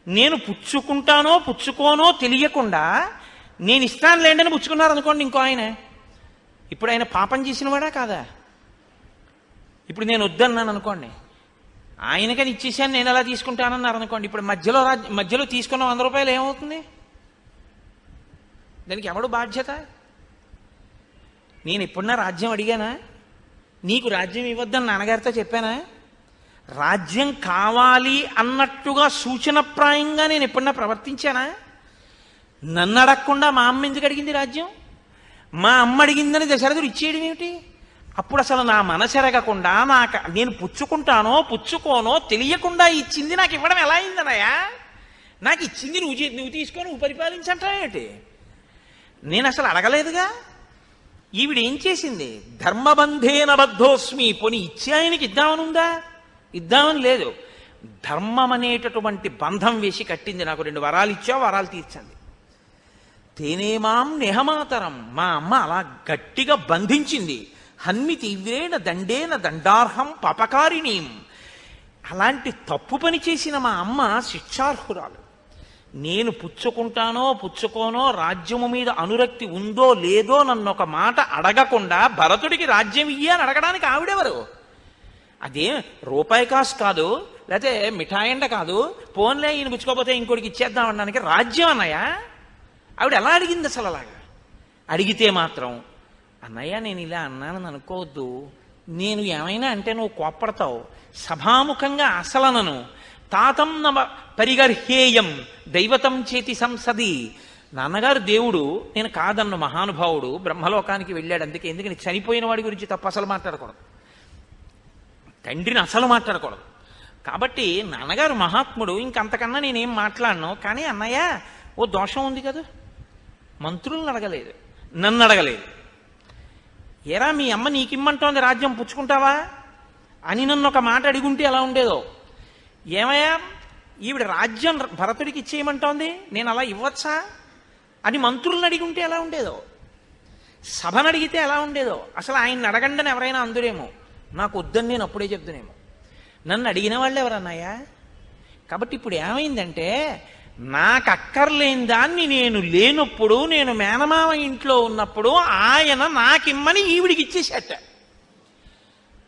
నేను పుచ్చుకుంటానో పుచ్చుకోనో తెలియకుండా నేను ఇస్తాను లేండని పుచ్చుకున్నారు అనుకోండి ఇంకో ఆయన, ఇప్పుడు ఆయన పాపం చేసినవాడా కాదా? ఇప్పుడు నేను వద్దన్నాను అనుకోండి, ఆయనకని ఇచ్చేసాను నేను ఎలా తీసుకుంటానన్నారు అనుకోండి, ఇప్పుడు మధ్యలో తీసుకున్న 100 రూపాయలు ఏమవుతుంది? దానికి ఎవడు బాధ్యత? నేను ఎప్పుడన్నా రాజ్యం అడిగానా? నీకు రాజ్యం ఇవ్వద్దని నాన్నగారితో చెప్పానా? రాజ్యం కావాలి అన్నట్టుగా సూచనప్రాయంగా నేను ఎప్పుడన్నా ప్రవర్తించానా? నన్ను అడగకుండా మా అమ్మ ఎందుకు అడిగింది రాజ్యం? మా అమ్మ అడిగిందని దశరథుడు ఇచ్చేయడం ఏమిటి? అప్పుడు అసలు నా మనసు ఎరగకుండా నేను పుచ్చుకుంటానో పుచ్చుకోనో తెలియకుండా ఇచ్చింది నాకు ఇవ్వడం ఎలా అయిందనయా? నాకు ఇచ్చింది నువ్వు తీసుకొని నువ్వు పరిపాలించంటావేంటి? నేను అసలు అడగలేదుగా. ఈవిడ ఏం చేసింది? ధర్మబంధేన బద్ధోస్మి. పోనీ ఇచ్చే ఆయనకి ఇద్దామనుందా? ఇద్దామని లేదు. ధర్మం అనేటటువంటి బంధం వేసి కట్టింది. నాకు 2 వరాలు ఇచ్చావు, వరాలు తీర్చండి. తేనేమాం నిహమాతరం. మా అమ్మ అలా గట్టిగా బంధించింది. హన్మి తీవ్రేణ దండేన దండార్హం పాపకారిణీం. అలాంటి తప్పు పని చేసిన మా అమ్మ శిక్షార్హురాలు. నేను పుచ్చుకుంటానో పుచ్చుకోనో, రాజ్యము మీద అనురక్తి ఉందో లేదో నన్ను ఒక మాట అడగకుండా భరతుడికి రాజ్యం ఇయ్యి అని అడగడానికి ఆవిడెవరు? అదే రూపాయి కాసు కాదు, లేకపోతే మిఠాయిండ కాదు, పోన్లే ఈయన పుచ్చుకోపోతే ఇంకోటికి ఇచ్చేద్దాం అనడానికి రాజ్యం అన్నయ్య. ఆవిడ ఎలా అడిగింది అసలు? అలాగా అడిగితే మాత్రం అన్నయ్య నేను ఇలా అన్నానని అనుకోవద్దు, నేను ఏమైనా అంటే నువ్వు కోప్పడతావు, సభాముఖంగా అసలనను. తాతం నవ పరిగర్హేయం దైవతం చేతి సంసది. నాన్నగారు దేవుడు, నేను కాదన్న మహానుభావుడు, బ్రహ్మలోకానికి వెళ్ళాడు. ఎందుకని చనిపోయిన వాడి గురించి తప్ప అసలు మాట్లాడకూడదు, తండ్రిని అసలు మాట్లాడకూడదు. కాబట్టి నాన్నగారు మహాత్ముడు, ఇంకంతకన్నా నేనేం మాట్లాడను. కానీ అన్నయ్య ఓ దోషం ఉంది కదా, మంత్రులను అడగలేదు, నన్ను అడగలేదు. ఎరా మీ అమ్మ నీకిమ్మంటోంది రాజ్యం, పుచ్చుకుంటావా అని నన్ను ఒక మాట అడిగుంటే ఎలా ఉండేదో. ఏమయ్యా ఈవిడ రాజ్యం భరతుడికి ఇచ్చేయమంటోంది, నేను అలా ఇవ్వచ్చా అని మంత్రులను అడిగుంటే ఎలా ఉండేదో, సభను అడిగితే ఎలా ఉండేదో. అసలు ఆయన్ని అడగండి అని ఎవరైనా అందురేమో, నాకు వద్దని నేను అప్పుడే చెప్తునేమో. నన్ను అడిగిన వాళ్ళు ఎవరన్నాయా? కాబట్టి ఇప్పుడు ఏమైందంటే, నాకు అక్కర్లేని దాన్ని నేను లేనప్పుడు, నేను మేనమామ ఇంట్లో ఉన్నప్పుడు ఆయన నాకిమ్మని ఈవిడికి ఇచ్చేసేట.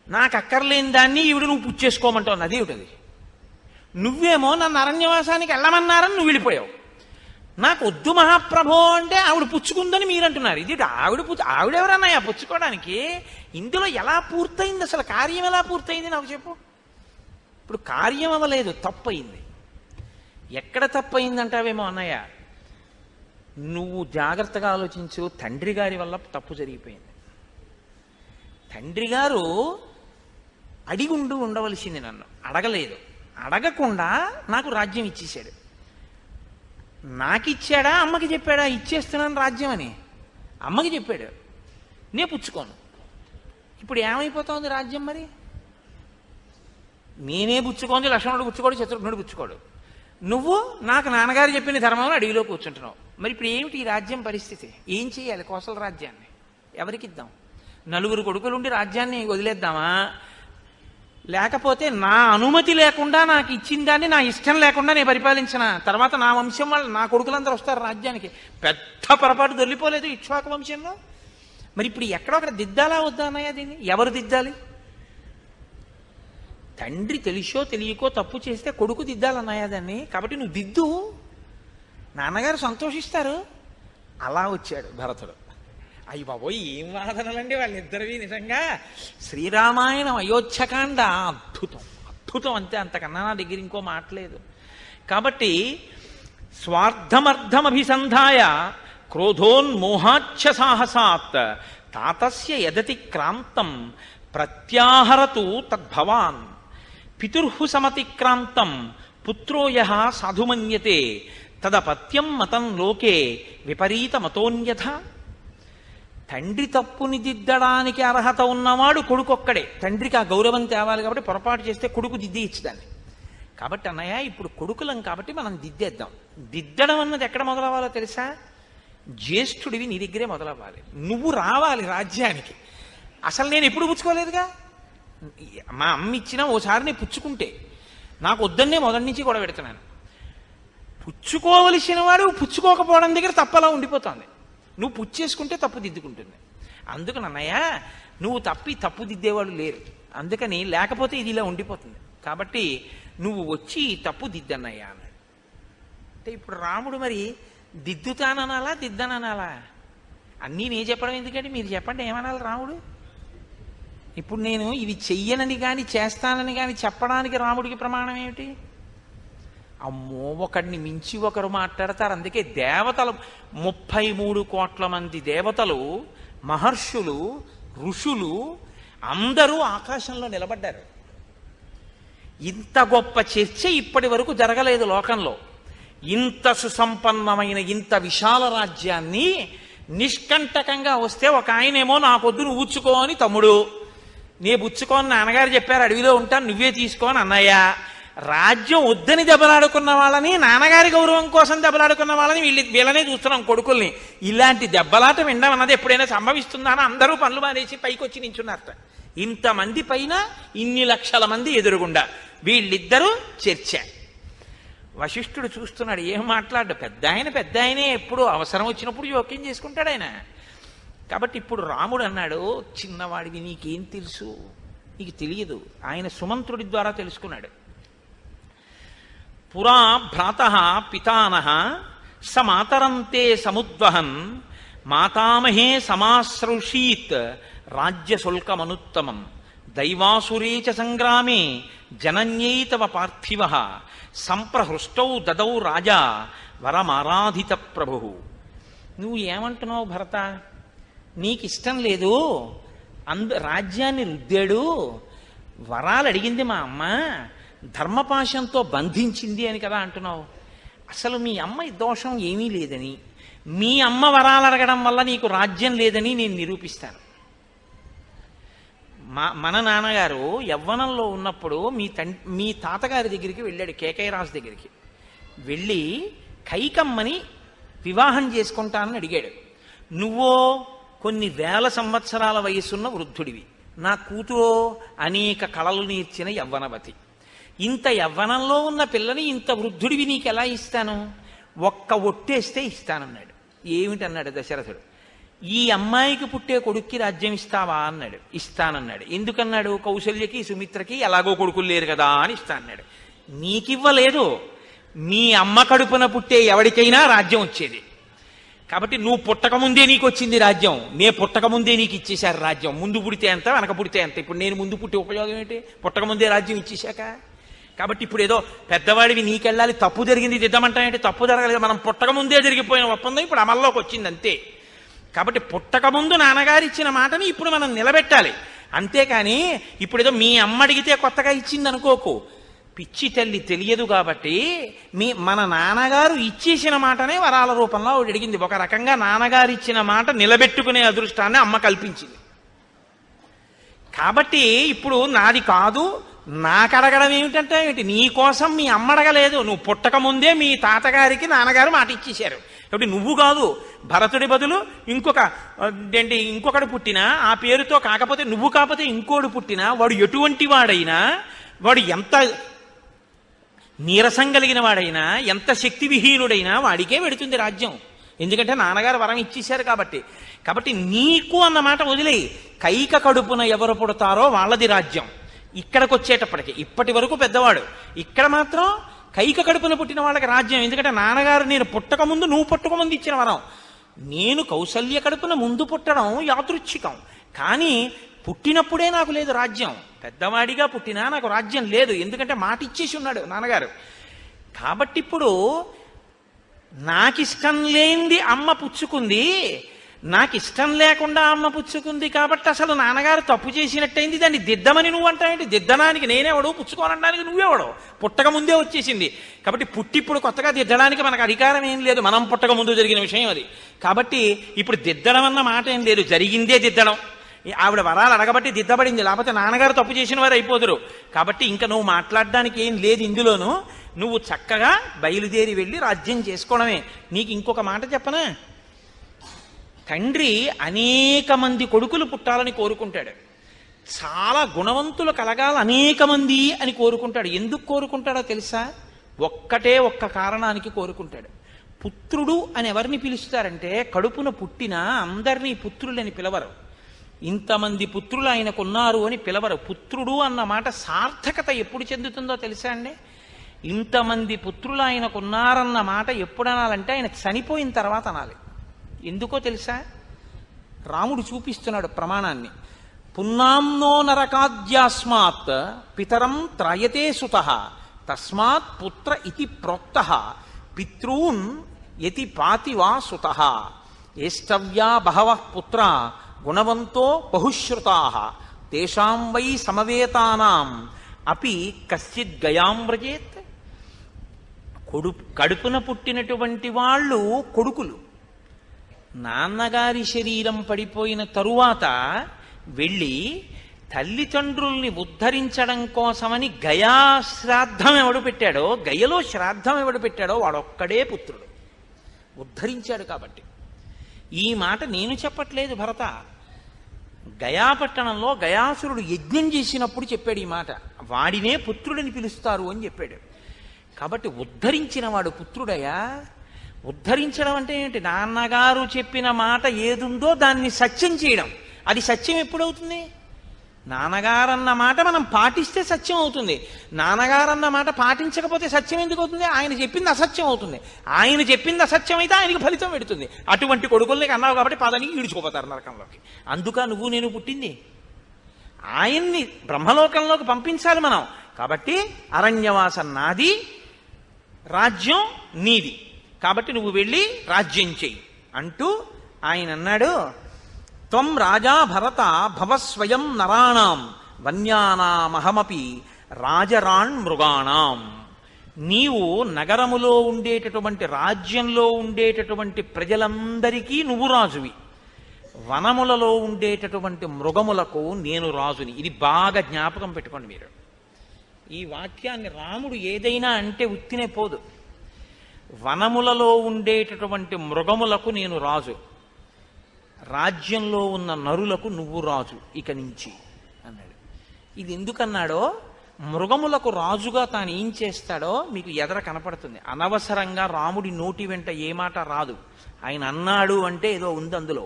నాకు అక్కర్లేని దాన్ని ఈవిడ నువ్వు పుచ్చేసుకోమంటావు. అదేమిటది? నువ్వేమో నన్ను అరణ్యవాసానికి వెళ్ళమన్నారని నువ్వు వెళ్ళిపోయావు. నాకు వద్దు మహాప్రభో అంటే ఆవిడ పుచ్చుకుందని మీరంటున్నారు. ఇది ఆవిడెవరన్నాయా పుచ్చుకోవడానికి? ఇందులో ఎలా పూర్తయింది అసలు? కార్యం ఎలా పూర్తయింది నాకు చెప్పు. ఇప్పుడు కార్యం అవ్వలేదు, తప్పయింది. ఎక్కడ తప్పయిందంటావేమో అన్నయ్య, నువ్వు జాగ్రత్తగా ఆలోచించు. తండ్రి గారి వల్ల తప్పు జరిగిపోయింది. తండ్రి గారు ఉండవలసింది, నన్ను అడగలేదు. అడగకుండా నాకు రాజ్యం ఇచ్చేశాడు. నాకిచ్చాడా అమ్మకి చెప్పాడా ఇచ్చేస్తున్నాను రాజ్యం అని? అమ్మకి చెప్పాడు, నేను పుచ్చుకోను. ఇప్పుడు ఏమైపోతుంది రాజ్యం? మరి నేనే పుచ్చుకోంది, లక్ష్మణుడు పుచ్చుకోడు, శత్రుఘ్నుడు పుచ్చుకోడు. నువ్వు నాకు నాన్నగారు చెప్పిన ధర్మంలో అడవిలో కూర్చుంటున్నావు. మరి ఇప్పుడు ఏమిటి ఈ రాజ్యం పరిస్థితి? ఏం చేయాలి? కోసల రాజ్యాన్ని ఎవరికిద్దాం? 4 కొడుకులుండి రాజ్యాన్ని వదిలేద్దామా? లేకపోతే నా అనుమతి లేకుండా నాకు ఇచ్చిన దాన్ని నా ఇష్టం లేకుండా నేను పరిపాలించిన తర్వాత నా వంశం వాళ్ళు, నా కొడుకులందరూ వస్తారు రాజ్యానికి. పెద్ద పొరపాటు దొల్లిపోలేదు ఇక్ష్వాకు వంశంలో. మరి ఇప్పుడు ఎక్కడో అక్కడ దిద్దాలా వద్దా అన్నయ్య? దీన్ని ఎవరు దిద్దాలి? తండ్రి తెలిసో తెలియకో తప్పు చేస్తే కొడుకు దిద్దాలన్నాయా దాన్ని. కాబట్టి నువ్వు దిద్దు, నాన్నగారు సంతోషిస్తారు. అలా వచ్చాడు భరతుడు. అయ్యి బాబోయ్, ఏం వాదనలండి వాళ్ళిద్దరివి! నిజంగా శ్రీరామాయణం అయోధ్యకాండ అద్భుతం, అద్భుతం అంతే, అంతకన్నా నా దగ్గర ఇంకో మాట్లేదు. కాబట్టి స్వార్థమర్థమభిసంధాయ క్రోధోన్మోహాచ్ఛ సాహసాత్ తాతస్య యదతి క్రాంతం ప్రత్యాహరతు తద్భవాన్ పితుర్హు సమతిక్రాంతం పుత్రో యః సాధుమన్యతే తదపత్యం మతం లోకే విపరీత మతోన్యథ. తండ్రి తప్పుని దిద్దడానికి అర్హత ఉన్నవాడు కొడుకొక్కడే. తండ్రికి ఆ గౌరవం తేవాలి కాబట్టి పొరపాటు చేస్తే కొడుకు దిద్ది ఇచ్చదాన్ని. కాబట్టి అన్నయ్య ఇప్పుడు కొడుకులం కాబట్టి మనం దిద్దేద్దాం. దిద్దడం అన్నది ఎక్కడ మొదలవ్వాలో తెలుసా? జ్యేష్ఠుడివి నీ దగ్గరే మొదలవ్వాలి. నువ్వు రావాలి రాజ్యానికి. అసలు నేను ఎప్పుడు పుచ్చుకోలేదుగా. మా అమ్మ ఇచ్చినా ఓసారి నేను పుచ్చుకుంటే నాకు వద్దన్నే మొదటి నుంచి కూడా పెడుతున్నాను. పుచ్చుకోవలసిన వాడు పుచ్చుకోకపోవడం దగ్గర తప్పలా ఉండిపోతుంది. నువ్వు పుచ్చేసుకుంటే తప్పు దిద్దుకుంటుంది. అందుకని అన్నయ్య నువ్వు తప్పు దిద్దేవాళ్ళు లేరు. అందుకని లేకపోతే ఇది ఇలా ఉండిపోతుంది. కాబట్టి నువ్వు వచ్చి తప్పు దిద్దన్నయ్యా అన్నాడు. అంటే ఇప్పుడు రాముడు మరి దిద్దుతాననాలా దిద్దననాలా? అన్నీ నేను చెప్పడం ఎందుకంటే మీరు చెప్పండి ఏమనాలి రాముడు? ఇప్పుడు నేను ఇవి చెయ్యనని కానీ చేస్తానని కానీ చెప్పడానికి రాముడికి ప్రమాణం ఏమిటి? అమ్మో, ఒకడిని మించి ఒకరు మాట్లాడతారు. అందుకే దేవతలు 33 కోట్ల మంది దేవతలు, మహర్షులు, ఋషులు అందరూ ఆకాశంలో నిలబడ్డారు. ఇంత గొప్ప చర్చ ఇప్పటి వరకు జరగలేదు లోకంలో. ఇంత సుసంపన్నమైన ఇంత విశాల రాజ్యాన్ని నిష్కంటకంగా వస్తే ఒక ఆయనేమో నాకొద్దు నువ్వు ఉచ్చుకో అని తమ్ముడు, నే బుచ్చుకోని నాన్నగారు చెప్పారు అడవిలో ఉంటాను నువ్వే తీసుకోని అన్నయ్య, రాజ్యం వద్దని దెబ్బలాడుకున్న వాళ్ళని, నాన్నగారి గౌరవం కోసం దెబ్బలాడుకున్న వాళ్ళని వీళ్ళనే చూస్తున్నాం కొడుకుల్ని. ఇలాంటి దెబ్బలాట వినడం అన్నది ఎప్పుడైనా సంభవిస్తుందా అని అందరూ పనులు మానేసి పైకి వచ్చి నించున్నారట. ఇంతమంది పైన ఇన్ని లక్షల మంది ఎదురుగుండా వీళ్ళిద్దరూ చర్చ. వశిష్ఠుడు చూస్తున్నాడు, ఏం మాట్లాడు. పెద్ద ఆయనే ఎప్పుడు అవసరం వచ్చినప్పుడు జోక్యం చేసుకుంటాడు ఆయన. కాబట్టి ఇప్పుడు రాముడు అన్నాడు, చిన్నవాడివి నీకేం తెలుసు, నీకు తెలియదు. ఆయన సుమంత్రుడి ద్వారా తెలుసుకున్నాడు. పురా భ్రాత పితానః స మాతరంతే సముద్వహన్ మాతామహే సమాశ్రుషీత్ రాజ్యశుల్కమనుత్తమం దైవాసురే చ సంగ్రామే జనన్యై తవ పార్థివః సంప్రహృష్టౌ దదౌ రాజా వరమారాధిత ప్రభు. నువ్వు ఏమంటున్నావు భరత? నీకిష్టం లేదు, రాజ్యాన్ని రుద్దాడు, వరాలు అడిగింది మా అమ్మ, ధర్మపాశంతో బంధించింది అని కదా అంటున్నావు. అసలు మీ అమ్మ దోషం ఏమీ లేదని, మీ అమ్మ వరాలు అడగడం వల్ల నీకు రాజ్యం లేదని నేను నిరూపిస్తాను. మన నాన్నగారు యవ్వనంలో ఉన్నప్పుడు మీ తాతగారి దగ్గరికి వెళ్ళాడు, కేకయ్యరాజు దగ్గరికి వెళ్ళి కైకమ్మని వివాహం చేసుకుంటానని అడిగాడు. నువ్వో కొన్ని వేల సంవత్సరాల వయసున్న వృద్ధుడివి, నా కూతురో అనేక కళలు నేర్చిన యవ్వనవతి. ఇంత యవ్వనంలో ఉన్న పిల్లని ఇంత వృద్ధుడివి నీకు ఎలా ఇస్తాను? ఒక్క ఒట్టేస్తే ఇస్తానన్నాడు. ఏమిటన్నాడు దశరథుడు? ఈ అమ్మాయికి పుట్టే కొడుక్కి రాజ్యం ఇస్తావా అన్నాడు. ఇస్తానన్నాడు. ఎందుకన్నాడు? కౌసల్యకి సుమిత్రకి ఎలాగో కొడుకులు లేరు కదా అని ఇస్తానన్నాడు. నీకివ్వలేదు, మీ అమ్మ కడుపున పుట్టే ఎవరికైనా రాజ్యం వచ్చేది. కాబట్టి నువ్వు పుట్టకముందే నీకు వచ్చింది రాజ్యం, నే పుట్టకముందే నీకు ఇచ్చేశారు రాజ్యం. ముందు పుడితే ఎంత, వెనక పుడితే ఎంత. ఇప్పుడు నేను ముందు పుట్టే ఉపయోగం ఏంటి? పుట్టకముందే రాజ్యం ఇచ్చేశాక. కాబట్టి ఇప్పుడు ఏదో పెద్దవాడివి నీకెళ్ళాలి, తప్పు జరిగింది దిద్దమంటానంటే తప్పు జరగలేదు. మనం పుట్టకముందే జరిగిపోయిన ఒప్పందం ఇప్పుడు అమల్లోకి వచ్చింది అంతే. కాబట్టి పుట్టకముందు నాన్నగారు ఇచ్చిన మాటని ఇప్పుడు మనం నిలబెట్టాలి. అంతేకాని ఇప్పుడు ఏదో మీ అమ్మ అడిగితే కొత్తగా ఇచ్చింది అనుకోకు. పిచ్చి తల్లి తెలియదు కాబట్టి మన నాన్నగారు ఇచ్చేసిన మాటనే వరాల రూపంలో ఆవిడ అడిగింది. ఒక రకంగా నాన్నగారు ఇచ్చిన మాట నిలబెట్టుకునే అదృష్టాన్ని అమ్మ కల్పించింది. కాబట్టి ఇప్పుడు నాది కాదు, నాకు అడగడం ఏమిటంటే ఏమిటి? నీ కోసం మీ అమ్మ అడగలేదు, నువ్వు పుట్టక ముందే మీ తాతగారికి నాన్నగారు మాట ఇచ్చేశారు. కాబట్టి నువ్వు కాదు, భరతుడి బదులు ఇంకొకడు పుట్టినా ఆ పేరుతో కాకపోతే, నువ్వు కాకపోతే ఇంకోడు పుట్టినా, వాడు ఎటువంటి వాడైనా, వాడు ఎంత నీరసం కలిగిన వాడైనా, ఎంత శక్తి విహీనుడైనా వాడికే పెడుతుంది రాజ్యం. ఎందుకంటే నాన్నగారు వరం ఇచ్చేశారు కాబట్టి. కాబట్టి నీకు అన్నమాట వదిలేయి. కైక కడుపున ఎవరు పుడతారో వాళ్ళది రాజ్యం. ఇక్కడికి వచ్చేటప్పటికి ఇప్పటి వరకు పెద్దవాడు, ఇక్కడ మాత్రం కైక కడుపున పుట్టిన వాళ్ళకి రాజ్యం. ఎందుకంటే నాన్నగారు నేను పుట్టకముందు, నువ్వు పుట్టకముందు ఇచ్చిన వరం. నేను కౌసల్య కడుపున ముందు పుట్టడం యాదృచ్ఛికం, కానీ పుట్టినప్పుడే నాకు లేదు రాజ్యం. పెద్దవాడిగా పుట్టినా నాకు రాజ్యం లేదు, ఎందుకంటే మాట ఇచ్చేసి ఉన్నాడు నాన్నగారు. కాబట్టి ఇప్పుడు నాకిష్టం లేనిది అమ్మ పుచ్చుకుంది, నాకు ఇష్టం లేకుండా అమ్మ పుచ్చుకుంది. కాబట్టి అసలు నాన్నగారు తప్పు చేసినట్టయింది. దాన్ని దిద్దమని నువ్వు అంటావేంటి? దిద్దడానికి నేనేవాడు, పుచ్చుకోనడానికి నువ్వేవాడు. పుట్టక ముందే వచ్చేసింది. కాబట్టి ఇప్పుడు కొత్తగా దిద్దడానికి మనకు అధికారం ఏం లేదు, మనం పుట్టక ముందు జరిగిన విషయం అది. కాబట్టి ఇప్పుడు దిద్దడం అన్న మాట ఏం లేదు, జరిగిందే దిద్దడం. ఆవిడ వరాలు అడగబట్టి దిద్దబడింది, లేకపోతే నాన్నగారు తప్పు చేసిన వారు అయిపోదురు. కాబట్టి ఇంకా నువ్వు మాట్లాడడానికి ఏం లేదు ఇందులోనూ. నువ్వు చక్కగా బయలుదేరి వెళ్ళి రాజ్యం చేసుకోవడమే. నీకు ఇంకొక మాట చెప్పనా, తండ్రి అనేక మంది కొడుకులు పుట్టాలని కోరుకుంటాడు, చాలా గుణవంతులు కలగాలి అనేక మంది అని కోరుకుంటాడు. ఎందుకు కోరుకుంటాడో తెలుసా? ఒక్క కారణానికి కోరుకుంటాడు. పుత్రుడు అని ఎవరిని పిలుస్తారంటే, కడుపున పుట్టిన అందరినీ పుత్రులని పిలవరు, ఇంతమంది పుత్రులు ఆయనకున్నారు అని పిలవరు. పుత్రుడు అన్న మాట సార్థకత ఎప్పుడు చెందుతుందో తెలుసా అండి? ఇంతమంది పుత్రులు ఆయనకున్నారన్న మాట ఎప్పుడు అనాలంటే ఆయన చనిపోయిన తర్వాత అనాలి. ఎందుకో తెలుసా? రాముడు చూపిస్తున్నాడు ప్రమాణాన్ని. పున్నాంనో నరకాద్యాస్మాత్ పితరం త్రయతే సుతః తస్మాత్ పుత్ర ఇతి ప్రోక్తః పితॄన్ యతి పాతి వా సుతః ఏష్టవ్యా బహవః పుత్ర గుణవంతో బహుశ్రుతాః తేషాం వై సమవేతానాం అపి కశ్చిద్ గయాం వ్రజేత్. కడుపున పుట్టినటువంటి వాళ్ళు కొడుకులు నాన్నగారి శరీరం పడిపోయిన తరువాత వెళ్ళి తల్లిదండ్రుల్ని ఉద్ధరించడం కోసమని గయా శ్రాద్ధం ఎవడు పెట్టాడో, గయలో శ్రాద్ధం ఎవడు పెట్టాడో వాడొక్కడే పుత్రుడు, ఉద్ధరించాడు. కాబట్టి ఈ మాట నేను చెప్పట్లేదు భరత, గయాపట్టణంలో గయాసురుడు యజ్ఞం చేసినప్పుడు చెప్పాడు ఈ మాట. వాడినే పుత్రుడిని పిలుస్తారు అని చెప్పాడు. కాబట్టి ఉద్ధరించిన వాడు పుత్రుడయా. ఉద్ధరించడం అంటే ఏంటి? నాన్నగారు చెప్పిన మాట ఏదుందో దాన్ని సత్యం చేయడం. అది సత్యం ఎప్పుడవుతుంది? నాన్నగారన్న మాట మనం పాటిస్తే సత్యం అవుతుంది. నాన్నగారన్న మాట పాటించకపోతే సత్యం ఎందుకు అవుతుంది? ఆయన చెప్పింది అసత్యం అవుతుంది. ఆయన చెప్పింది అసత్యం అయితే ఆయనకి ఫలితం పెడుతుంది. అటువంటి కొడుకుల్ని అన్నావు కాబట్టి పదని ఈడ్చుకోపోతారు నరకంలోకి. అందుక నువ్వు నేను పుట్టింది ఆయన్ని బ్రహ్మలోకంలోకి పంపించాలి మనం. కాబట్టి అరణ్యవాసం నాది, రాజ్యం నీది, కాబట్టి నువ్వు వెళ్ళి రాజ్యం చెయ్యి అంటూ ఆయన అన్నాడు, త్వం రాజా భరత భవస్వయం నరాణాం వన్యానామహమపి రాజరాణ్ మృగాణాం. నీవు నగరములో ఉండేటటువంటి రాజ్యంలో ఉండేటటువంటి ప్రజలందరికీ నువ్వు రాజువి, వనములలో ఉండేటటువంటి మృగములకు నేను రాజుని. ఇది బాగా జ్ఞాపకం పెట్టుకోండి మీరు. ఈ వాక్యాన్ని రాముడు ఏదైనా అంటే ఉత్తినే పోదు. వనములలో ఉండేటటువంటి మృగములకు నేను రాజు, రాజ్యంలో ఉన్న నరులకు నువ్వు రాజు ఇక నుంచి అన్నాడు. ఇది ఎందుకన్నాడో, మృగములకు రాజుగా తాను ఏం చేస్తాడో మీకు ఎదర కనపడుతుంది. అనవసరంగా రాముడి నోటి వెంట ఏ మాట రాదు. ఆయన అన్నాడు అంటే ఏదో ఉంది అందులో,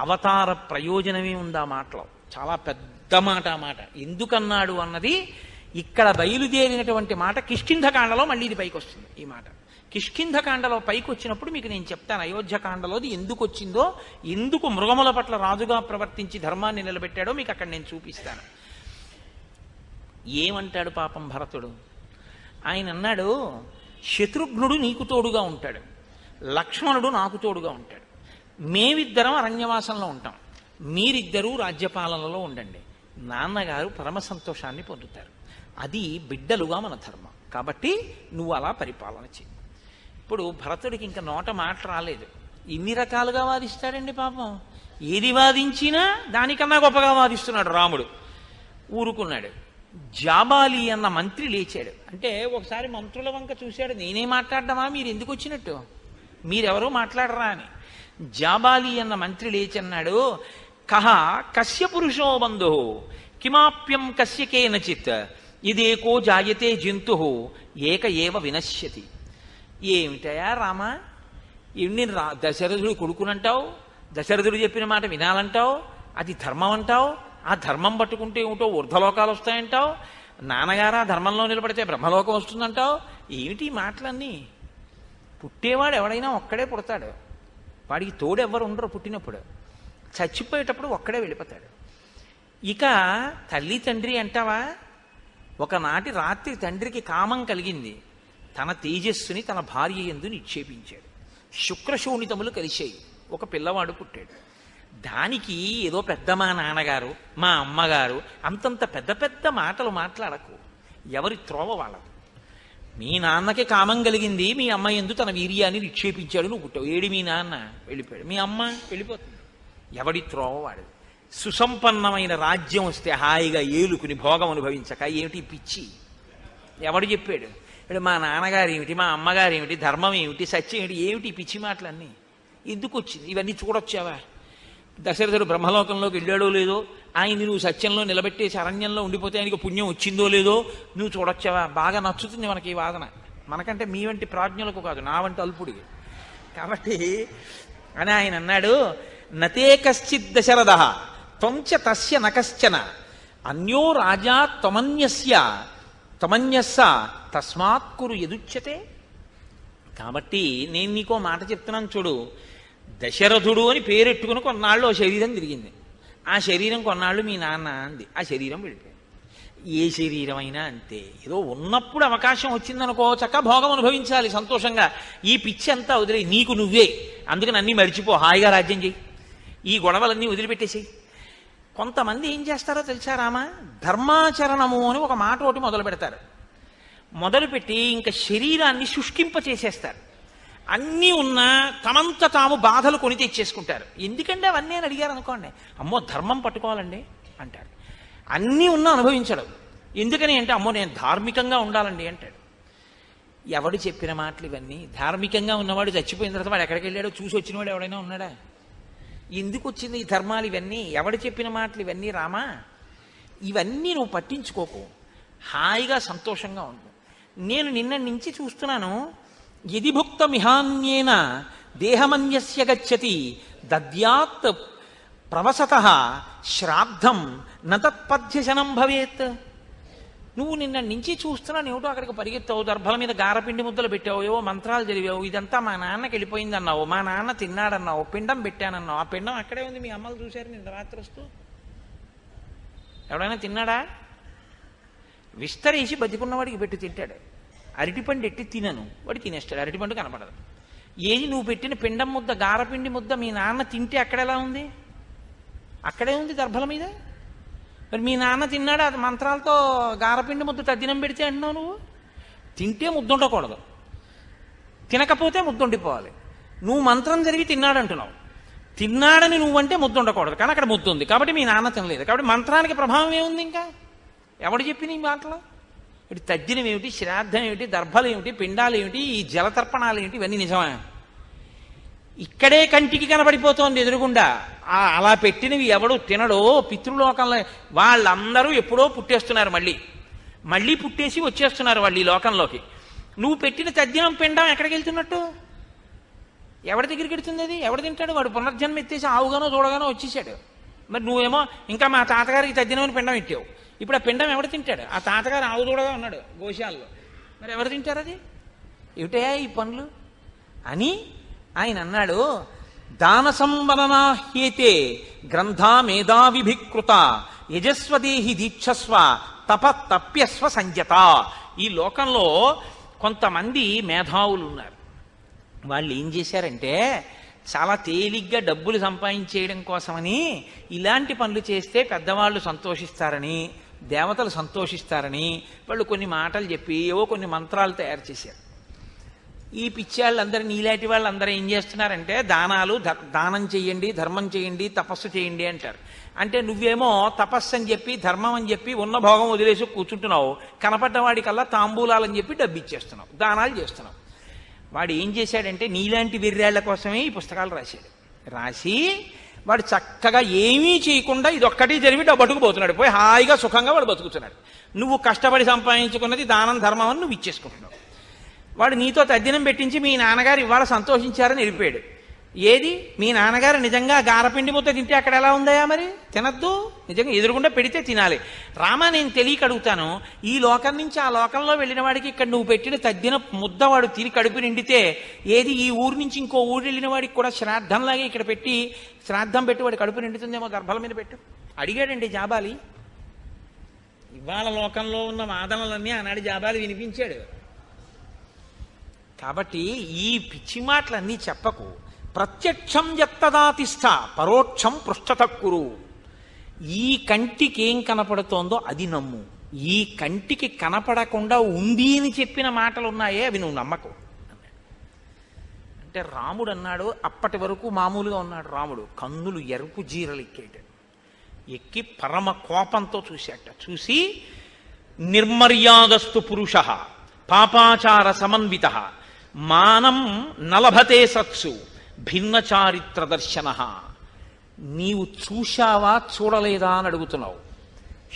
అవతార ప్రయోజనమే ఉంది ఆ మాటలో. చాలా పెద్ద మాట ఆ మాట. ఎందుకన్నాడు అన్నది ఇక్కడ బయలుదేరినటువంటి మాట కిష్కింధకాండలో మళ్ళీ ఇది పైకి వస్తుంది. ఈ మాట కిష్కింధకాండలో పైకి వచ్చినప్పుడు మీకు నేను చెప్తాను. అయోధ్యకాండలోది ఎందుకు వచ్చిందో, ఎందుకు మృగముల పట్ల రాజుగా ప్రవర్తించి ధర్మాన్ని నిలబెట్టాడో మీకు అక్కడ నేను చూపిస్తాను. ఏమంటాడు పాపం భరతుడు? ఆయన అన్నాడు, శత్రుఘ్నుడు నీకు తోడుగా ఉంటాడు, లక్ష్మణుడు నాకు తోడుగా ఉంటాడు, మేమిద్దరం అరణ్యవాసంలో ఉంటాం, మీరిద్దరూ రాజ్యపాలనలో ఉండండి, నాన్నగారు పరమ సంతోషాన్ని పొందుతారు. అది బిడ్డలుగా మన ధర్మం. కాబట్టి నువ్వు అలా పరిపాలన చెయ్యి. ఇప్పుడు భరతుడికి ఇంకా నోట మాట రాలేదు. ఇన్ని రకాలుగా వాదిస్తాడండి పాపం. ఏది వాదించినా దానికన్నా గొప్పగా వాదిస్తున్నాడు రాముడు. ఊరుకున్నాడు. జాబాలి అన్న మంత్రి లేచాడు. అంటే ఒకసారి మంత్రుల వంక చూశాడు, నేనే మాట్లాడడమా, మీరు ఎందుకు వచ్చినట్టు, మీరెవరూ మాట్లాడరా అని. జాబాలి అన్న మంత్రి లేచన్నాడు, కహ కస్య పురుషో బంధు కిమాప్యం కస్యకేనచిత్ ఇదేకో జాయతే జంతు ఏక ఏవ వినశ్యతి. ఏమిటయా రామా, నేను దశరథుడు కొడుకునంటావు, దశరథుడు చెప్పిన మాట వినాలంటావు, అది ధర్మం అంటావు, ఆ ధర్మం పట్టుకుంటే ఏమిటో ఊర్ధ్వలోకాలు వస్తాయంటావు, నాన్నగారా ధర్మంలో నిలబడితే బ్రహ్మలోకం వస్తుందంటావు. ఏమిటి మాటలన్నీ? పుట్టేవాడు ఎవడైనా ఒక్కడే పుడతాడు, వాడికి తోడు ఎవ్వరు ఉండరు. పుట్టినప్పుడు చచ్చిపోయేటప్పుడు ఒక్కడే వెళ్ళిపోతాడు. ఇక తల్లి తండ్రి అంటావా? ఒకనాటి రాత్రి తండ్రికి కామం కలిగింది, తన తేజస్సుని తన భార్య యందు నిక్షేపించాడు. శుక్రశోణితములు కలిశాయి, ఒక పిల్లవాడు పుట్టాడు. దానికి ఏదో పెద్ద మా నాన్నగారు మా అమ్మగారు అంతంత పెద్ద పెద్ద మాటలు మాట్లాడకు, ఎవరి త్రోవ వాళ్ళదు. మీ నాన్నకి కామం కలిగింది, మీ అమ్మ యందు తన వీర్యాన్ని నిక్షేపించాడు, నువ్వు పుట్టావు. ఏడి మీ నాన్న వెళ్ళిపోయాడు, మీ అమ్మ వెళ్ళిపోతుంది, ఎవడి త్రోవ వాడదు. సుసంపన్నమైన రాజ్యం వస్తే హాయిగా ఏలుకుని భోగం అనుభవించక ఏమిటి పిచ్చి? ఎవడు చెప్పాడు? ఇప్పుడు మా నాన్నగారు ఏమిటి, మా అమ్మగారు ఏమిటి, ధర్మం ఏమిటి, సత్యం ఏమిటి, ఏమిటి పిచ్చి మాటలన్నీ ఎందుకు వచ్చింది? ఇవన్నీ చూడొచ్చావా? దశరథుడు బ్రహ్మలోకంలోకి వెళ్ళాడో లేదో, ఆయన్ని నువ్వు సత్యంలో నిలబెట్టేసి అరణ్యంలో ఉండిపోతే ఆయనకి పుణ్యం వచ్చిందో లేదో నువ్వు చూడొచ్చావా? బాగా నచ్చుతుంది మనకి ఈ వాదన. మనకంటే మీ వంటి ప్రాజ్ఞులకు కాదు, నా వంటి అల్పుడికి. కాబట్టి అని ఆయన అన్నాడు, నతే కశ్చిత్ దశరథ త్వంచ తస్య నకశ్చన అన్యో రాజా త్వమన్యస్స తస్మాత్ కురు యదుచ్యతే. కాబట్టి నేను నీకో మాట చెప్తున్నాను చూడు. దశరథుడు అని పేరెట్టుకుని కొన్నాళ్ళు ఓ శరీరం తిరిగింది. ఆ శరీరం కొన్నాళ్ళు మీ నాన్న అంది. ఆ శరీరం వెళ్ళిపోయింది. ఏ శరీరం అయినా అంతే. ఏదో ఉన్నప్పుడు అవకాశం వచ్చిందనుకో చక్క భోగం అనుభవించాలి సంతోషంగా. ఈ పిచ్చి అంతా వదిలే, నీకు నువ్వే. అందుకని అన్నీ మరిచిపో, హాయిగా రాజ్యం చెయ్యి, ఈ గొడవలన్నీ వదిలిపెట్టేసి. కొంతమంది ఏం చేస్తారో తెలుసా రామా? ధర్మాచరణము అని ఒక మాట ఒకటి మొదలు పెడతారు. మొదలుపెట్టి ఇంకా శరీరాన్ని శుష్కింప చేసేస్తారు. అన్నీ ఉన్నా తమంత తాము బాధలు కొని తెచ్చేసుకుంటారు. ఎందుకంటే అవన్నీ అని అడిగారు అనుకోండి, అమ్మో ధర్మం పట్టుకోవాలండి అంటారు. అన్నీ ఉన్నా అనుభవించడం. ఎందుకని అంటే అమ్మో నేను ధార్మికంగా ఉండాలండి అంటాడు. ఎవడు చెప్పిన మాటలు ఇవన్నీ? ధార్మికంగా ఉన్నవాడు చచ్చిపోయిన తర్వాత వాడు ఎక్కడికి వెళ్ళాడో చూసి వచ్చినవాడు ఎవడైనా ఉన్నాడా? ఎందుకు వచ్చింది ఈ ధర్మాలు ఇవన్నీ? ఎవడు చెప్పిన మాటలు ఇవన్నీ రామా? ఇవన్నీ నువ్వు పట్టించుకోకు, హాయిగా సంతోషంగా ఉండు. నేను నిన్న నుంచి చూస్తున్నాను, యది భుక్త మిహాన్యేన దేహమన్యస్య గచ్చతి దద్యాత్ ప్రవసత శ్రాద్ధం నతత్పథ్యశనం భవేత్. నువ్వు నిన్న నుంచి చూస్తున్నాను, ఏమిటో అక్కడికి పరిగెత్తావు, దర్భల మీద గారపిండి ముద్దలు పెట్టావు, ఏవో మంత్రాలు చదివావు, ఇదంతా మా నాన్నకి వెళ్ళిపోయింది అన్నావు, మా నాన్న తిన్నాడన్నావు, పిండం పెట్టానన్నావు. ఆ పిండం అక్కడే ఉంది, మీ అమ్మలు చూశారు నిన్న రాత్రి వస్తూ. ఎవడైనా తిన్నాడా? విస్తరేసి బతికున్నవాడికి పెట్టి తింటాడు. అరటిపండు ఎట్టి తినను, వాడు తినేస్తాడు, అరటిపండు కనపడదు. ఏది నువ్వు పెట్టిన పిండం ముద్ద, గారపిండి ముద్ద మీ నాన్న తింటే అక్కడ ఎలా ఉంది? అక్కడే ఉంది దర్భల మీద. మరి మీ నాన్న తిన్నాడు, అది మంత్రాలతో గారపిండి ముద్ద తద్దినం పెడితే అంటున్నావు నువ్వు. తింటే ముద్ద ఉండకూడదు, తినకపోతే ముద్ద ఉండిపోవాలి. నువ్వు మంత్రం జరిగి తిన్నాడు అంటున్నావు, తిన్నాడని నువ్వంటే ముద్ద ఉండకూడదు, కానీ అక్కడ ముద్ద ఉంది కాబట్టి మీ నాన్న తినలేదు. కాబట్టి మంత్రానికి ప్రభావం ఏముంది? ఇంకా ఎవడు చెప్పి నీ మాటలో? ఇటు తద్దినం ఏమిటి, శ్రాద్ధం ఏమిటి, దర్భలు ఏమిటి, పిండాలు ఏమిటి, ఈ జలతర్పణాలు ఏమిటి, ఇవన్నీ నిజమా? ఇక్కడే కంటికి కనబడిపోతోంది ఎదురుగుండా. అలా పెట్టినవి ఎవడు తినడో పితృలోకంలో వాళ్ళందరూ ఎప్పుడో పుట్టేస్తున్నారు, మళ్ళీ పుట్టేసి వచ్చేస్తున్నారు వాళ్ళు ఈ లోకంలోకి. నువ్వు పెట్టిన తద్దినం పిండం ఎక్కడికి వెళ్తున్నట్టు? ఎవరి దగ్గరికి వెళ్తుంది అది? ఎవడు తింటాడు? వాడు పునర్జన్మ ఎత్తేసి ఆవుగానో చూడగానో వచ్చేసాడు. మరి నువ్వేమో ఇంకా మా తాతగారికి తద్దినం పిండం పెట్టావు. ఇప్పుడు ఆ పిండం ఎవడు తింటాడు? ఆ తాతగారు ఆవు చూడగా ఉన్నాడు గోశాలలో, మరి ఎవరు తింటారు అది? ఏమిటయా ఈ పనులు అని ఆయన అన్నాడు. దాన సంవదనాహ్యేతే గ్రంథా మేధావిభికృత యజస్వదేహి దీక్షస్వ తప్యస్వ సంజత. ఈ లోకంలో కొంతమంది మేధావులు ఉన్నారు. వాళ్ళు ఏం చేశారంటే చాలా తేలిగ్గా డబ్బులు సంపాదించేయడం కోసమని ఇలాంటి పనులు చేస్తే పెద్దవాళ్ళు సంతోషిస్తారని, దేవతలు సంతోషిస్తారని వాళ్ళు కొన్ని మాటలు చెప్పి ఏవో కొన్ని మంత్రాలు తయారు చేశారు. ఈ పిచ్చాళ్ళందరూ, నీలాంటి వాళ్ళందరూ ఏం చేస్తున్నారంటే దానం చేయండి, ధర్మం చేయండి, తపస్సు చేయండి అంటారు. అంటే నువ్వేమో తపస్సు అని చెప్పి, ధర్మం అని చెప్పి ఉన్న భోగం వదిలేసి కూర్చుంటున్నావు, కనపడ్డవాడికల్లా తాంబూలాలని చెప్పి డబ్బు ఇచ్చేస్తున్నావు, దానాలు చేస్తున్నావు. వాడు ఏం చేశాడంటే నీలాంటి వెర్రేళ్ల కోసమే ఈ పుస్తకాలు రాసి వాడు చక్కగా ఏమీ చేయకుండా ఇదొక్కటి జరిగి బతుకుపోతున్నాడు, పోయి హాయిగా సుఖంగా వాడు బతుకుతున్నాడు. నువ్వు కష్టపడి సంపాదించుకున్నది దానం ధర్మం అని నువ్వు ఇచ్చేసుకుంటున్నావు. వాడు నీతో తద్దినం పెట్టించి మీ నాన్నగారు ఇవాళ సంతోషించారని వెళ్ళిపోయాడు. ఏది మీ నాన్నగారు నిజంగా గారపిండి ముద్ద తింటే అక్కడ ఎలా ఉందయా? మరి తినద్దు, నిజంగా ఎదురుగుండా పెడితే తినాలి. రామా నేను తెలియక అడుగుతాను, ఈ లోకం నుంచి ఆ లోకంలో వెళ్ళిన వాడికి ఇక్కడ నువ్వు పెట్టిన తద్దిన ముద్ద వాడు తిని కడుపు నిండితే, ఏది ఈ ఊరు నుంచి ఇంకో ఊరు వెళ్ళిన వాడికి కూడా శ్రాద్ధంలాగే ఇక్కడ పెట్టి శ్రాద్ధం పెట్టి వాడి కడుపు నిండుతుందేమో, గర్భాల మీద పెట్టు అడిగాడండి జాబాలి. ఇవాళ లోకంలో ఉన్న వాదనలన్నీ ఆనాడు జాబాలి వినిపించాడు. కాబట్టి ఈ పిచ్చి మాటలన్నీ చెప్పకు. ప్రత్యక్షం ఎత్తదాతిష్ట పరోక్షం పృష్ఠతక్కురు. ఈ కంటికి ఏం కనపడుతోందో అది నమ్ము. ఈ కంటికి కనపడకుండా ఉంది అని చెప్పిన మాటలు ఉన్నాయే అవి నువ్వు నమ్మకు అంటే రాముడు అన్నాడు. అప్పటి వరకు మామూలుగా ఉన్నాడు రాముడు, కన్నులు ఎరుపు జీరలు ఎక్కేటాడు. ఎక్కి పరమ కోపంతో చూశాట. చూసి నిర్మర్యాదస్తు పురుష పాపాచార సమన్విత మానం నలభతే సత్సు భిన్న చారిత్ర దర్శన. నీవు చూశావా చూడలేదా అని అడుగుతున్నావు.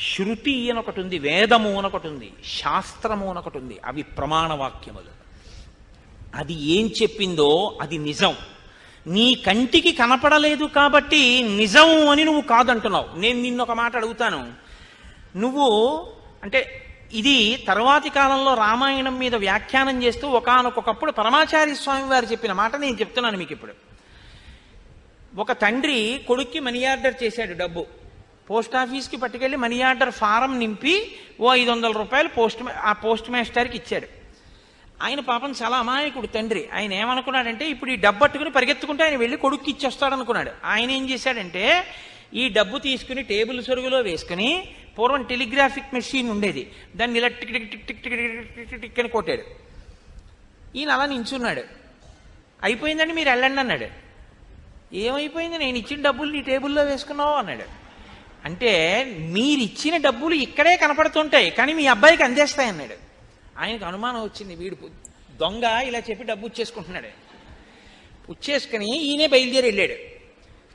శృతి అని ఒకటి ఉంది, వేదము అని ఒకటి ఉంది, శాస్త్రము అని ఒకటి ఉంది. అవి ప్రమాణవాక్యములు. అది ఏం చెప్పిందో అది నిజం. నీ కంటికి కనపడలేదు కాబట్టి నిజం అని నువ్వు కాదంటున్నావు. నేను నిన్నొక మాట అడుగుతాను. నువ్వు అంటే ఇది తర్వాతి కాలంలో రామాయణం మీద వ్యాఖ్యానం చేస్తూ ఒకానొకప్పుడు పరమాచార్య స్వామి వారు చెప్పిన మాట నేను చెప్తున్నాను మీకు ఇప్పుడు. ఒక తండ్రి కొడుక్కి మనీ ఆర్డర్ చేశాడు డబ్బు. పోస్ట్ ఆఫీస్కి పట్టుకెళ్ళి మనీ ఆర్డర్ ఫారం నింపి ఓ 500 రూపాయలు పోస్ట్ మాస్టర్కి ఇచ్చాడు. ఆయన పాపం చాలా అమాయకుడు తండ్రి. ఆయన ఏమనుకున్నాడంటే ఇప్పుడు ఈ డబ్బు పట్టుకుని పరిగెత్తుకుంటే ఆయన వెళ్ళి కొడుక్కి ఇచ్చేస్తాడు అనుకున్నాడు. ఆయన ఏం చేశాడంటే ఈ డబ్బు తీసుకుని టేబుల్ సొరుగులో వేసుకుని, పూర్వం టెలిగ్రాఫిక్ మెషిన్ ఉండేది, దాన్ని ఇలా tick tick tick tick tick tick tick అని కొట్టాడు. ఈయన అలా నించున్నాడు. అయిపోయిందండి మీరు వెళ్ళండి అన్నాడు. ఏమైపోయింది? నేను ఇచ్చిన డబ్బులు నీ టేబుల్లో వేసుకున్నావు అన్నాడు. అంటే మీరిచ్చిన డబ్బులు ఇక్కడే కనపడుతుంటాయి కానీ మీ అబ్బాయికి అందేస్తాయి అన్నాడు. ఆయనకు అనుమానం వచ్చింది, వీడు దొంగ ఇలా చెప్పి డబ్బు ఇచ్చేసుకుంటున్నాడు. పుచ్చేసుకుని ఈయనే బయలుదేరి వెళ్ళాడు.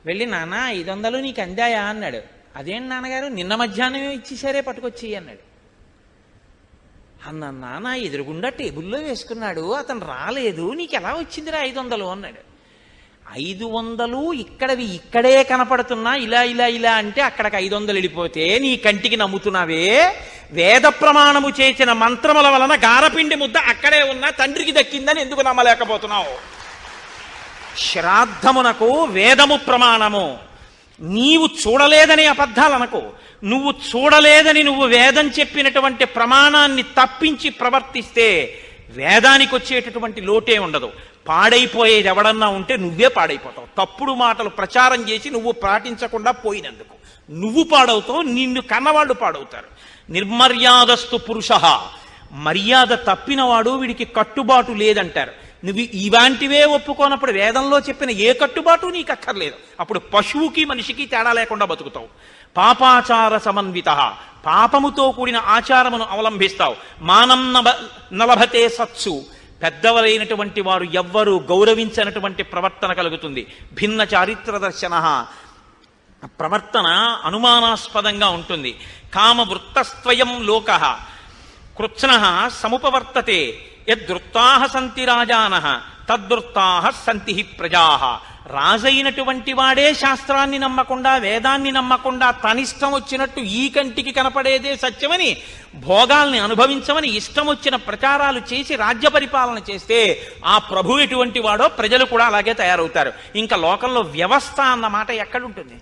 వెళ్ళి నాన్న 500 నీకు అందాయా అన్నాడు. అదేంటి నాన్నగారు నిన్న మధ్యాహ్నమే ఇచ్చేసారే పట్టుకొచ్చి అన్నాడు. నాన్న ఎదురుగుండా టేబుల్లో వేసుకున్నాడు, అతను రాలేదు, నీకు ఎలా వచ్చిందిరా 500 అన్నాడు. 500 ఇక్కడవి ఇక్కడే కనపడుతున్నా ఇలా ఇలా ఇలా అంటే అక్కడికి 500 వెళ్ళిపోతే నీ కంటికి నమ్ముతున్నావే. వేద ప్రమాణము చేసిన మంత్రముల వలన గారపిండి ముద్ద అక్కడే ఉన్న తండ్రికి దక్కిందని ఎందుకు నమ్మలేకపోతున్నావు? శ్రాద్ధమునకు వేదము ప్రమాణము. నీవు చూడలేదని అబద్ధాలనకు. నువ్వు చూడలేదని నువ్వు వేదం చెప్పినటువంటి ప్రమాణాన్ని తప్పించి ప్రవర్తిస్తే వేదానికి వచ్చేటటువంటి లోటే ఉండదు. పాడైపోయేది ఎవడన్నా ఉంటే నువ్వే పాడైపోతావు. తప్పుడు మాటలు ప్రచారం చేసి నువ్వు పాటించకుండా పోయినందుకు నువ్వు పాడవుతావు, నిన్ను కన్నవాళ్ళు పాడవుతారు. నిర్మర్యాదస్తు పురుష, మర్యాద తప్పినవాడు వీడికి కట్టుబాటు లేదంటారు. నువ్వు ఇలాంటివే ఒప్పుకోనప్పుడు వేదంలో చెప్పిన ఏ కట్టుబాటు నీకు అక్కర్లేదు. అప్పుడు పశువుకి మనిషికి తేడా లేకుండా బతుకుతావు. పాపాచార సమన్విత, పాపముతో కూడిన ఆచారమును అవలంబిస్తావు. మానం నలభతే సత్సు, పెద్దవలైనటువంటి వారు ఎవ్వరూ గౌరవించనటువంటి ప్రవర్తన కలుగుతుంది. భిన్న చారిత్ర దర్శన, ప్రవర్తన అనుమానాస్పదంగా ఉంటుంది. కామవృత్తస్త్వయం లోక కృత్స్న సముపవర్తతే యదృత్తాః సంతి రాజానః తద్వృత్తాః సంతి ప్రజా. రాజైనటువంటి వాడే శాస్త్రాన్ని నమ్మకుండా వేదాన్ని నమ్మకుండా తనిష్టం వచ్చినట్టు ఈ కంటికి కనపడేదే సత్యమని భోగాల్ని అనుభవించమని ఇష్టం వచ్చిన ప్రచారాలు చేసి రాజ్య పరిపాలన చేస్తే ఆ ప్రభు ఎటువంటి వాడో ప్రజలు కూడా అలాగే తయారవుతారు. ఇంకా లోకంలో వ్యవస్థ అన్న మాట ఎక్కడుంటుంది?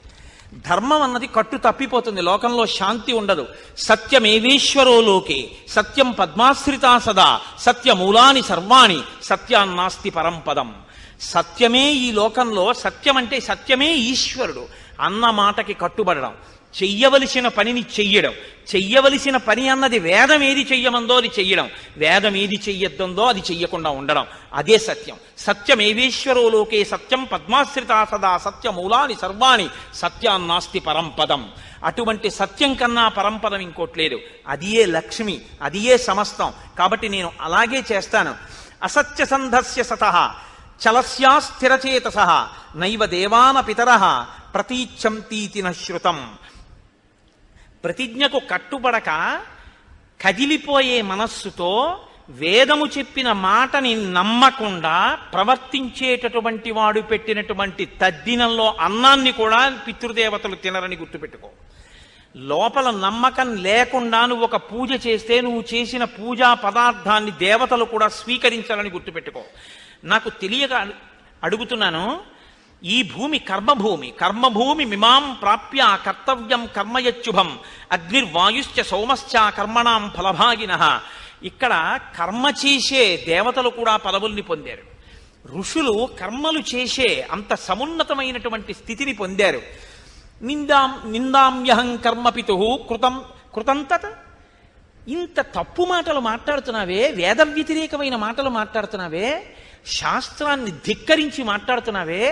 ధర్మం అన్నది కట్టు తప్పిపోతుంది. లోకంలో శాంతి ఉండదు. సత్యమేవేశ్వరో లోకే సత్యం పద్మాశ్రితా సదా సత్యమూలాని సర్వాణి సత్యాన్నాస్తి పరంపదం. సత్యమే ఈ లోకంలో, సత్యం అంటే సత్యమే ఈశ్వరుడు అన్న మాటకి కట్టుబడడం, చెయ్యవలసిన పనిని చెయ్యడం. చెయ్యవలసిన పని అన్నది వేదం ఏది చెయ్యమందో అది చెయ్యడం, వేదం ఏది చెయ్యొద్దందో అది చెయ్యకుండా ఉండడం. అదే సత్యం. సత్యమేవేశ్వరో లోకే సత్యం పద్మాశ్రితా సదా సత్యమూలాని సర్వాణి సత్యాన్నాస్తి పరంపదం. అటువంటి సత్యం కన్నా పరంపదం ఇంకోట్లేదు. అదియే లక్ష్మి, అదియే సమస్తం. కాబట్టి నేను అలాగే చేస్తాను. అసత్య సంధస్య సతః చలస్యా స్థిరచేతస నైవ దేవాన పితరః ప్రతీచ్ఛంతీతి నశ్రుతం. ప్రతిజ్ఞకు కట్టుబడక కదిలిపోయే మనస్సుతో వేదము చెప్పిన మాటని నమ్మకుండా ప్రవర్తించేటటువంటి వాడు పెట్టినటువంటి తద్దినంలో అన్నాన్ని కూడా పితృదేవతలు తినరని గుర్తుపెట్టుకో. లోపల నమ్మకం లేకుండా నువ్వు ఒక పూజ చేస్తే నువ్వు చేసిన పూజా పదార్థాన్ని దేవతలు కూడా స్వీకరించాలని గుర్తుపెట్టుకో. నాకు తెలియక అడుగుతున్నాను. ఈ భూమి కర్మభూమి. కర్మభూమి మిమాం ప్రాప్య కర్తవ్యం కర్మయచ్చుభం అగ్నిర్వాయుశ్చ సోమశ్చ కర్మణాం ఫలభాగినః. ఇక్కడ కర్మ చేసే దేవతలు కూడా పదవుల్ని పొందారు. ఋషులు కర్మలు చేసే అంత సమున్నతమైనటువంటి స్థితిని పొందారు. నిందామ్యహం కర్మపితుః కృతం తత్. ఇంత తప్పు మాటలు మాట్లాడుతున్నావే, వేద వ్యతిరేకమైన మాటలు మాట్లాడుతున్నావే, శాస్త్రాన్ని ధిక్కరించి మాట్లాడుతున్నావే,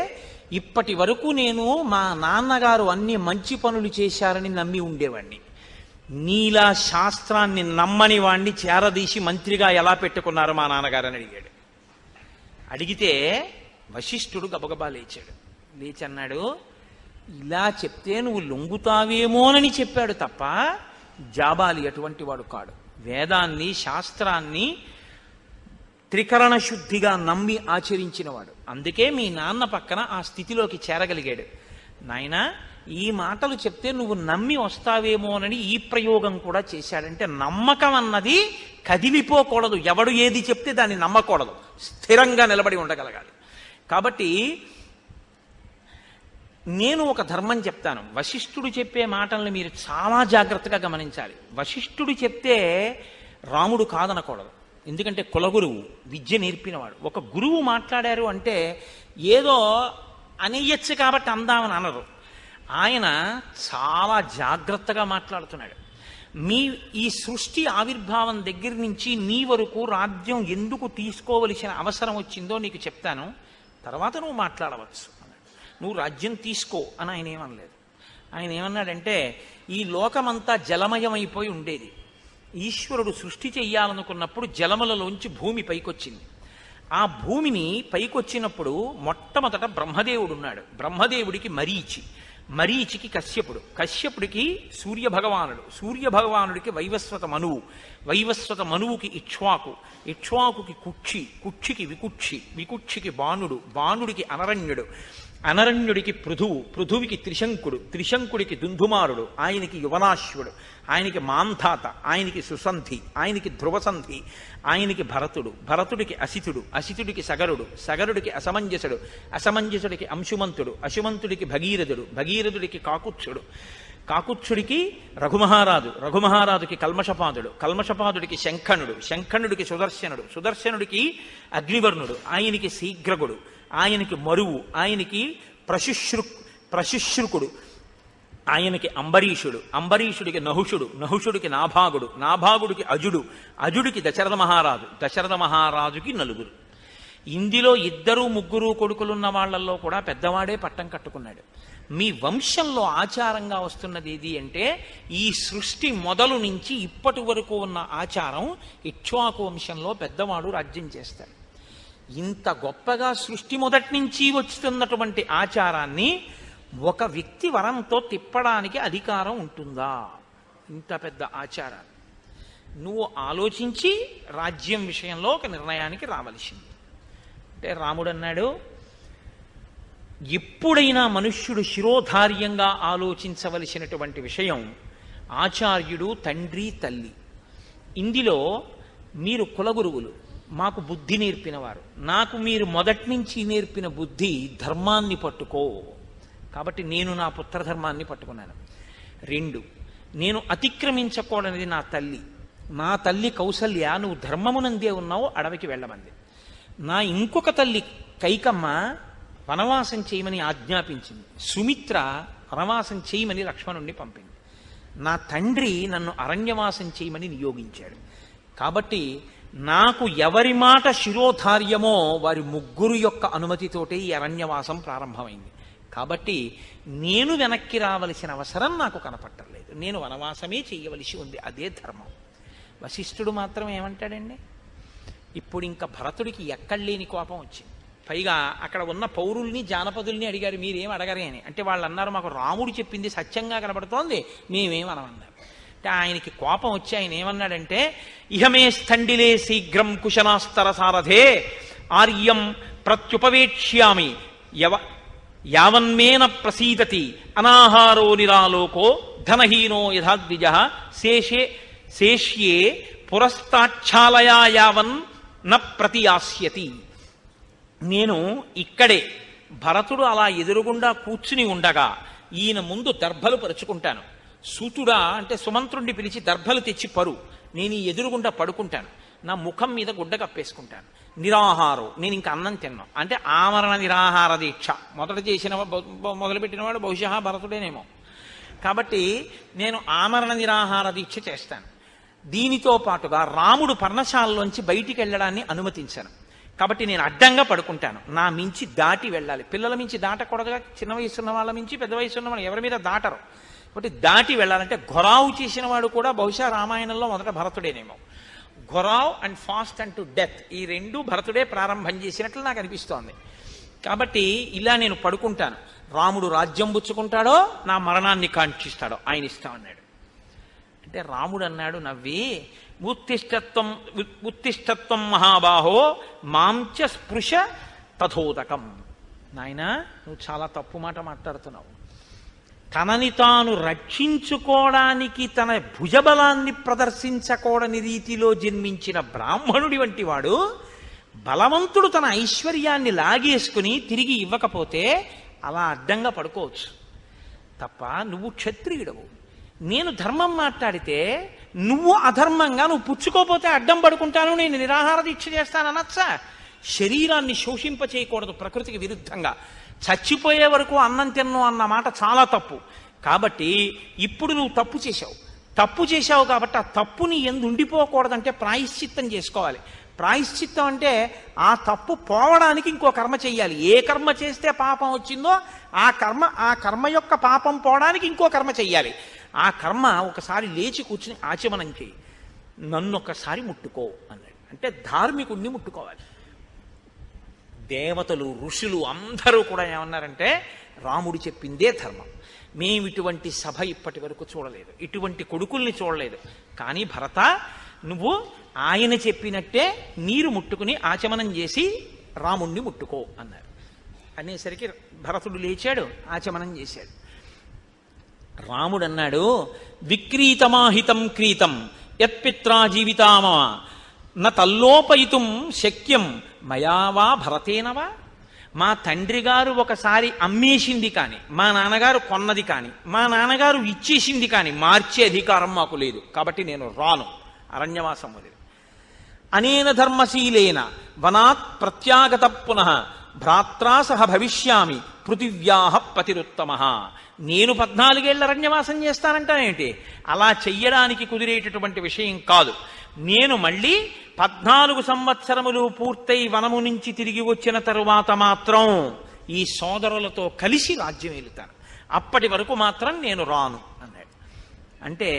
ఇప్పటి వరకు నేను మా నాన్నగారు అన్ని మంచి పనులు చేశారని నమ్మి ఉండేవాణ్ణి. నీలా శాస్త్రాన్ని నమ్మని వాణ్ణి చేరదీసి మంత్రిగా ఎలా పెట్టుకున్నారు మా నాన్నగారని అడిగాడు. అడిగితే వశిష్ఠుడు గబగబా లేచాడు. లేచి అన్నాడు, ఇలా చెప్తే నువ్వు లొంగుతావేమోనని చెప్పాడు తప్ప జాబాలి అటువంటి వాడు కాడు. వేదాన్ని శాస్త్రాన్ని త్రికరణ శుద్ధిగా నమ్మి ఆచరించినవాడు. అందుకే మీ నాన్న పక్కన ఆ స్థితిలోకి చేరగలిగాడు. నాయనా, ఈ మాటలు చెప్తే నువ్వు నమ్మి వస్తావేమోనని ఈ ప్రయోగం కూడా చేశాడంటే నమ్మకం అన్నది కదిలిపోకూడదు. ఎవడు ఏది చెప్తే దాన్ని నమ్మకూడదు, స్థిరంగా నిలబడి ఉండగలగాలి. కాబట్టి నేను ఒక ధర్మం చెప్తాను. వశిష్ఠుడు చెప్పే మాటల్ని మీరు చాలా జాగ్రత్తగా గమనించాలి. వశిష్ఠుడు చెప్తే రాముడు కాదనకూడదు. ఎందుకంటే కులగురువు, విద్య నేర్పినవాడు. ఒక గురువు మాట్లాడారు అంటే ఏదో అనేయచ్చు కాబట్టి అందామని అనరు. ఆయన చాలా జాగ్రత్తగా మాట్లాడుతున్నాడు. ఈ సృష్టి ఆవిర్భావం దగ్గర నుంచి నీ వరకు రాజ్యం ఎందుకు తీసుకోవలసిన అవసరం వచ్చిందో నీకు చెప్తాను, తర్వాత నువ్వు మాట్లాడవచ్చు. నువ్వు రాజ్యం తీసుకో అని ఆయన ఏమనలేదు. ఆయన ఏమన్నాడంటే, ఈ లోకమంతా జలమయమైపోయి ఉండేది. ఈశ్వరుడు సృష్టి చెయ్యాలనుకున్నప్పుడు జలములలోంచి భూమి పైకొచ్చింది. ఆ భూమిని పైకొచ్చినప్పుడు మొట్టమొదట బ్రహ్మదేవుడు ఉన్నాడు. బ్రహ్మదేవుడికి మరీచి, మరీచికి కశ్యపుడు, కశ్యపుడికి సూర్యభగవానుడు, సూర్యభగవానుడికి వైవస్వత మనువు, వైవస్వత మనువుకి ఇక్ష్వాకు, ఇక్ష్వాకుకి కుక్షి, కుక్షికి వికుక్షి, వికుక్షికి బాణుడు, బాణుడికి అనరణ్యుడు, అనరణ్యుడికి పృథువు, పృథువికి త్రిశంకుడు, త్రిశంకుడికి దుందుమారుడు, ఆయనకి యువనాశ్వుడు, ఆయనకి మాంధాత, ఆయనకి సుసంధి, ఆయనకి ధ్రువసంధి, ఆయనకి భరతుడు, భరతుడికి అసితుడు, అసితుడికి సగరుడు, సగరుడికి అసమంజసుడు, అసమంజసుడికి అంశుమంతుడు, అశుమంతుడికి భగీరథుడు, భగీరథుడికి కాకుత్సుడు, కాకుత్సుడికి రఘుమహారాజు, రఘుమహారాజుకి కల్మషపాదుడు, కల్మషపాదుడికి శంఖనుడు, శంఖనుడికి సుదర్శనుడు, సుదర్శనుడికి అగ్నివర్ణుడు, ఆయనకి శీఘ్రగుడు, ఆయనకి మరువు, ఆయనకి ప్రశుశ్రుకుడు, ఆయనకి అంబరీషుడు, అంబరీషుడికి నహుషుడు, నహుషుడికి నాభాగుడు, నాభాగుడికి అజుడు, అజుడికి దశరథ మహారాజు, దశరథ మహారాజుకి నలుగురు. ఇందులో 2-3 కొడుకులున్న వాళ్లలో కూడా పెద్దవాడే పట్టం కట్టుకున్నాడు. మీ వంశంలో ఆచారంగా వస్తున్నది ఏది అంటే, ఈ సృష్టి మొదలు నుంచి ఇప్పటి వరకు ఉన్న ఆచారం, ఇక్ష్వాకు వంశంలో పెద్దవాడు రాజ్యం చేస్తాడు. ఇంత గొప్పగా సృష్టి మొదటి నుంచి వస్తున్నటువంటి ఆచారాన్ని ఒక వ్యక్తి వరంతో తిప్పడానికి అధికారం ఉంటుందా? ఇంత పెద్ద ఆచారాలు నువ్వు ఆలోచించి రాజ్యం విషయంలో ఒక నిర్ణయానికి రావలసింది. అంటే రాముడు అన్నాడు, ఎప్పుడైనా మనుష్యుడు శిరోధార్యంగా ఆలోచించవలసినటువంటి విషయం ఆచార్యుడు, తండ్రి, తల్లి. ఇందులో మీరు కులగురువులు, మాకు బుద్ధి నేర్పినవారు. నాకు మీరు మొదటి నుంచి నేర్పిన బుద్ధి ధర్మాన్ని పట్టుకో. కాబట్టి నేను నా పుత్రధర్మాన్ని పట్టుకున్నాను. 2, నేను అతిక్రమించకూడనిది నా తల్లి. నా తల్లి కౌసల్య, నువ్వు ధర్మమునందే ఉన్నావు, అడవికి వెళ్ళమంది. నా ఇంకొక తల్లి కైకమ్మ వనవాసం చేయమని ఆజ్ఞాపించింది. సుమిత్ర వనవాసం చేయమని లక్ష్మణుణ్ణి పంపింది. నా తండ్రి నన్ను అరణ్యవాసం చేయమని నియోగించాడు. కాబట్టి నాకు ఎవరి మాట శిరోధార్యమో వారి ముగ్గురు యొక్క అనుమతితోటే ఈ అరణ్యవాసం ప్రారంభమైంది. కాబట్టి నేను వెనక్కి రావలసిన అవసరం నాకు కనపట్టలేదు. నేను వనవాసమే చేయవలసి ఉంది, అదే ధర్మం. వశిష్ఠుడు మాత్రం ఏమంటాడండి? ఇప్పుడు ఇంకా భరతుడికి ఎక్కడలేని కోపం వచ్చింది. పైగా అక్కడ ఉన్న పౌరుల్ని, జానపదుల్ని అడిగారు, మీరేం అడగరే అని. అంటే వాళ్ళు అన్నారు, మాకు రాముడు చెప్పింది సత్యంగా కనబడుతోంది, మేమేమనమన్నారు. అంటే ఆయనకి కోపం వచ్చి ఆయన ఏమన్నాడంటే, ఇహమే స్థండిలే శీఘ్రం కుశనాస్తర సారథే ఆర్యం ప్రత్యుపవేక్ష్యామి యావన్మేన ప్రసీదతి అనాహారో నిరాలోకో ధనహీనో యథాద్విజ శేష్యే పురస్తాచ్ఛాలయా యావన్ న ప్రతియాస్యతి. నేను ఇక్కడే భరతుడు అలా ఎదురుగుండా కూర్చుని ఉండగా ఈయన ముందు దర్భలు పరుచుకుంటాను. సూతుడా అంటే సుమంత్రుణ్ణి పిలిచి దర్భలు తెచ్చి పరు, నేను ఈ ఎదురుగుండా పడుకుంటాను, నా ముఖం మీద గుడ్డ కప్పేసుకుంటాను. నిరాహారం, నేను ఇంకా అన్నం తిన్నాను. అంటే ఆమరణ నిరాహార దీక్ష మొదలుపెట్టినవాడు బహుశా భరతుడేనేమో. కాబట్టి నేను ఆమరణ నిరాహార దీక్ష చేస్తాను. దీనితో పాటుగా రాముడు పర్ణశాలలోంచి బయటికి వెళ్ళడాన్ని అనుమతించాను. కాబట్టి నేను అడ్డంగా పడుకుంటాను, నా మించి దాటి వెళ్ళాలి. పిల్లల మించి దాటకూడదుగా, చిన్న వయసు ఉన్న వాళ్ళ మించి పెద్ద వయసు ఉన్న వాళ్ళు ఎవరి మీద దాటరు. కాబట్టి దాటి వెళ్ళాలంటే ఘొరావు చేసిన వాడు కూడా బహుశా రామాయణంలో మొదట భరతుడేనేమో. Gherao and fast and to death, ఈ రెండు భరతుడే ప్రారంభం చేసినట్లు నాకు అనిపిస్తోంది. కాబట్టి ఇలా నేను పడుకుంటాను. రాముడు రాజ్యం పుచ్చుకుంటాడో నా మరణాన్ని కాంక్షిస్తాడో ఆయన ఇష్టం అన్నాడు. అంటే రాముడు అన్నాడు నవ్వి, ఉత్తిష్టత్వం మహాబాహో మాంచ స్పృశ తథోదకం. నాయనా, నువ్వు చాలా తప్పు మాట మాట్లాడుతున్నావు. తనని తాను రక్షించుకోవడానికి తన భుజబలాన్ని ప్రదర్శించకూడని రీతిలో జన్మించిన బ్రాహ్మణుడి వంటి వాడు బలవంతుడు తన ఐశ్వర్యాన్ని లాగేసుకుని తిరిగి ఇవ్వకపోతే అలా అడ్డంగా పడుకోవచ్చు తప్ప, నువ్వు క్షత్రియుడవు. నేను ధర్మం మాట్లాడితే నువ్వు అధర్మంగా నువ్వు పుచ్చుకోపోతే అడ్డం పడుకుంటాను, నేను నిరాహార దీక్ష చేస్తాననొచ్చా? శరీరాన్ని శోషింప చేయకూడదు ప్రకృతికి విరుద్ధంగా. చచ్చిపోయే వరకు అన్నం తిన్ను అన్న మాట చాలా తప్పు. కాబట్టి ఇప్పుడు నువ్వు తప్పు చేశావు కాబట్టి ఆ తప్పుని ఎందు ఉండిపోకూడదంటే ప్రాయశ్చిత్తం చేసుకోవాలి. ప్రాయశ్చిత్తం అంటే ఆ తప్పు పోవడానికి ఇంకో కర్మ చెయ్యాలి. ఏ కర్మ చేస్తే పాపం వచ్చిందో ఆ కర్మ యొక్క పాపం పోవడానికి ఇంకో కర్మ చెయ్యాలి. ఆ కర్మ ఒకసారి లేచి కూర్చుని ఆచమనం చేయి, నన్ను ఒకసారి ముట్టుకో అన్నాడు. అంటే ధార్మికుణ్ణి ముట్టుకోవాలి. దేవతలు ఋషులు అందరూ కూడా ఏమన్నారంటే రాముడు చెప్పిందే ధర్మం. మేము ఇటువంటి సభ ఇప్పటి వరకు చూడలేదు, ఇటువంటి కొడుకుల్ని చూడలేదు. కానీ భరత, నువ్వు ఆయన చెప్పినట్టే నీరు ముట్టుకుని ఆచమనం చేసి రాముణ్ణి ముట్టుకో అన్నారు. అనేసరికి భరతుడు లేచాడు, ఆచమనం చేశాడు. రాముడు అన్నాడు, విక్రీతమాహితం క్రీతం యత్పిత్రా జీవితామా న తల్లోపయితుం శక్యం మయావా భరతేనవా. మా తండ్రి గారు ఒకసారి అమ్మేసింది కానీ, మా నాన్నగారు కొన్నది కానీ, మా నాన్నగారు ఇచ్చేసింది కానీ మార్చే అధికారం మాకు లేదు. కాబట్టి నేను రాను, అరణ్యవాసం వదిలి. అనేన ధర్మశీలేన వనాత్ ప్రత్యాగత పునః భ్రాత్రా సహ భవిష్యామి పృథివ్యాః పతిరుత్తమ. నేను 14 ఏళ్ల అరణ్యవాసం చేస్తానంటానేంటి? అలా చెయ్యడానికి కుదిరేటటువంటి విషయం కాదు. నేను మళ్ళీ 14 సంవత్సరములు పూర్తయి వనము నుంచి తిరిగి వచ్చిన తరువాత మాత్రం ఈ సోదరులతో కలిసి రాజ్యం వెళుతాను. అప్పటి వరకు మాత్రం నేను రాను అన్నాడు. అంటే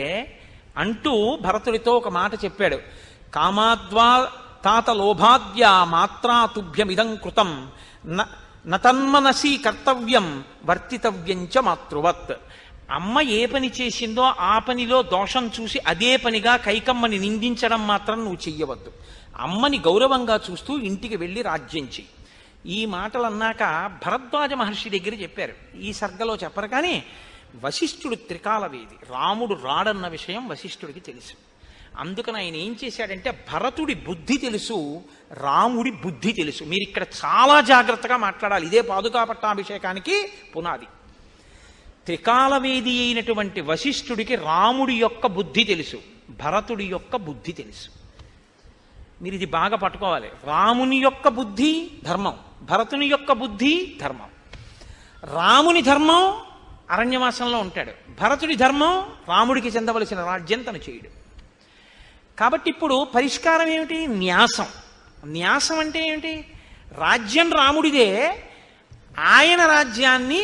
అంటూ భరతుడితో ఒక మాట చెప్పాడు. కామాద్వా తాత లోభాద్యా మాత్రా తుభ్యమిదం కృతం నతన్మనసి కర్తవ్యం వర్తితవ్యంచ మాతృవత్. అమ్మ ఏ పని చేసిందో ఆ పనిలో దోషం చూసి అదే పనిగా కైకమ్మని నిందించడం మాత్రం నువ్వు చెయ్యవద్దు. అమ్మని గౌరవంగా చూస్తూ ఇంటికి వెళ్ళి రాజ్యం చెయ్యి. ఈ మాటలు అన్నాక భరద్వాజ మహర్షి దగ్గర చెప్పారు. ఈ సర్గలో చెప్పరు కానీ వశిష్ఠుడు త్రికాలవేది, రాముడు రాడన్న విషయం వశిష్ఠుడికి తెలుసు. అందుకని ఆయన ఏం చేశాడంటే భరతుడి బుద్ధి తెలుసు, రాముడి బుద్ధి తెలుసు. మీరు ఇక్కడ చాలా జాగ్రత్తగా మాట్లాడాలి. ఇదే పాదుకా పట్టాభిషేకానికి పునాది. త్రికాలవేది అయినటువంటి వశిష్ఠుడికి రాముడి యొక్క బుద్ధి తెలుసు, భరతుడి యొక్క బుద్ధి తెలుసు. మీరు ఇది బాగా పట్టుకోవాలి. రాముని యొక్క బుద్ధి ధర్మం, భరతుని యొక్క బుద్ధి ధర్మం. రాముని ధర్మం అరణ్యవాసంలో ఉంటాడు, భరతుడి ధర్మం రాముడికి చెందవలసిన రాజ్యం తను చేయడు. కాబట్టి ఇప్పుడు పరిష్కారం ఏమిటి? న్యాసం. న్యాసం అంటే ఏమిటి? రాజ్యం రాముడిదే, ఆయన రాజ్యాన్ని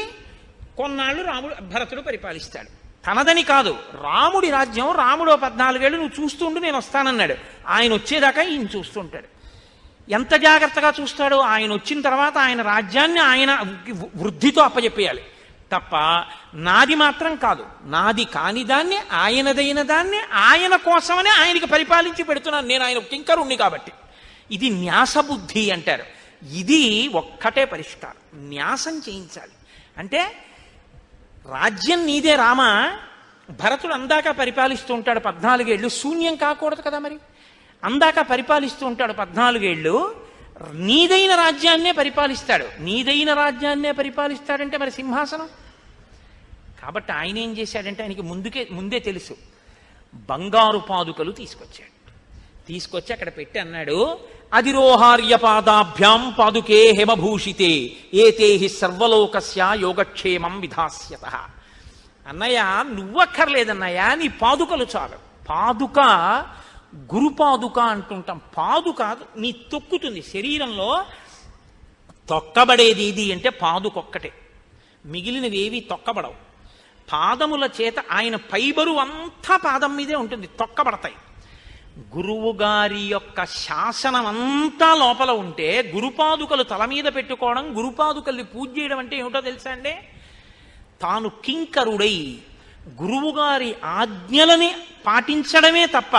కొన్నాళ్ళు భరతుడు పరిపాలిస్తాడు. తనదని కాదు, రాముడి రాజ్యం. రాముడు 14 ఏళ్ళు నువ్వు చూస్తుండు, నేను వస్తానన్నాడు. ఆయన వచ్చేదాకా ఈయన చూస్తుంటాడు. ఎంత జాగ్రత్తగా చూస్తాడు? ఆయన వచ్చిన తర్వాత ఆయన రాజ్యాన్ని ఆయన వృద్ధితో అప్పచెప్పేయాలి తప్ప నాది మాత్రం కాదు. నాది కాని దాన్ని, ఆయనదైన దాన్ని ఆయన కోసమనే ఆయనకి పరిపాలించి పెడుతున్నాను. నేను ఆయన కింకరుణ్ణి కాబట్టి. ఇది న్యాసబుద్ధి అంటారు. ఇది ఒక్కటే పరిష్కారం. న్యాసం చేయించాలి. అంటే రాజ్యం నీదే రామా, భరతుడు అందాక పరిపాలిస్తూ ఉంటాడు 14 ఏళ్ళు, శూన్యం కాకూడదు కదా. మరి అందాక పరిపాలిస్తూ ఉంటాడు 14 ఏళ్ళు, నీదైన రాజ్యాన్నే పరిపాలిస్తాడు. నీదైన రాజ్యాన్నే పరిపాలిస్తాడంటే మరి సింహాసనం. కాబట్టి ఆయన ఏం చేశాడంటే ఆయనకి ముందే తెలుసు. బంగారు పాదుకలు తీసుకొచ్చి అక్కడ పెట్టి అన్నాడు, అధిరోహార్య పాదాభ్యాం పాదుకే హేమభూషితే ఏతే హి సర్వలోకస్య యోగక్షేమం విధాస్యత. అన్నయ్య నువ్వక్కర్లేదన్నయ్య, నీ పాదుకలు చాలు. పాదుక గురుపాదుక అంటుంటాం. పాదుక నీ తొక్కుతుంది. శరీరంలో తొక్కబడేది ఏది అంటే పాదుకొక్కటే, మిగిలినవి ఏవి తొక్కబడవు. పాదముల చేత ఆయన పైబరు అంతా పాదం మీదే ఉంటుంది, తొక్కబడతాయి. గురువు గారి యొక్క శాసనం అంతా లోపల ఉంటే గురుపాదుకలు తల మీద పెట్టుకోవడం, గురుపాదుకల్ని పూజ చేయడం అంటే ఏమిటో తెలుసా అండి? తాను కింకరుడై గురువుగారి ఆజ్ఞలని పాటించడమే తప్ప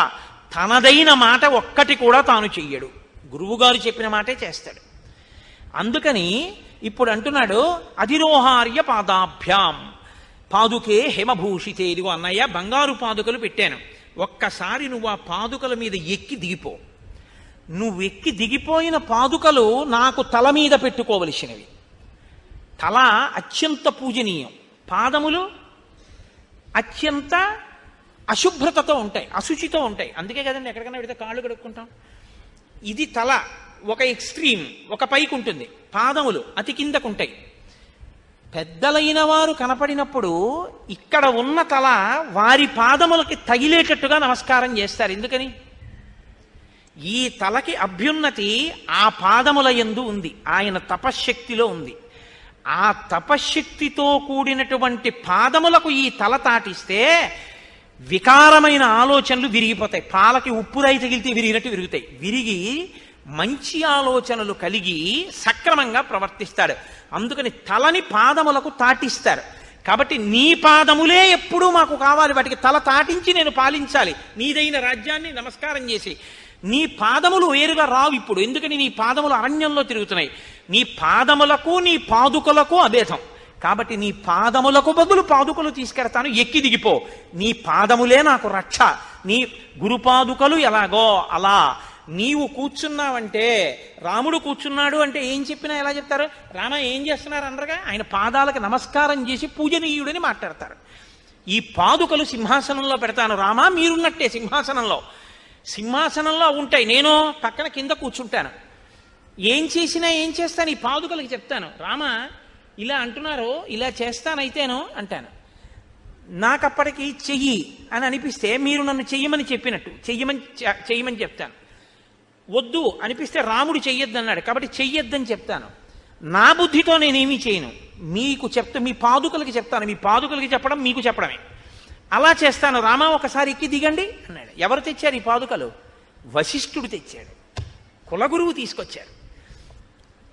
తనదైన మాట ఒక్కటి కూడా తాను చెయ్యడు. గురువుగారు చెప్పిన మాటే చేస్తాడు. అందుకని ఇప్పుడు అంటున్నాడు, అధిరోహార్య పాదాభ్యాం పాదుకే హేమభూషితే. ఇదిగో అన్నయ్య, బంగారు పాదుకలు పెట్టాను, ఒక్కసారి నువ్వు ఆ పాదుకల మీద ఎక్కి దిగిపో. నువ్వు ఎక్కి దిగిపోయిన పాదుకలు నాకు తల మీద పెట్టుకోవలసినవి. తల అత్యంత పూజనీయం, పాదములు అత్యంత అశుభ్రతతో ఉంటాయి, అశుచితో ఉంటాయి. అందుకే కదండి ఎక్కడికైనా పెడితే కాళ్ళు కడుక్కుంటాం. ఇది తల ఒక ఎక్స్ట్రీమ్, ఒక పైకి ఉంటుంది, పాదములు అతి కిందకు ఉంటాయి. పెద్దలైన వారు కనపడినప్పుడు ఇక్కడ ఉన్న తల వారి పాదములకి తగిలేటట్టుగా నమస్కారం చేస్తారు. ఎందుకని? ఈ తలకి అభ్యున్నతి ఆ పాదముల యందు ఉంది, ఆయన తపశ్శక్తిలో ఉంది. ఆ తపశ్శక్తితో కూడినటువంటి పాదములకు ఈ తల తాటిస్తే వికారమైన ఆలోచనలు విరిగిపోతాయి. పాలకి ఉప్పురాయి తగిలితే విరిగినట్టు విరుగుతాయి. విరిగి మంచి ఆలోచనలు కలిగి సక్రమంగా ప్రవర్తిస్తాడు. అందుకని తలని పాదములకు తాటిస్తారు. కాబట్టి నీ పాదములే ఎప్పుడూ మాకు కావాలి, వాటికి తల తాటించి నేను పాలించాలి నీదైన రాజ్యాన్ని నమస్కారం చేసి. నీ పాదములు వేరుగా రావు ఇప్పుడు, ఎందుకని నీ పాదములు అరణ్యంలో తిరుగుతున్నాయి. నీ పాదములకు నీ పాదుకలకు అభేదం. కాబట్టి నీ పాదములకు బదులు పాదుకలు తీసుకెడతాను, ఎక్కి దిగిపో. నీ పాదములే నాకు రక్ష. నీ గురుపాదుకలు ఎలాగో అలా నీవు కూర్చున్నావంటే, రాముడు కూర్చున్నాడు అంటే ఏం చెప్పినా ఎలా చెప్తారు? రామ ఏం చేస్తున్నారు అనరుగా, ఆయన పాదాలకు నమస్కారం చేసి పూజనీయుడని మాట్లాడతారు. ఈ పాదుకలు సింహాసనంలో పెడతాను రామా, మీరున్నట్టే సింహాసనంలో ఉంటాయి, నేను పక్కన కింద కూర్చుంటాను. ఏం చేసినా ఏం చేస్తాను ఈ పాదుకలకి చెప్తాను. రామ ఇలా అంటున్నారు, ఇలా చేస్తానైతేనో అంటాను. నాకప్పటికి చెయ్యి అని అనిపిస్తే మీరు నన్ను చెయ్యమని చెప్పినట్టు చెయ్యమని చెప్తాను. వద్దు అనిపిస్తే రాముడు చెయ్యొద్దు అన్నాడు కాబట్టి చెయ్యొద్దని చెప్తాను. నా బుద్ధితో నేనేమీ చేయను, మీకు చెప్తా, మీ పాదుకలకి చెప్తాను. మీ పాదుకలకి చెప్పడం మీకు చెప్పడమే. అలా చేస్తాను. రామ ఒకసారి ఎక్కి దిగండి అన్నాడు. ఎవరు తెచ్చారు ఈ పాదుకలు? వశిష్ఠుడు తెచ్చాడు, కులగురువు తీసుకొచ్చారు.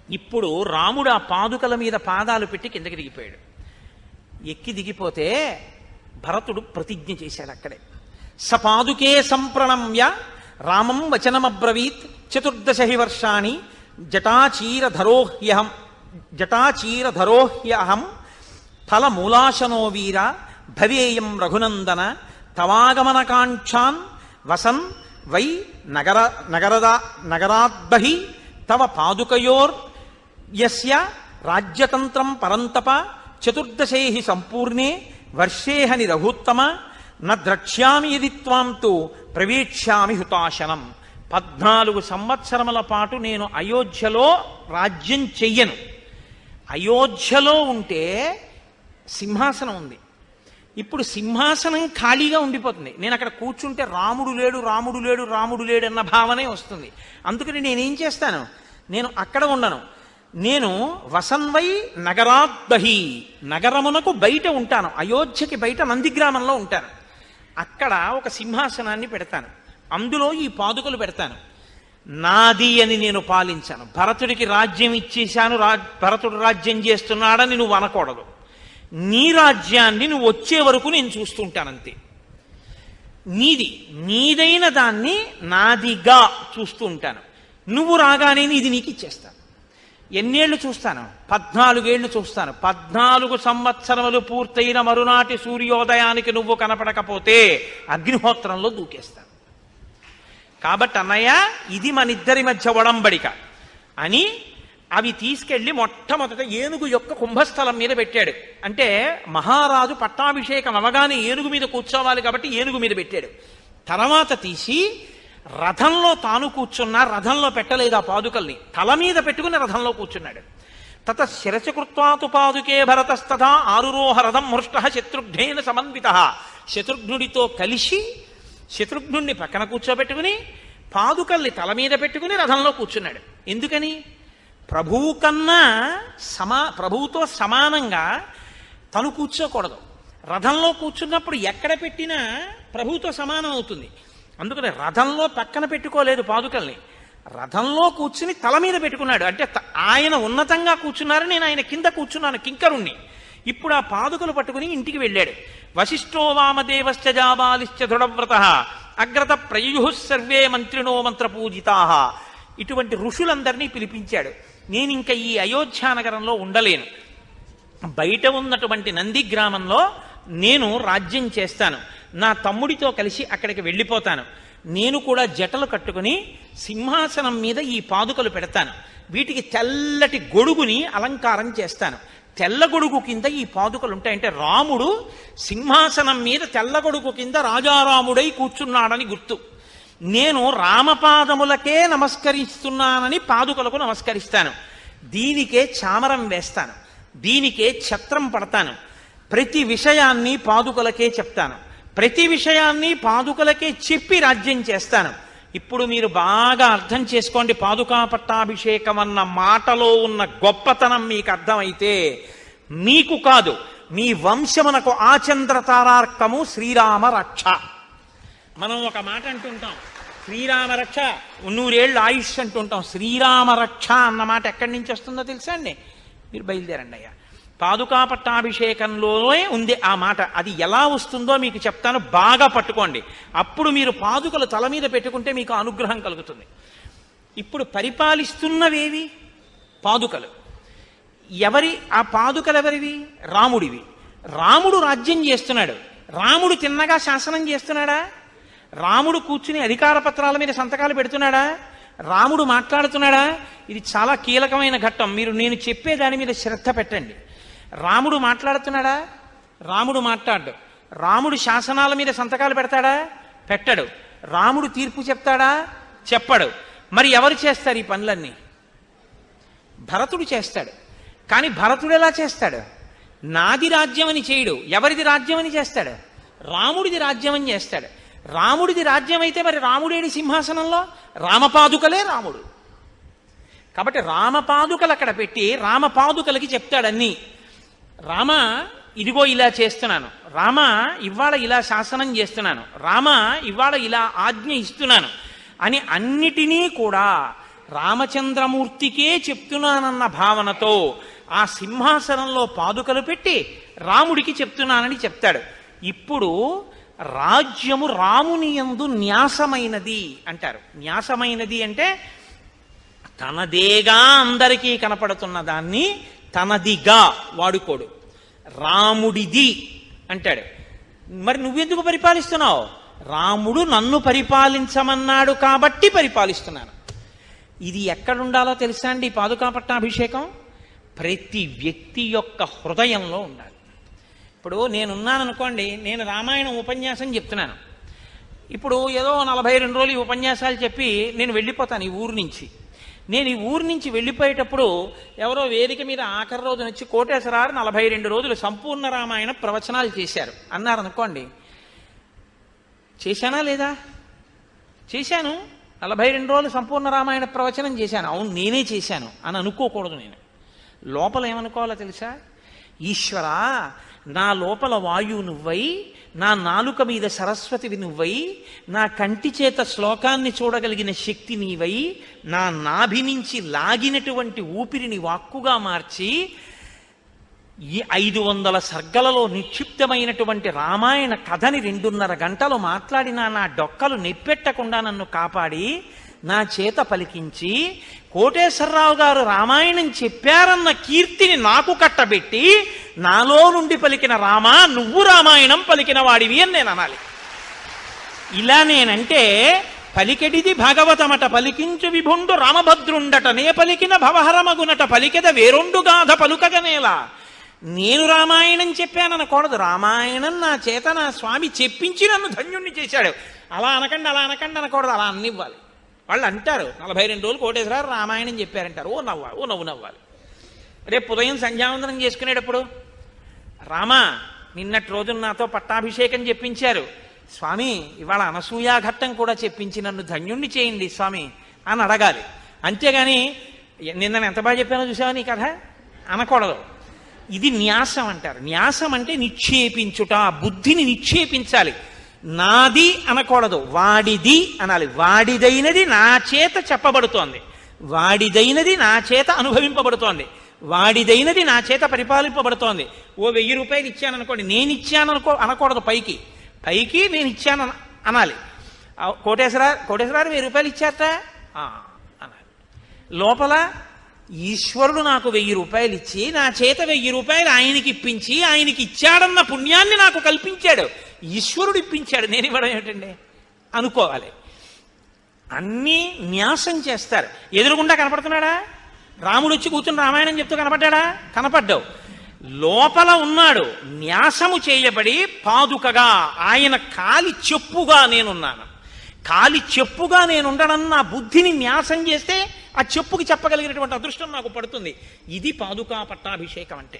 ఇప్పుడు రాముడు ఆ పాదుకల మీద పాదాలు పెట్టి కిందకి దిగిపోయాడు. ఎక్కి దిగిపోతే భరతుడు ప్రతిజ్ఞ చేశాడు అక్కడే. సపాదుకే సంప్రణమ్య రామం వచనమబ్రవీత్ 14 వర్షాణి జటాచీరధరోహ్యహం ఫలమూలాశనో వీర భవేయం రఘునందన తవాగమనకాంక్షాన్ వసన్ వై నగరాద్బహి తవ పాదుకయోర్ యస్య రాజ్యతంత్రం పరంతప 14 సంపూర్ణే వర్షేహని రఘుత్తమ న ద్రక్ష్యామి యది త్వాం తు ప్రవేక్ష్యామి హుతాశనం. 14 సంవత్సరముల పాటు నేను అయోధ్యలో రాజ్యం చెయ్యను. అయోధ్యలో ఉంటే సింహాసనం ఉంది, ఇప్పుడు సింహాసనం ఖాళీగా ఉండిపోతుంది. నేను అక్కడ కూర్చుంటే రాముడు లేడు అన్న భావనే వస్తుంది. అందుకని నేనేం చేస్తాను, నేను అక్కడ ఉండను. నేను వసన్వై నగరాద్బహి, నగరమునకు బయట ఉంటాను, అయోధ్యకి బయట నందిగ్రామంలో ఉంటాను. అక్కడ ఒక సింహాసనాన్ని పెడతాను, అందులో ఈ పాదుకలు పెడతాను. నాది అని నేను పాలించాను. భరతుడికి రాజ్యం ఇచ్చేశాను, భరతుడు రాజ్యం చేస్తున్నాడని నువ్వు అనకూడదు. నీ రాజ్యాన్ని నువ్వు వచ్చే వరకు నేను చూస్తుంటానంతే. నీదైన దాన్ని నాదిగా చూస్తూ ఉంటాను. నువ్వు రాగానే ఇది నీకు ఇచ్చేస్తాను. ఎన్నేళ్లు చూస్తాను? 14 ఏళ్లు చూస్తాను. 14 సంవత్సరములు పూర్తయిన మరునాటి సూర్యోదయానికి నువ్వు కనపడకపోతే అగ్నిహోత్రంలో దూకేస్తాను. కాబట్టి అన్నయ్య, ఇది మనిద్దరి మధ్య ఒడంబడిక అని అవి తీసుకెళ్లి మొట్టమొదట ఏనుగు యొక్క కుంభస్థలం మీద పెట్టాడు. అంటే మహారాజు పట్టాభిషేకం అవగానే ఏనుగు మీద కూర్చోవాలి కాబట్టి ఏనుగు మీద పెట్టాడు. తర్వాత తీసి రథంలో తాను కూర్చున్నా, రథంలో పెట్టలేదు ఆ పాదుకల్ని, తల మీద పెట్టుకుని రథంలో కూర్చున్నాడు. తత శిరచకృత్వాతు పాదుకే భరతస్తథా ఆరురోహ రథం హృష్ట శత్రుఘ్నేన సమన్విత. శత్రుఘ్నుడితో కలిసి శత్రుఘ్నుణ్ణి పక్కన కూర్చోబెట్టుకుని పాదుకల్ని తల మీద పెట్టుకుని రథంలో కూర్చున్నాడు. ఎందుకని? ప్రభువు కన్నా ప్రభువుతో సమానంగా తను కూర్చోకూడదు. రథంలో కూర్చున్నప్పుడు ఎక్కడ పెట్టినా ప్రభువుతో సమానం అవుతుంది. అందుకని రథంలో పక్కన పెట్టుకోలేదు పాదుకల్ని, రథంలో కూర్చుని తల మీద పెట్టుకున్నాడు. అంటే ఆయన ఉన్నతంగా కూర్చున్నారు, నేను ఆయన కింద కూర్చున్నాను కింకరుణ్ణి. ఇప్పుడు ఆ పాదుకలు పట్టుకుని ఇంటికి వెళ్ళాడు. వశిష్ఠో వామదేవశ్చ జాబాలిశ్చ దృఢవ్రత అగ్రత ప్రయుః సర్వే మంత్రిణో మంత్రపూజితా. ఇటువంటి ఋషులందరినీ పిలిపించాడు. నేను ఇంకా ఈ అయోధ్యానగరంలో ఉండలేను, బయట ఉన్నటువంటి నంది గ్రామంలో నేను రాజ్యం చేస్తాను, నా తమ్ముడితో కలిసి అక్కడికి వెళ్ళిపోతాను. నేను కూడా జటలు కట్టుకుని సింహాసనం మీద ఈ పాదుకలు పెడతాను, వీటికి తెల్లటి గొడుగుని అలంకారం చేస్తాను. తెల్ల గొడుగు కింద ఈ పాదుకలు ఉంటాయంటే రాముడు సింహాసనం మీద తెల్ల గొడుగు కింద రాజారాముడై కూర్చున్నాడని గుర్తు. నేను రామపాదములకే నమస్కరిస్తున్నానని పాదుకలకు నమస్కరిస్తాను. దీనికే చామరం వేస్తాను, దీనికే ఛత్రం పడతాను, ప్రతి విషయాన్ని పాదుకలకే చెప్తాను, ప్రతి విషయాన్ని పాదుకలకే చెప్పి రాజ్యం చేస్తాను. ఇప్పుడు మీరు బాగా అర్థం చేసుకోండి, పాదుకా పట్టాభిషేకం అన్న మాటలో ఉన్న గొప్పతనం మీకు అర్థమైతే మీకు కాదు మీ వంశమునకు ఆచంద్రతారార్కము శ్రీరామ రక్ష. మనం ఒక మాట అంటుంటాం, శ్రీరామ రక్ష 100 ఏళ్ళు ఆయుష్ అంటుంటాం. శ్రీరామ రక్ష అన్న మాట ఎక్కడి నుంచి వస్తుందో తెలుసా అండి? మీరు బయలుదేరండి అయ్యా. పాదుకా పట్టాభిషేకంలోనే ఉంది ఆ మాట. అది ఎలా వస్తుందో మీకు చెప్తాను, బాగా పట్టుకోండి. అప్పుడు మీరు పాదుకలు తల మీద పెట్టుకుంటే మీకు అనుగ్రహం కలుగుతుంది. ఇప్పుడు పరిపాలిస్తున్నవేవి? పాదుకలు. ఆ పాదుకలు ఎవరివి? రాముడివి. రాముడు రాజ్యం చేస్తున్నాడు. రాముడు తిన్నగా శాసనం చేస్తున్నాడా? రాముడు కూర్చుని అధికార పత్రాల మీద సంతకాలు పెడుతున్నాడా? రాముడు మాట్లాడుతున్నాడా? ఇది చాలా కీలకమైన ఘట్టం. మీరు నేను చెప్పే దాని మీద శ్రద్ధ పెట్టండి. రాముడు మాట్లాడుతున్నాడా? రాముడు మాట్లాడు. రాముడు శాసనాల మీద సంతకాలు పెడతాడా? పెట్టడు. రాముడు తీర్పు చెప్తాడా? చెప్పడు. మరి ఎవరు చేస్తారు ఈ పనులన్నీ? భరతుడు చేస్తాడు. కానీ భరతుడు ఎలా చేస్తాడు? నాది రాజ్యం అని చేయడు. ఎవరిది రాజ్యం అని చేస్తాడు? రాముడిది రాజ్యం అని చేస్తాడు. రాముడిది రాజ్యం అయితే మరి రాముడేడి సింహాసనంలో? రామపాదుకలే రాముడు. కాబట్టి రామపాదుకలు అక్కడ పెట్టి రామపాదుకలకి చెప్తాడన్నీ. రామ ఇదిగో ఇలా చేస్తున్నాను, రామ ఇవాళ ఇలా శాసనం చేస్తున్నాను, రామ ఇవాళ ఇలా ఆజ్ఞ ఇస్తున్నాను అని అన్నిటినీ కూడా రామచంద్రమూర్తికే చెప్తున్నానన్న భావనతో ఆ సింహాసనంలో పాదుకలు పెట్టి రాముడికి చెప్తున్నానని చెప్తాడు. ఇప్పుడు రాజ్యము రాముని యందు న్యాసమైనది అంటారు. న్యాసమైనది అంటే తనదేగా అందరికీ కనపడుతున్న దాన్ని తనదిగా వాడుకోడు. రాముడిది అంటాడు. మరి నువ్వెందుకు పరిపాలిస్తున్నావు? రాముడు నన్ను పరిపాలించమన్నాడు కాబట్టి పరిపాలిస్తున్నాను. ఇది ఎక్కడుండాలో తెలుసా అండి? పాదుకా పట్టాభిషేకం ప్రతి వ్యక్తి యొక్క హృదయంలో ఉండాలి. ఇప్పుడు నేనున్నాననుకోండి, నేను రామాయణం ఉపన్యాసం చెప్తున్నాను. ఇప్పుడు ఏదో 42 రోజులు ఈ ఉపన్యాసాలు చెప్పి నేను వెళ్ళిపోతాను ఈ ఊరు నుంచి. నేను ఈ ఊరు నుంచి వెళ్ళిపోయేటప్పుడు ఎవరో వేదిక మీద ఆఖరి రోజు వచ్చి కోటేశ్వరారు 42 రోజులు సంపూర్ణ రామాయణ ప్రవచనాలు చేశారు అన్నారనుకోండి, చేశానా లేదా? చేశాను. 42 రోజులు సంపూర్ణ రామాయణ ప్రవచనం చేశాను. అవును, నేనే చేశాను అని అనుకోకూడదు. నేను లోపల ఏమనుకోవాలో తెలుసా? ఈశ్వరా, నా లోపల వాయువు నువ్వై, నా నాలుక మీద సరస్వతివి నువ్వై, నా కంటి చేత శ్లోకాన్ని చూడగలిగిన శక్తి నీవై, నా నాభి నుంచి లాగినటువంటి ఊపిరిని వాక్కుగా మార్చి ఈ 500 సర్గలలో నిక్షిప్తమైనటువంటి రామాయణ కథని 2.5 గంటలు మాట్లాడినా నా డొక్కలు నెప్పెట్టకుండా నన్ను కాపాడి నా చేత పలికించి కోటేశ్వరరావు గారు రామాయణం చెప్పారన్న కీర్తిని నాకు కట్టబెట్టి నాలో నుండి పలికిన రామా నువ్వు రామాయణం పలికిన వాడివి అని నేను అనాలి. ఇలా నేనంటే పలికెడిది భాగవతమట పలికించు విభుండు రామభద్రుండట నే పలికిన భవహరమగునట పలికెద వేరొండు గాథ పలుకగనేలా. నేను రామాయణం చెప్పాననకూడదు. రామాయణం నా చేత నా స్వామి చెప్పించి నన్ను ధన్యుణ్ణి చేశాడు. అలా అనకండి అలా అనకండి అనకూడదు, అలా అన్నివ్వాలి. వాళ్ళు అంటారు 42 రోజులు కోటేశ్వరారు రామాయణం చెప్పారంటారు. ఓ నవ్వు నవ్వాలి. రేపు ఉదయం సంధ్యావందనం చేసుకునేటప్పుడు రామా నిన్నటి రోజున నాతో పట్టాభిషేకం చెప్పించారు, స్వామి ఇవాళ అనసూయా ఘట్టం కూడా చెప్పించి నన్ను ధన్యుణ్ణి చేయండి స్వామి అని అడగాలి. అంతేగాని నిన్న ఎంత బాగా చెప్పానో చూసావా నీ కథ అనకూడదు. ఇది న్యాసం అంటారు. న్యాసం అంటే నిక్షేపించుట, బుద్ధిని నిక్షేపించాలి. నాది అనకూడదు, వాడిది అనాలి. వాడిదైనది నా చేత చెప్పబడుతోంది, వాడిదైనది నా చేత అనుభవింపబడుతోంది, వాడిదైనది నా చేత పరిపాలింపబడుతోంది. ఓ 1000 రూపాయలు ఇచ్చాననుకోండి, నేను ఇచ్చాను అనకూడదు. పైకి పైకి నేను ఇచ్చాను అనాలి. కోటేశ్వరారు 1000 రూపాయలు ఇచ్చారట అనాలి. లోపల ఈశ్వరుడు నాకు 1000 రూపాయలు ఇచ్చి నా చేత 1000 రూపాయలు ఆయనకి ఇప్పించి ఆయనకి ఇచ్చాడన్న పుణ్యాన్ని నాకు కల్పించాడు. ఈశ్వరుడు ఇప్పించాడు, నేను ఇవ్వడం ఏమిటండి అనుకోవాలి. అన్నీ న్యాసం చేస్తారు. ఎదురుగుండా కనపడుతున్నాడా? రాముడు వచ్చి కూర్చుని రామాయణం చెప్తూ కనపడ్డా? కనపడ్డావు. లోపల ఉన్నాడు, న్యాసము చేయబడి పాదుకగా ఆయన కాలి చెప్పుగా నేనున్నాను. కాలి చెప్పుగా నేనుండడం నా బుద్ధిని న్యాసం చేస్తే ఆ చెప్పుకి చెప్పగలిగినటువంటి అదృష్టం నాకు పడుతుంది. ఇది పాదుకా పట్టాభిషేకం అంటే.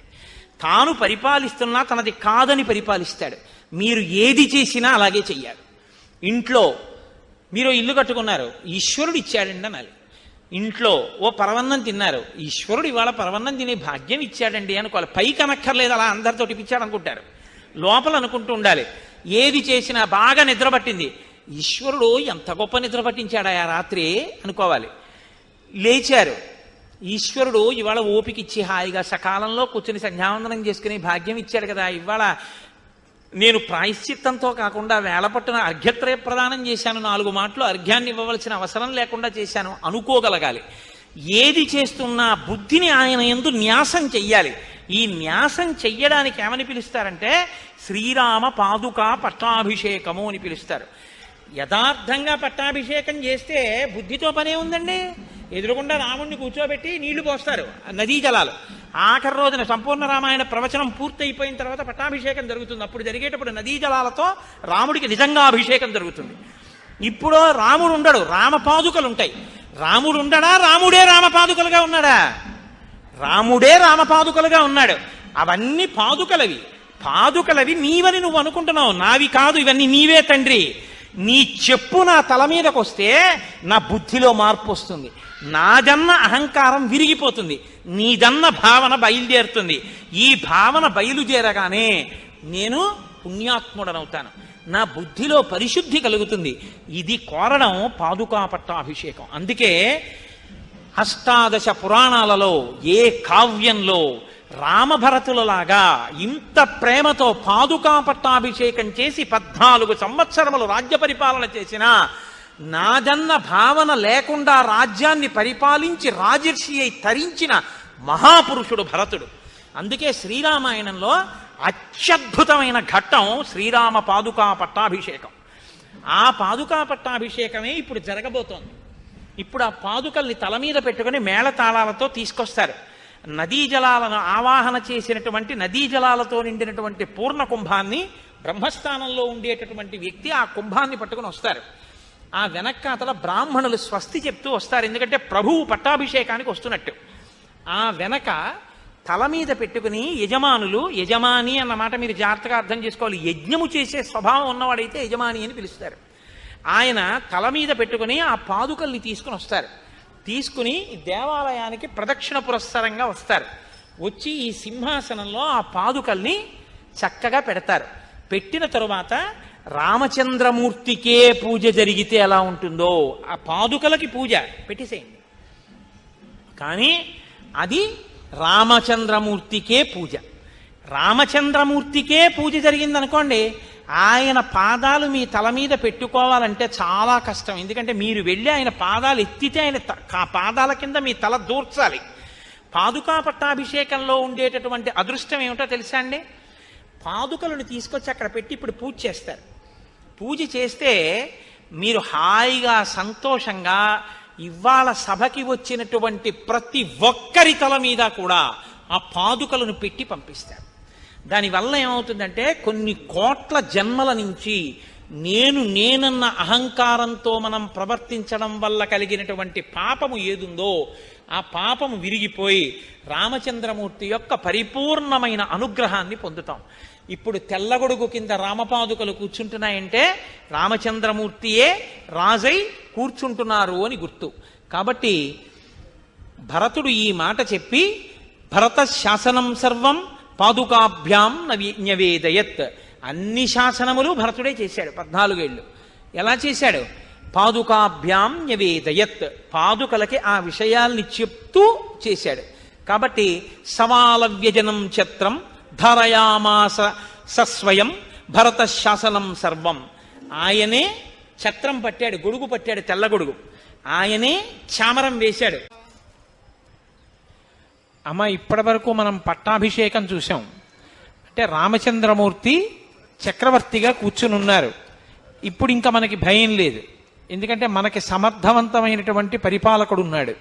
తాను పరిపాలిస్తున్నా తనది కాదని పరిపాలిస్తాడు. మీరు ఏది చేసినా అలాగే చెయ్యాలి. ఇంట్లో మీరు ఇల్లు కట్టుకున్నారు, ఈశ్వరుడు ఇచ్చాడండి అనాలి. ఇంట్లో ఓ పరవన్నం తిన్నారు, ఈశ్వరుడు ఇవాళ పరవన్నం తినే భాగ్యం ఇచ్చాడండి అనుకోవాలి. పైకి అనక్కర్లేదు, అలా అందరితోటి ఇప్పించాడు అనుకుంటారు. లోపల అనుకుంటూ ఉండాలి. ఏది చేసినా బాగా నిద్ర పట్టింది, ఈశ్వరుడు ఎంత గొప్ప నిద్ర పట్టించాడా ఆ రాత్రి అనుకోవాలి. లేచారు, ఈశ్వరుడు ఇవాళ ఓపిక ఇచ్చి హాయిగా సకాలంలో కూర్చుని సంధ్యావందనం చేసుకునే భాగ్యం ఇచ్చాడు కదా, ఇవాళ నేను ప్రాయశ్చిత్తంతో కాకుండా వేళపట్టున అర్ఘ్యత్రయ ప్రదానం చేశాను, 4 మాటలు అర్ఘ్యాన్ని ఇవ్వవలసిన అవసరం లేకుండా చేశాను అనుకోగలగాలి. ఏది చేస్తున్నా బుద్ధిని ఆయన యందు న్యాసం చెయ్యాలి. ఈ న్యాసం చెయ్యడానికి ఏమని పిలుస్తారంటే శ్రీరామ పాదుకా పట్టాభిషేకము అని పిలుస్తారు. యథార్థంగా పట్టాభిషేకం చేస్తే బుద్ధితో పనే ఉందండి. ఎదురుగుండా రాముణ్ణి కూర్చోబెట్టి నీళ్లు పోస్తారు, నదీ జలాలు. ఆఖరి రోజున సంపూర్ణ రామాయణ ప్రవచనం పూర్తయిపోయిన తర్వాత పట్టాభిషేకం జరుగుతుంది. అప్పుడు జరిగేటప్పుడు నదీ జలాలతో రాముడికి నిజంగా అభిషేకం జరుగుతుంది. ఇప్పుడు రాముడు ఉండడు, రామపాదుకలు ఉంటాయి. రాముడు ఉండడా? రాముడే రామపాదుకలుగా ఉన్నాడా? రాముడే రామపాదుకలుగా ఉన్నాడు. అవన్నీ పాదుకలవి. పాదుకలవి నీవని నువ్వు అనుకుంటున్నావు, నావి కాదు, ఇవన్నీ నీవే తండ్రి. నీ చెప్పు నా తల మీదకి వస్తే నా బుద్ధిలో మార్పు వస్తుంది, నాదన్న అహంకారం విరిగిపోతుంది, నీదన్న భావన బయలుదేరుతుంది. ఈ భావన బయలుదేరగానే నేను పుణ్యాత్ముడనవుతాను, నా బుద్ధిలో పరిశుద్ధి కలుగుతుంది. ఇది కోరడం పాదుకా పట్టాభిషేకం. అందుకే అష్టాదశ పురాణాలలో ఏ కావ్యంలో రామభరతులలాగా ఇంత ప్రేమతో పాదుకా పట్టాభిషేకం చేసి 14 సంవత్సరములు రాజ్య పరిపాలన చేసిన, నాదన్న భావన లేకుండా రాజ్యాన్ని పరిపాలించి రాజర్షి అయి తరించిన మహాపురుషుడు భరతుడు. అందుకే శ్రీరామాయణంలో అత్యద్భుతమైన ఘట్టం శ్రీరామ పాదుకా పట్టాభిషేకం. ఆ పాదుకా పట్టాభిషేకమే ఇప్పుడు జరగబోతోంది. ఇప్పుడు ఆ పాదుకల్ని తల మీద పెట్టుకుని మేళతాళాలతో తీసుకొస్తారు. నదీ జలాలను ఆవాహన చేసినటువంటి, నదీ జలాలతో నిండినటువంటి పూర్ణ కుంభాన్ని బ్రహ్మస్థానంలో ఉండేటటువంటి వ్యక్తి ఆ కుంభాన్ని పట్టుకుని వస్తారు. ఆ వెనక్కాతల బ్రాహ్మణులు స్వస్తి చెప్తూ వస్తారు, ఎందుకంటే ప్రభువు పట్టాభిషేకానికి వస్తున్నట్టు. ఆ వెనక తల మీద పెట్టుకుని యజమానులు, యజమాని అన్న మాట మీరు జాగ్రత్తగా అర్థం చేసుకోవాలి. యజ్ఞము చేసే స్వభావం ఉన్నవాడైతే యజమాని అని పిలుస్తారు. ఆయన తల మీద పెట్టుకుని ఆ పాదుకల్ని తీసుకుని వస్తారు. తీసుకుని దేవాలయానికి ప్రదక్షిణ పురస్సరంగా వస్తారు. వచ్చి ఈ సింహాసనంలో ఆ పాదుకల్ని చక్కగా పెడతారు. పెట్టిన తరువాత రామచంద్రమూర్తికే పూజ జరిగితే ఎలా ఉంటుందో ఆ పాదుకలకి పూజ పెట్టేసేయండి. కానీ అది రామచంద్రమూర్తికే పూజ. రామచంద్రమూర్తికే పూజ జరిగిందనుకోండి, ఆయన పాదాలు మీ తల మీద పెట్టుకోవాలంటే చాలా కష్టం. ఎందుకంటే మీరు వెళ్ళి ఆయన పాదాలు ఎత్తితే ఆయన పాదాల కింద మీ తల దూర్చాలి. పాదుకా పట్టాభిషేకంలో ఉండేటటువంటి అదృష్టం ఏమిటో తెలుసా అండి? పాదుకలను తీసుకొచ్చి అక్కడ పెట్టి ఇప్పుడు పూజ చేస్తారు. పూజ చేస్తే మీరు హాయిగా సంతోషంగా ఇవాళ సభకి వచ్చినటువంటి ప్రతి ఒక్కరి తల మీద కూడా ఆ పాదుకలను పెట్టి పంపిస్తారు. దానివల్ల ఏమవుతుందంటే కొన్ని కోట్ల జన్మల నుంచి నేనన్న అహంకారంతో మనం ప్రవర్తించడం వల్ల కలిగినటువంటి పాపము ఏదుందో ఆ పాపము విరిగిపోయి రామచంద్రమూర్తి యొక్క పరిపూర్ణమైన అనుగ్రహాన్ని పొందుతాం. ఇప్పుడు తెల్లగొడుగు కింద రామపాదుకలు కూర్చుంటున్నాయంటే రామచంద్రమూర్తియే రాజై కూర్చుంటున్నారు అని గుర్తు. కాబట్టి భరతుడు ఈ మాట చెప్పి భరత శాసనం సర్వం పాదుకాభ్యాం న్యవేదయత్. అన్ని శాసనములు భరతుడే చేశాడు 14 ఏళ్ళు. ఎలా చేశాడు? పాదుకాభ్యాం న్యవేదయత్, పాదుకలకి ఆ విషయాల్ని చెప్తూ చేశాడు. కాబట్టి సమాల వ్యజనం ఛత్రం ధారయామాస సస్వయం భరత శాసనం సర్వం. ఆయనే ఛత్రం పట్టాడు, గొడుగు పట్టాడు, తెల్ల గొడుగు. ఆయనే చామరం వేశాడు. అమ్మ, ఇప్పటి వరకు మనం పట్టాభిషేకం చూసాం. అంటే రామచంద్రమూర్తి చక్రవర్తిగా కూర్చుని ఉన్నారు. ఇప్పుడు ఇంకా మనకి భయం లేదు. ఎందుకంటే మనకి సమర్థవంతమైనటువంటి పరిపాలకుడు ఉన్నాడు.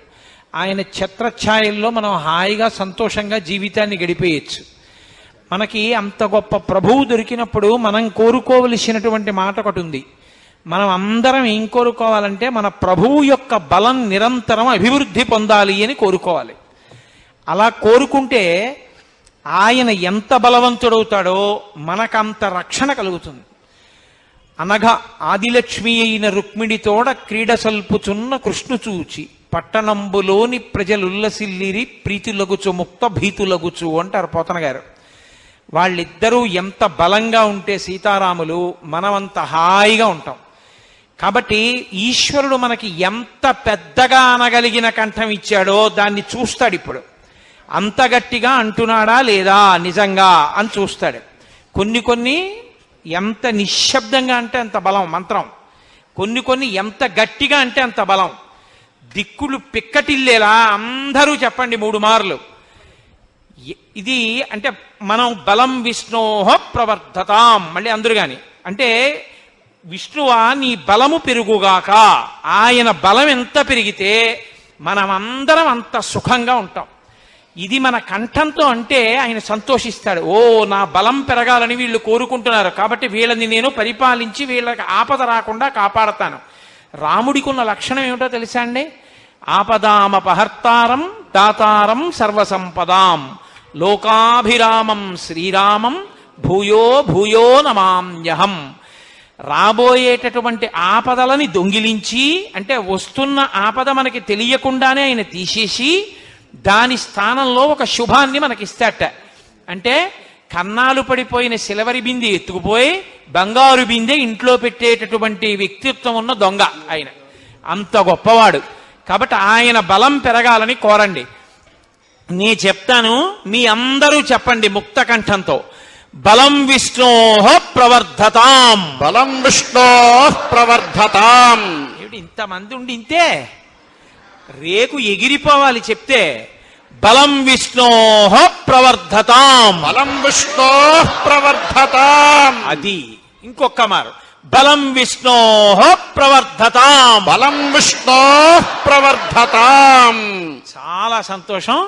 ఆయన ఛత్రఛాయల్లో మనం హాయిగా సంతోషంగా జీవితాన్ని గడిపేయచ్చు. మనకి అంత గొప్ప ప్రభువు దొరికినప్పుడు మనం కోరుకోవలసినటువంటి మాట ఒకటి ఉంది. మనం అందరం ఏం కోరుకోవాలంటే మన ప్రభువు యొక్క బలం నిరంతరం అభివృద్ధి పొందాలి అని కోరుకోవాలి. అలా కోరుకుంటే ఆయన ఎంత బలవంతుడవుతాడో మనకంత రక్షణ కలుగుతుంది. అనగా ఆదిలక్ష్మి అయిన రుక్మిణితోడ క్రీడ సల్పుచున్న కృష్ణు చూచి పట్టణంబులోని ప్రజలుల్లసిల్లిరి ప్రీతులగుచు ముక్త భీతులగుచు అంటారు పోతన గారు. వాళ్ళిద్దరూ ఎంత బలంగా ఉంటే సీతారాములు మనమంత హాయిగా ఉంటాం. కాబట్టి ఈశ్వరుడు మనకి ఎంత పెద్దగా అనగలిగిన కంఠం ఇచ్చాడో దాన్ని చూస్తాడు. ఇప్పుడు అంత గట్టిగా అంటున్నాడా లేదా నిజంగా అని చూస్తాడు. కొన్ని ఎంత నిశ్శబ్దంగా అంటే అంత బలం మంత్రం, కొన్ని ఎంత గట్టిగా అంటే అంత బలం. దిక్కులు పిక్కటిల్లేలా అందరూ చెప్పండి 3 మార్లు. ఇది అంటే మనం బలం విష్ణోహ ప్రవర్ధతాం, మళ్ళీ అందరూ గాని అంటే విష్ణువా నీ బలము పెరుగుగాక. ఆయన బలం ఎంత పెరిగితే మనమందరం అంత సుఖంగా ఉంటాం. ఇది మన కంఠంతో అంటే ఆయన సంతోషిస్తాడు. ఓ, నా బలం పెరగాలని వీళ్ళు కోరుకుంటున్నారు, కాబట్టి వీళ్ళని నేను పరిపాలించి వీళ్ళకి ఆపద రాకుండా కాపాడతాను. రాముడికి ఉన్న లక్షణం ఏమిటో తెలుసా అండి? ఆపదామపహర్తారం దాతారం సర్వసంపదాం లోకాభిరామం శ్రీరామం భూయో భూయో నమామ్యహం. రాబోయేటటువంటి ఆపదలని దొంగిలించి, అంటే వస్తున్న ఆపద మనకి తెలియకుండానే ఆయన తీసేసి దాని స్థానంలో ఒక శుభాన్ని మనకిస్తాట. అంటే కన్నాలు పడిపోయిన సిలవరి బిందె ఎత్తుకుపోయి బంగారు బిందె ఇంట్లో పెట్టేటటువంటి వ్యక్తిత్వం ఉన్న దొంగ ఆయన. అంత గొప్పవాడు. కాబట్టి ఆయన బలం పెరగాలని కోరండి. నే చెప్తాను, మీ అందరూ చెప్పండి ముక్త కంఠంతో. బలం విష్ణోః ప్రవర్ధతాం. బలం విష్ణోః ప్రవర్ధతాం. ఏమిటి ఇంతమంది ఉండి ఇంతే? రేకు ఎగిరిపోవాలి చెప్తే. బలం విష్ణోః ప్రవర్ధతాం. బలం విష్ణోః ప్రవర్ధతాం. అది ఇంకొక మారు. బలం విష్ణోః ప్రవర్ధతాం. బలం విష్ణోః ప్రవర్ధతాం. చాలా సంతోషం.